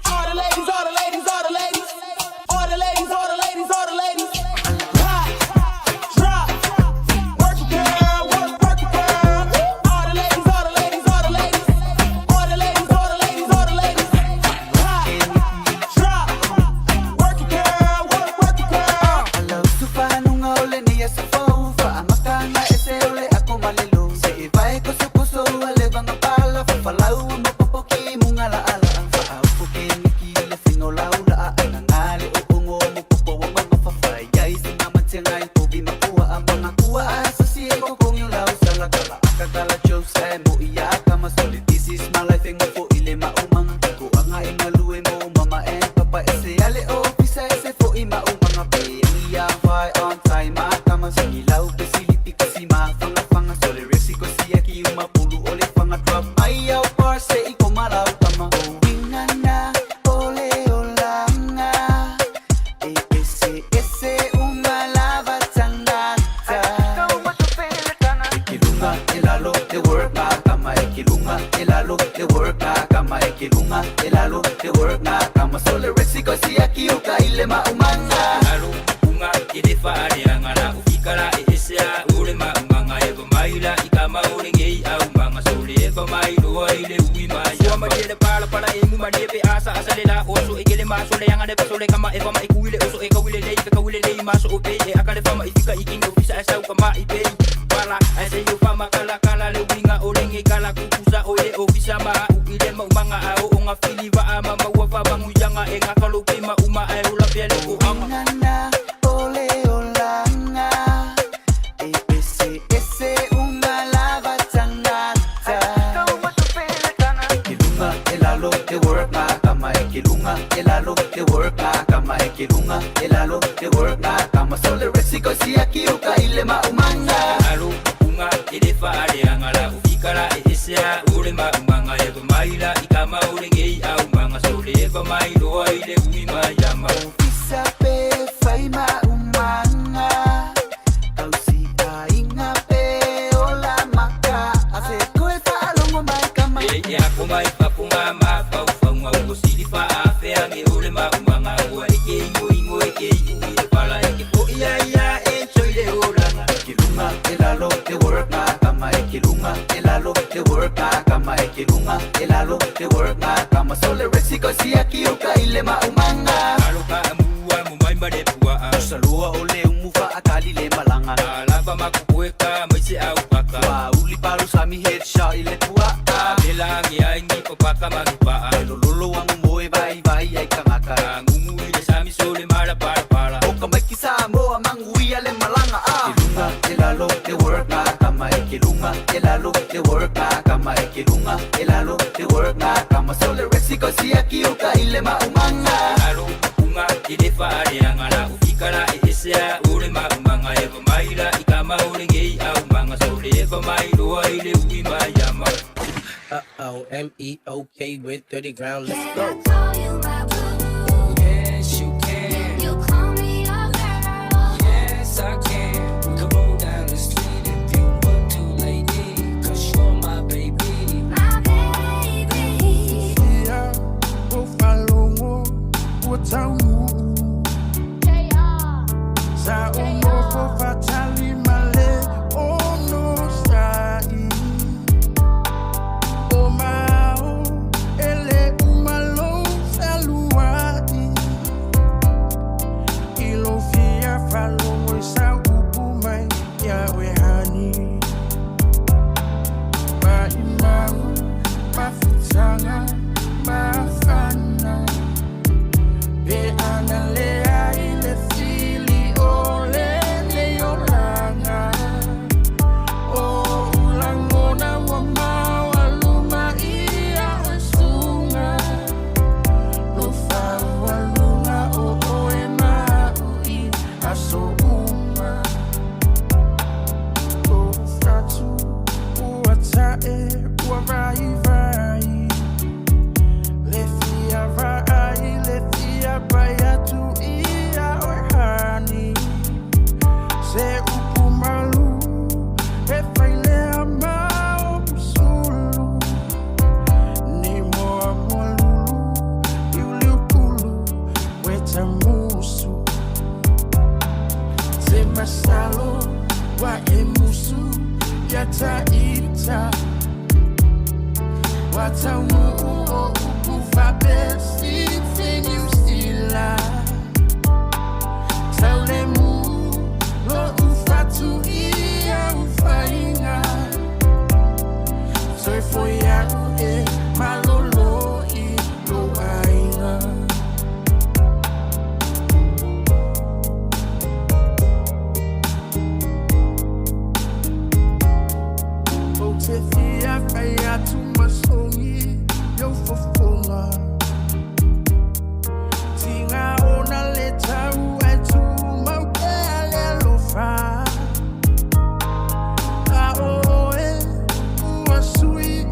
all the ladies, all the ladies, all the ladies, all the ladies, all the ladies, all the ladies. Amaka elalo te work na kama ekilunga elalo te work na kama sole resiko si akiuka ile maumanga alo unga idefa ariangana ufikara esea ule maumanga eva maila ikama urengei au manga sole eva mailo ile uima ya madele pala emu madepe asa asalela oso egele maso le yanga de sole kama eva maikuile oso ekawile le maso ope akale fama ifika ikingo bisa asa kama ipe pala ase yo fama kala le winga olenge kala kukusa oye ofisa ma ile maumanga au onga filiva ama mawafa banguyanga enga kalopima uma aula pele ko hanga ole olanga ese una lava tangata ekilunga elalo te work na kama ekilunga elalo te work na kama ekilunga elalo te work na kama sole resiko si akiuka ile maumanga alo unga idefa ariangala ufikara esea ule maumanga eva maila ikama urengei au manga sole eva mailo ile uima yama isape faima umanga ausi ainga pe ola maka ase koe fa longo mai kama ya kuma ipapunga ma fa fa ngosili fa afe ange ule maumanga wa ingo ile pala eke po ya enjoy le olanga ekilunga elalo te work na kama ekilunga elalo te work na kama ekilunga elalo te work na kama sole resiko si akiuka ile maumanga aluka amua mumai madepua salua ole umufa akali le malanga alava makuweka maisi au paka wa uli paru sami headshot ile tua belangi aingi popaka manupa lolo wangu moe vai ai kangaka ngungu ile sami sole mala para oka maiki Samoa mangui ale malanga ekilunga elalo te work na kama ekilunga elalo te work na kama ekilunga elalo te work na kama sole resiko si akiuka ile maumanga alo unga idefa ariangana ufikara esea ule maumanga eva maila ikama urengei au manga sole eva mailo ile uima yama MEOK with 30 ground, let's go. Yes, you can. You call me a girl. Yes, I can. We can roll down the street if you want to, lady. Cause you're my baby. My baby. Yeah, Buffalo, what's out? Sa umo for fatali male, oh no, sai. Oh mao, ele umalo saluai. Ilo fia falo sa ubumai ya wehani. Ba imau, ba futanga, ba fana. Be analea ile fili ole le yoranga. O ulangona wa mawaluma ia usunga. Lufa walunga o oema ui aso uma. O fatu uatae uavai vai. Lefia vai, lefia baya tu ia ohani. Se upumalu, e faile amao usulu. Ni moa molulu, yuli upulu, weta musu. Se masalo, wa emusu, yata ita. Wata uu ufa besi, thing you still lie. Taulemu, lo ufatu ia ufainga. Soy foi ya malolo i lo ainga. Otefia faya tu masongi yo fofonga. Tinga ona leta uetu maupele lofa. Aoe uasui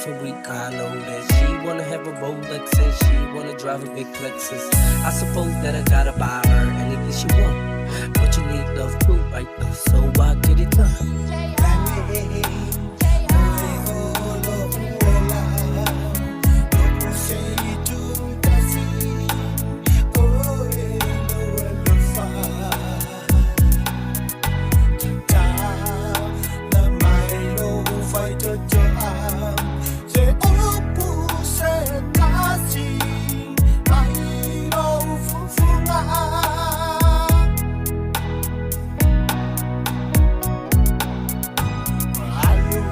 from week. I know that she wanna have a Rolex and she wanna drive a big Lexus. I suppose that I gotta buy her anything she want, but you need love too right now, so I get it done. I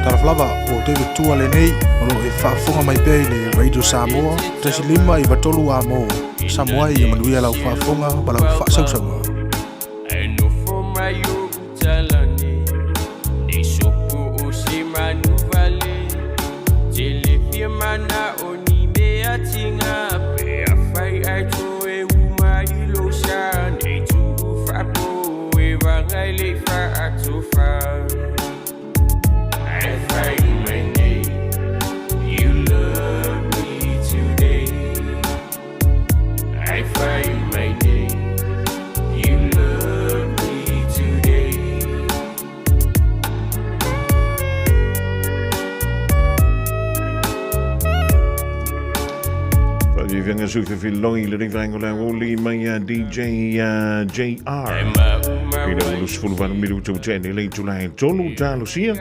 Taraflava o te tua le nei o e whaafonga mai pe le Radio Samoa tasi lima I vatolu a mo Samoa I manuia lau whaafonga ma lau whaasausaunga. I know from my you talani ni sopu o si manu vale telefia mana oni me atinga pe a fai ai to e uma ilo sha nei tu fa po e vangai le fa atu fa I find my name you love me today I find my name you love me today Pagi venga su che filoi le rivengono Aoauli mai DJ JR. Pina ulus fulvan minuto teni le tulai tolu talo sia.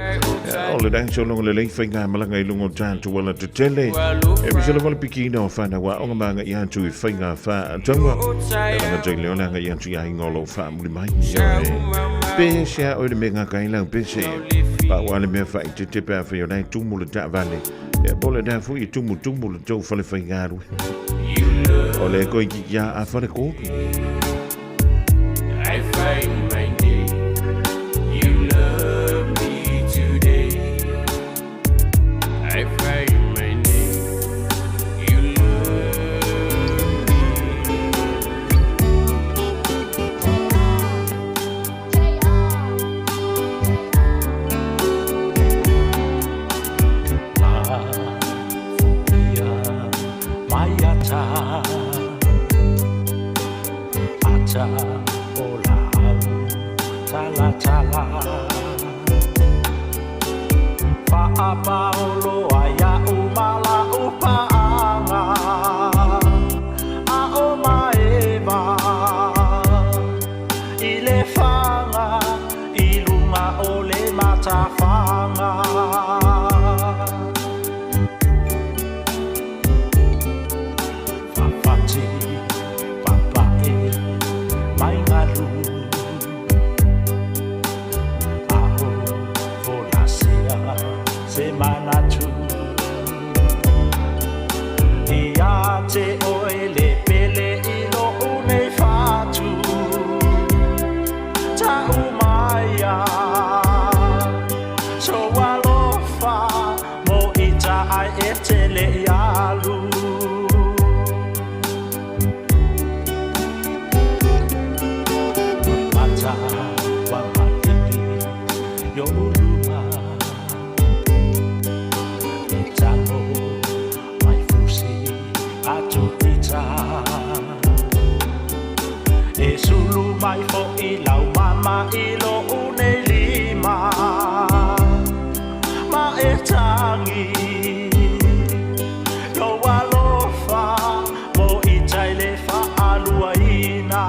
Ole dai so long le le fenga malanga ilungo tanto wala te tele. E mi solo vol pikino fana wa onga manga ia tu fenga fa tangwa. Nga jele ona nga ia tu ia ngolo fa muli mai. Pesha o de menga kaila pesha. Pa wala me fa te pa fa yo dai tu mulu ta vale. E bola da fu I tu mulu to fa le fenga. Ole ko ki ya afare ko. I find my name you love me today I find my name you love Mayata Ata Olau Tala Tala Fa'apa olo aya umala upaanga Aoma eva Ile fanga Ilunga ole matafanga Semana tu Iate oele pele ilo une fatu Ta umaya So walofa Mo ita ai etele yalu Mata wamatini Yoluma E sulu mai fo ilau mama ilo une lima Ma e tangi Lo alofa Mo I taile fa alua ina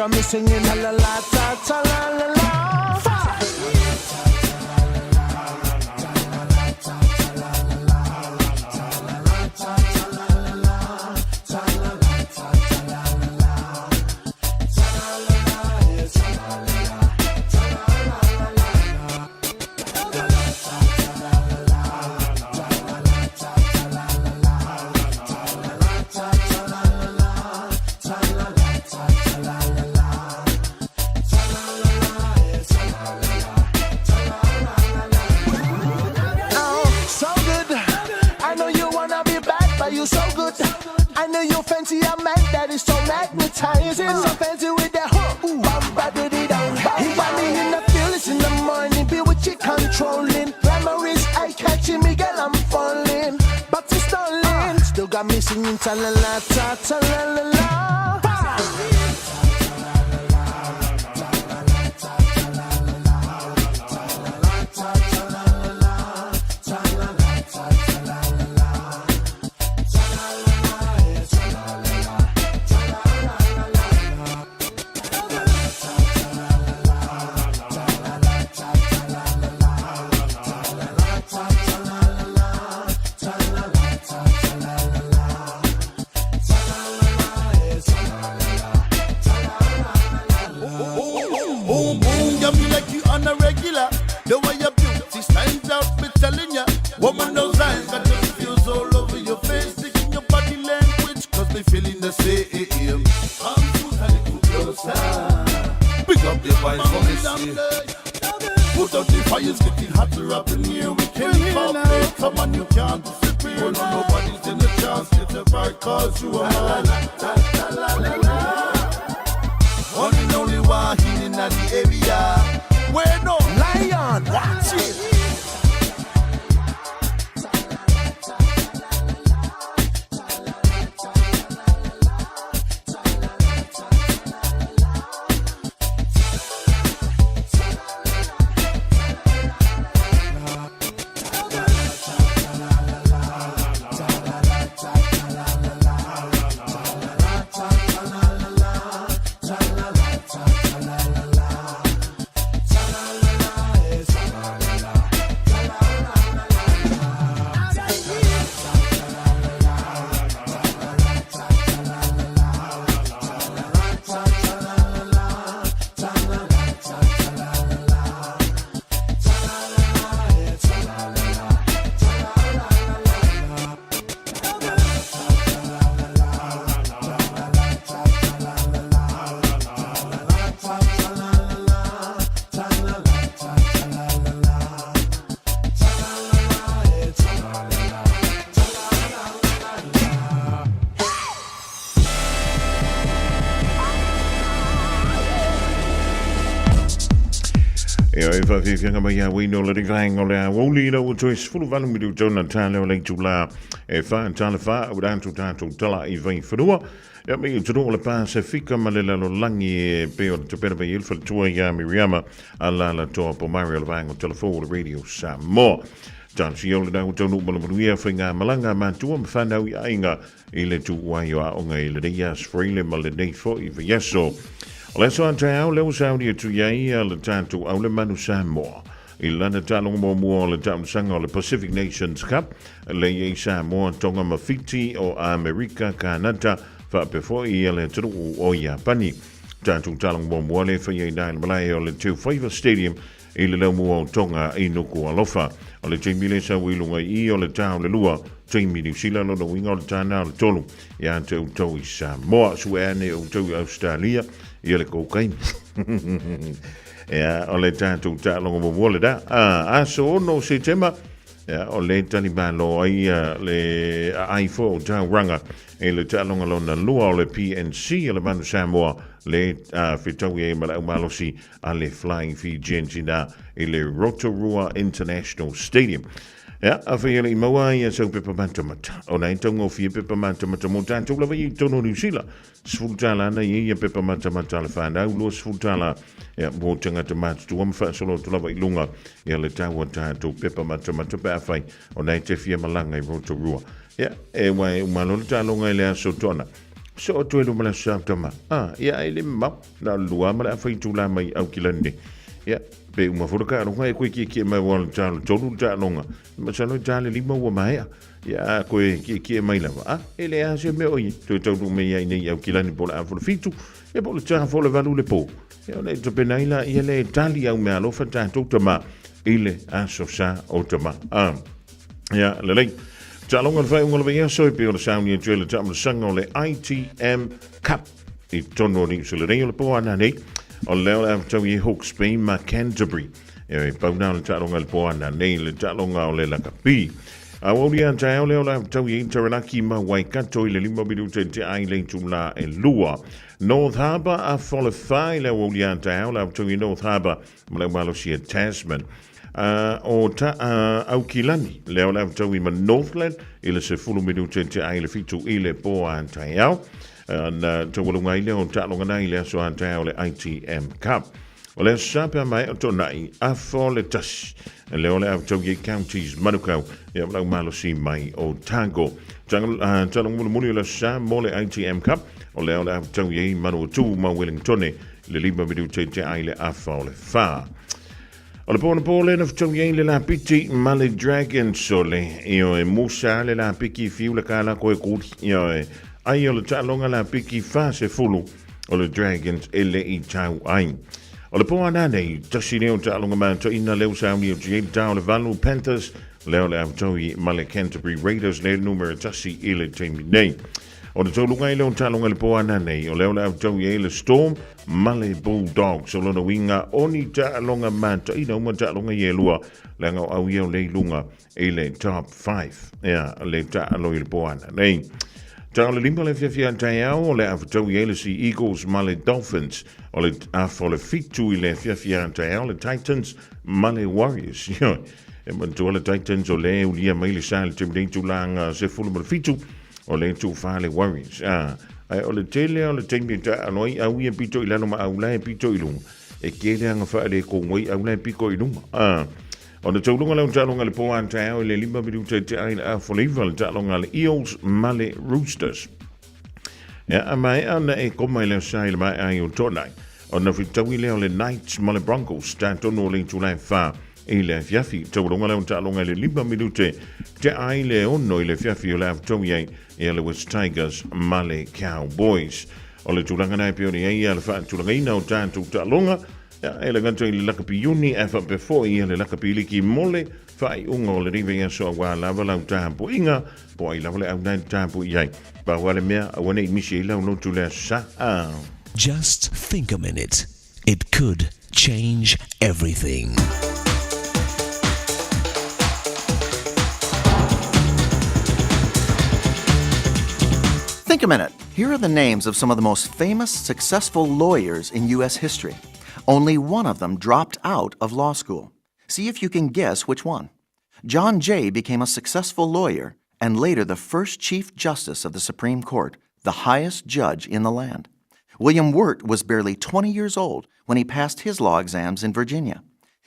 got me singing la la la ta ta la la la. You so good. I know you fancy a man that is so magnetizing. So fancy with that hook. Bamba diddy down. He got me in the feelings in the morning. Be with you controlling. Glamour is eye catching me, girl. I'm falling. But it's stalling. Still got me singing ta la la ta ta la la la. Woman, those eyes got the feels all over your face, speaking your body language, cause they feeling the same. Come to a little closer. Pick up your vibes for me, see. Put out the fires, getting hotter up in here. We can't cooperate, come on, you can't disappear. Oh, no, nobody's in the chance, get a right, cause you are mine. One and only one here in the area. Where no lion, watch it. Fianga mai a wino le ringang o le Aoauli na o choice fulu valu mi du tona tale o le tula e fa tale fa o dan tu tatu tala I vai furua ya mi tu le Pasifika ma le lo langi pe o te pera pe il fal tua ya Miriama ala la to po Mario le vango telefone radio Samoa dan si o le da tonu mo le ia finga malanga ma tu ma fa na ia inga ile tu wa yo o ngai le dia freely ma le dei fo I yeso. Leso antau leo saudi tu yai le tatu au le manu Samoa. I lana talong mo mua le tam sanga le Pacific Nations Cup le ye Samoa tonga mafiti o Amerika Kanata fa before I le tru o Japani. Tatu talong mo mua le fa ye dai malai o le two favor stadium I le leo mua tonga I nuku alofa. O le teimile sa wilunga I o le tau le lua teimi New Zealand o le winga o le tana o le tolu. Ia te utau I Samoa suene o utau Australia. Ia le kokain. Ia, o le tātou tālonga mo wole da. Aso ono se tema. Ia, o le talibalo ai le aifo o tau ranga. E le tālonga lona lua o le PNC, le manu Samoa. Le whitau e malau malosi a le Flying Fijians na e le Rotorua International Stadium. Ia, a whaia I maua ia sau pepa mantamata. O nei tongo fia pepa mantamata mo tātou lawa I tono New Zealand. Sfultala na ia pepa mantamata le whanau. Lua sfultala ia mo tangata mātutu am whaasolo tu lawa I lunga. Ia le tāua tātou pepa mantamata pe awhai. O nei te fia malanga I Rotorua. Ia, e wai umalo le tālonga I le aso tona. so to lo mala sa tama ya ele ma na lua mala fa tu la mai au kilande ya pe uma furka no ngai ko ki mai wal chal tolu cha longa ma sa no jale lima wa mai ya ko ki mai la ele a se me oi to me ya ni au kilande pola a for fitu e pola cha for le valu le po ya le to penaila ele tali au me alo fa ta to tama ile a so sa o tama ya le le Talonga vai unga le so pe o sauni e trailer tam sanga le ITM Cup I tono ni so le le po ana nei o le o tau I Hawke's Spain ma Canterbury e pa na le talonga le po ana nei le talonga o le la kapi Aoauli an tai le o tau I Taranaki ma Waikato I le 5 minuto te ai le tula e lua North Harbour a follow le Aoauli an tai le tau I North Harbour ma le malo si Tasman o ta au kilani leo la tau I Northland ile se fulu minuto te ai le fitu ile po an taiao na to walunga ile o ta longa nai le so an taiao le ITM Cup o le sapa mai o to nai a fo le tas leo le tau I counties manukau ia la malo si mai o tango tang mulu le sa mo le ITM Cup o leo le tau I manu tu ma Wellington le 5 minuto te ai le a fo le fa O le pōna pōle na whtau iei le la piti ma le Dragon sole io e musa le la piki fiu le kāla koe kūti io e ai o le tālonga la piki wha se fulu o le Dragons e le I tau ai. O le pōna nei tasi leo tālonga ma to ina leo sauni o tiei tau le Valu Panthers leo le whtau I ma le Canterbury Raiders le numero tasi I le teimi nei. O le tōlunga I leo tālonga le pōna nei o leo le whtau iei le Storm ma le Bulldogs o lona winga oni tālonga manta ina uma tālonga I lua le ngau au iau le lunga I le top 5 le tālo I le pōana nei tāo le lima le fiafia tai au o le awhatau iei le Sea Eagles ma le Dolphins o le afo le fitu I le fiafia tai au le Titans ma le Warriors e mantua le Titans o le ulia mai le sa le timideitu langa se fulu ma le fitu o le tu fa le Warriors ai o le tele o le teimi ta anoi au ia pito I lano ma au lai pito I lunga e kele anga wha le ko ngoi au lai piko I lunga o le taulunga lau talonga le poa antai au le 5 minuta te ai le a foliva le talonga le Eels ma le Roosters a mai ana e koma I le sai le mai ai o tonai o na whitawi leo le Knights ma le Broncos ta tono le tulai wha I le fiafi taulunga lau talonga le 5 minuta te ai le ono I le fiafi o le avtowi ai e le West Tigers ma le Cowboys. O le tulanga nai pio ni ai le wha tulanga ina o tātou talonga e le ganto I le lakapi uni e wha before I le lakapi liki mole whai unga o le rive ia soa wā lava lau tāpo inga po ai lava le au nai tāpo iai. Pa wale mea a wane I misi I lau no tule sa Just think a minute. It could change everything. Think a minute. Here are the names of some of the most famous, successful lawyers in U.S. history. Only one of them dropped out of law school. See if you can guess which one. John Jay became a successful lawyer and later the first Chief Justice of the Supreme Court, the highest judge in the land. William Wirt was barely 20 years old when he passed his law exams in Virginia.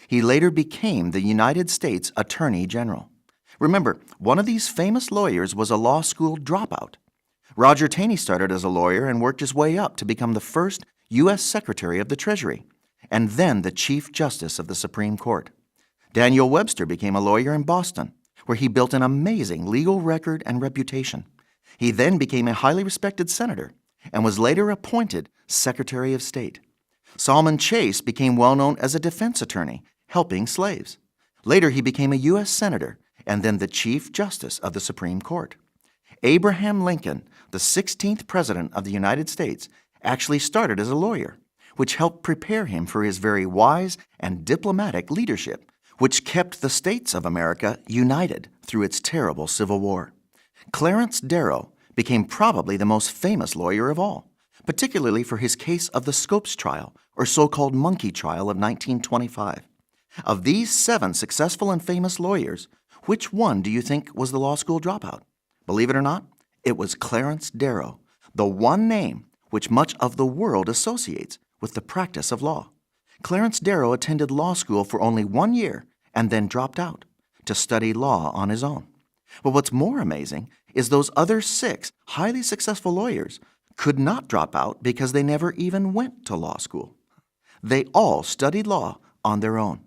He later became the United States Attorney General. Remember, one of these famous lawyers was a law school dropout. Roger Taney started as a lawyer and worked his way up to become the first U.S. Secretary of the Treasury, and then the Chief Justice of the Supreme Court. Daniel Webster became a lawyer in Boston, where he built an amazing legal record and reputation. He then became a highly respected senator and was later appointed Secretary of State. Salmon Chase became well known as a defense attorney, helping slaves. Later, he became a U.S. Senator and then the Chief Justice of the Supreme Court. Abraham Lincoln, the 16th President of the United States, actually started as a lawyer, which helped prepare him for his very wise and diplomatic leadership, which kept the states of America united through its terrible Civil War. Clarence Darrow became probably the most famous lawyer of all, particularly for his case of the Scopes trial, or so-called monkey trial of 1925. Of these 7 successful and famous lawyers, which one do you think was the law school dropout? Believe it or not, it was Clarence Darrow, the one name which much of the world associates with the practice of law. Clarence Darrow attended law school for only 1 year and then dropped out to study law on his own. But what's more amazing is those other 6 highly successful lawyers could not drop out because they never even went to law school. They all studied law on their own.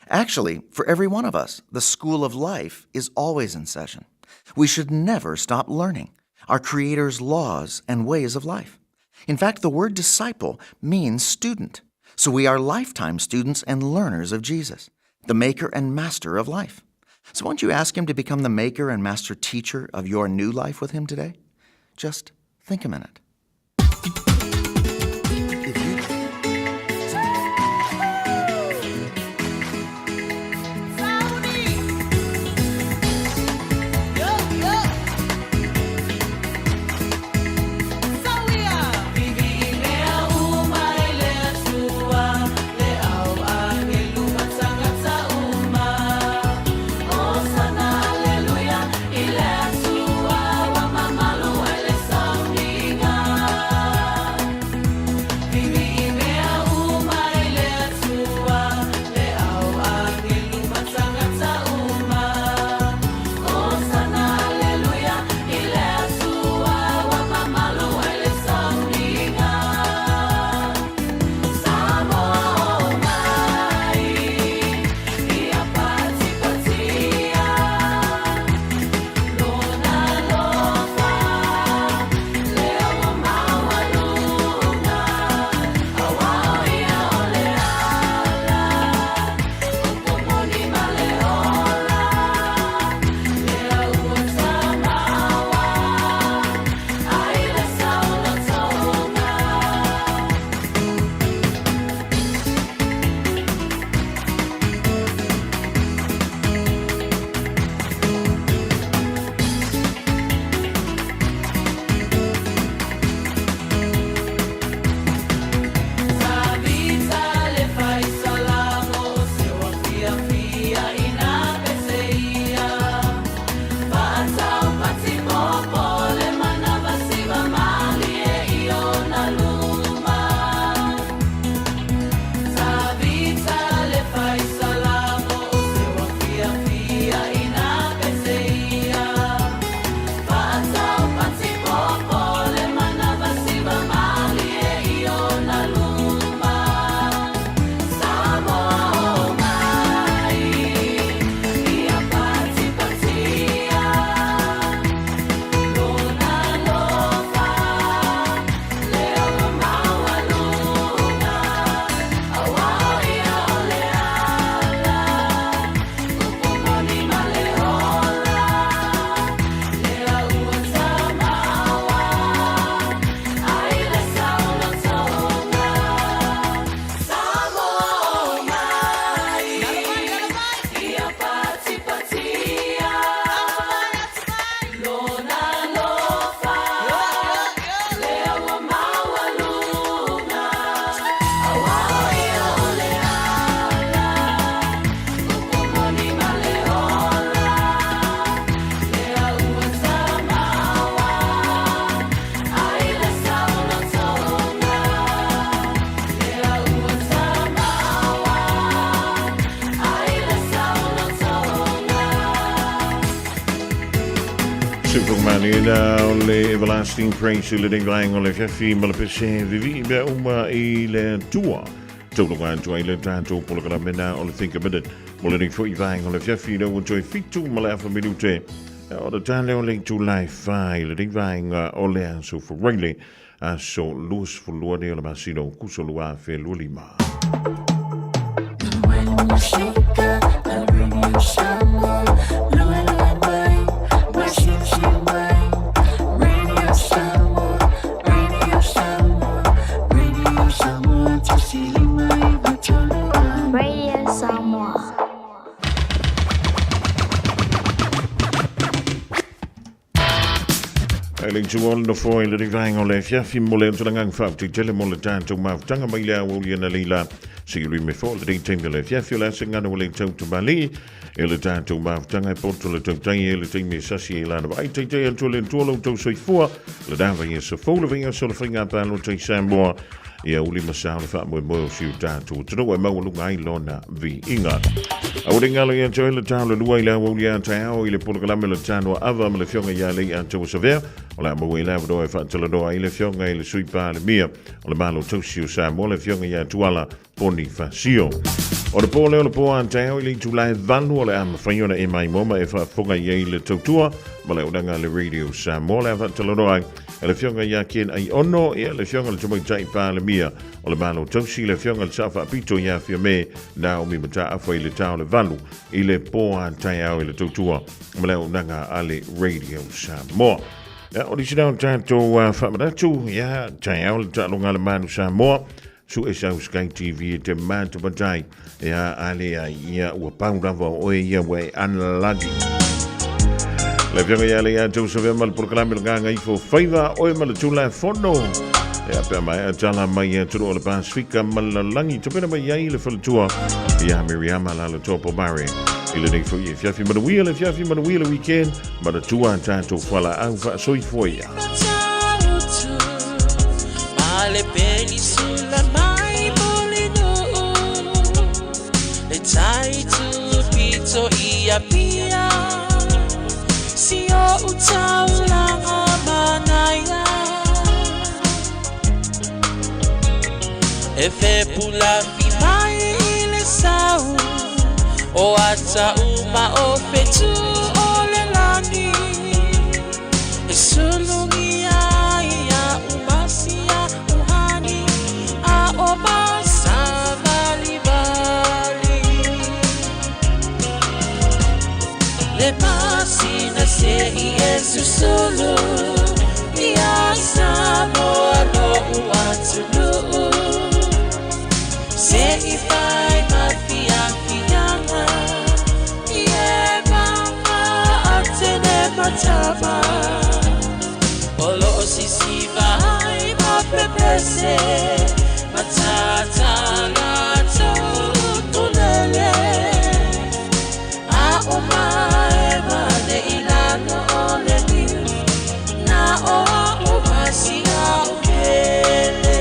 Actually, for every one of us, the school of life is always in session. We should never stop learning our Creator's laws and ways of life. In fact, the word disciple means student. So we are lifetime students and learners of Jesus, the maker and master of life. So won't you ask him to become the maker and master teacher of your new life with him today? Just think a minute. Supermanina o le everlasting praise le ding vai o le fiafi ma le pese vivi be uma I le tua tolu kan tu ile tanto po le mena o le think a minute mo le ding fo I vai o le fiafi no joy fitu ma le fa minute o le tale o le tu life vai le ding vai o le so for really so luz for lo de le masino kuso lua fe lulima Eiling tu ol no foi le divang o le fiafi mo le tulangang fa ti tele mo le tanto ma tanga mai le o le na lila Sigili me fo le ting le fiafio la singa no le tau tu mali e le tātou mafutanga e poto le tautai e le teimi sasi e lana vai teitei atu le tuolo tau soifua le dawa ia sa fōle vinga so le whinga pālo tei Samoa ia uli masao le wha moe moe o siu tātou tano e maulunga i lona vi inga. Aure ngalo ia tau le tālo lua i la wuli a tāo i le polokalame le tānoa ava ma le fionga ia lei a tau savea o la maua i la wado e whaataladoa i le fionga i le sui pā le mia o le malo tau siu Samoa le fionga ia tuala poni fasio. O le pō leo le pō a tāo i le tūlai vanu o le ama whaiona e mai moma e whaafonga i le tautua ma le uranga le radio Samoa le a whaataladoa e le fionga ia kien ai ono ia le fionga le tumaitai pā le mia o le malo tausi le fionga le safa apito ia fia me na o mi mata afo i le tau le valu i le pō a tāo i le tautua ma le uranga a le radio Samoa. O di sinau tātou whamadatu ia tāo le tālonga le manu Samoa su e sau Sky TV te mata batai ia ale ia ua paurava o ia wai analagi. Le fianga ia le ia tau savea mal proklame le nganga i fo whaiva oe mal tula fono. Ia pia mai a tala mai a turu o le Pasifika malalangi tapena mai ia i le whalatua ia Miriama la le topo mare. I le nei fo i fiafi manuia le fiafi manuia le weekend ma le tua tātou whala au wha soi foia. Ale penisula mai molino le tai tu pito ia pia si o utaula manaya e fe pula fi mai le sau o ata uma o fetu o le lani e sulungi ia umasia uhani a o masa vali vali le pasina se Yesu solo ia Samoa no uatulu se ifai mafia fianga ie mama atene matama olo sisi vai ma prepese matata lato tulele a oma eva de ilano ole di na o masia upele.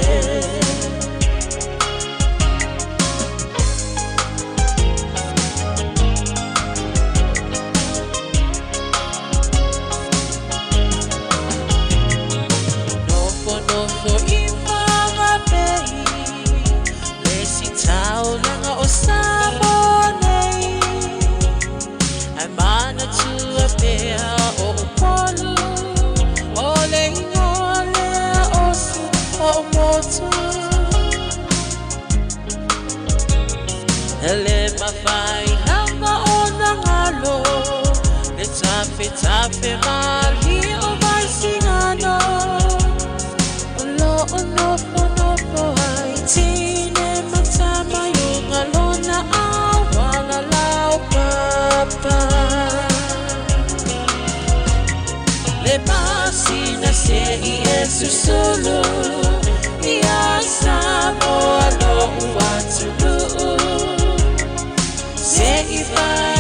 Ele mafai nanga ona ngalo le tape mali o mai singano ono ai tine matama yunga lona awala lau papa le pasina se Yesu solo ia Samoa no uatulu se ifai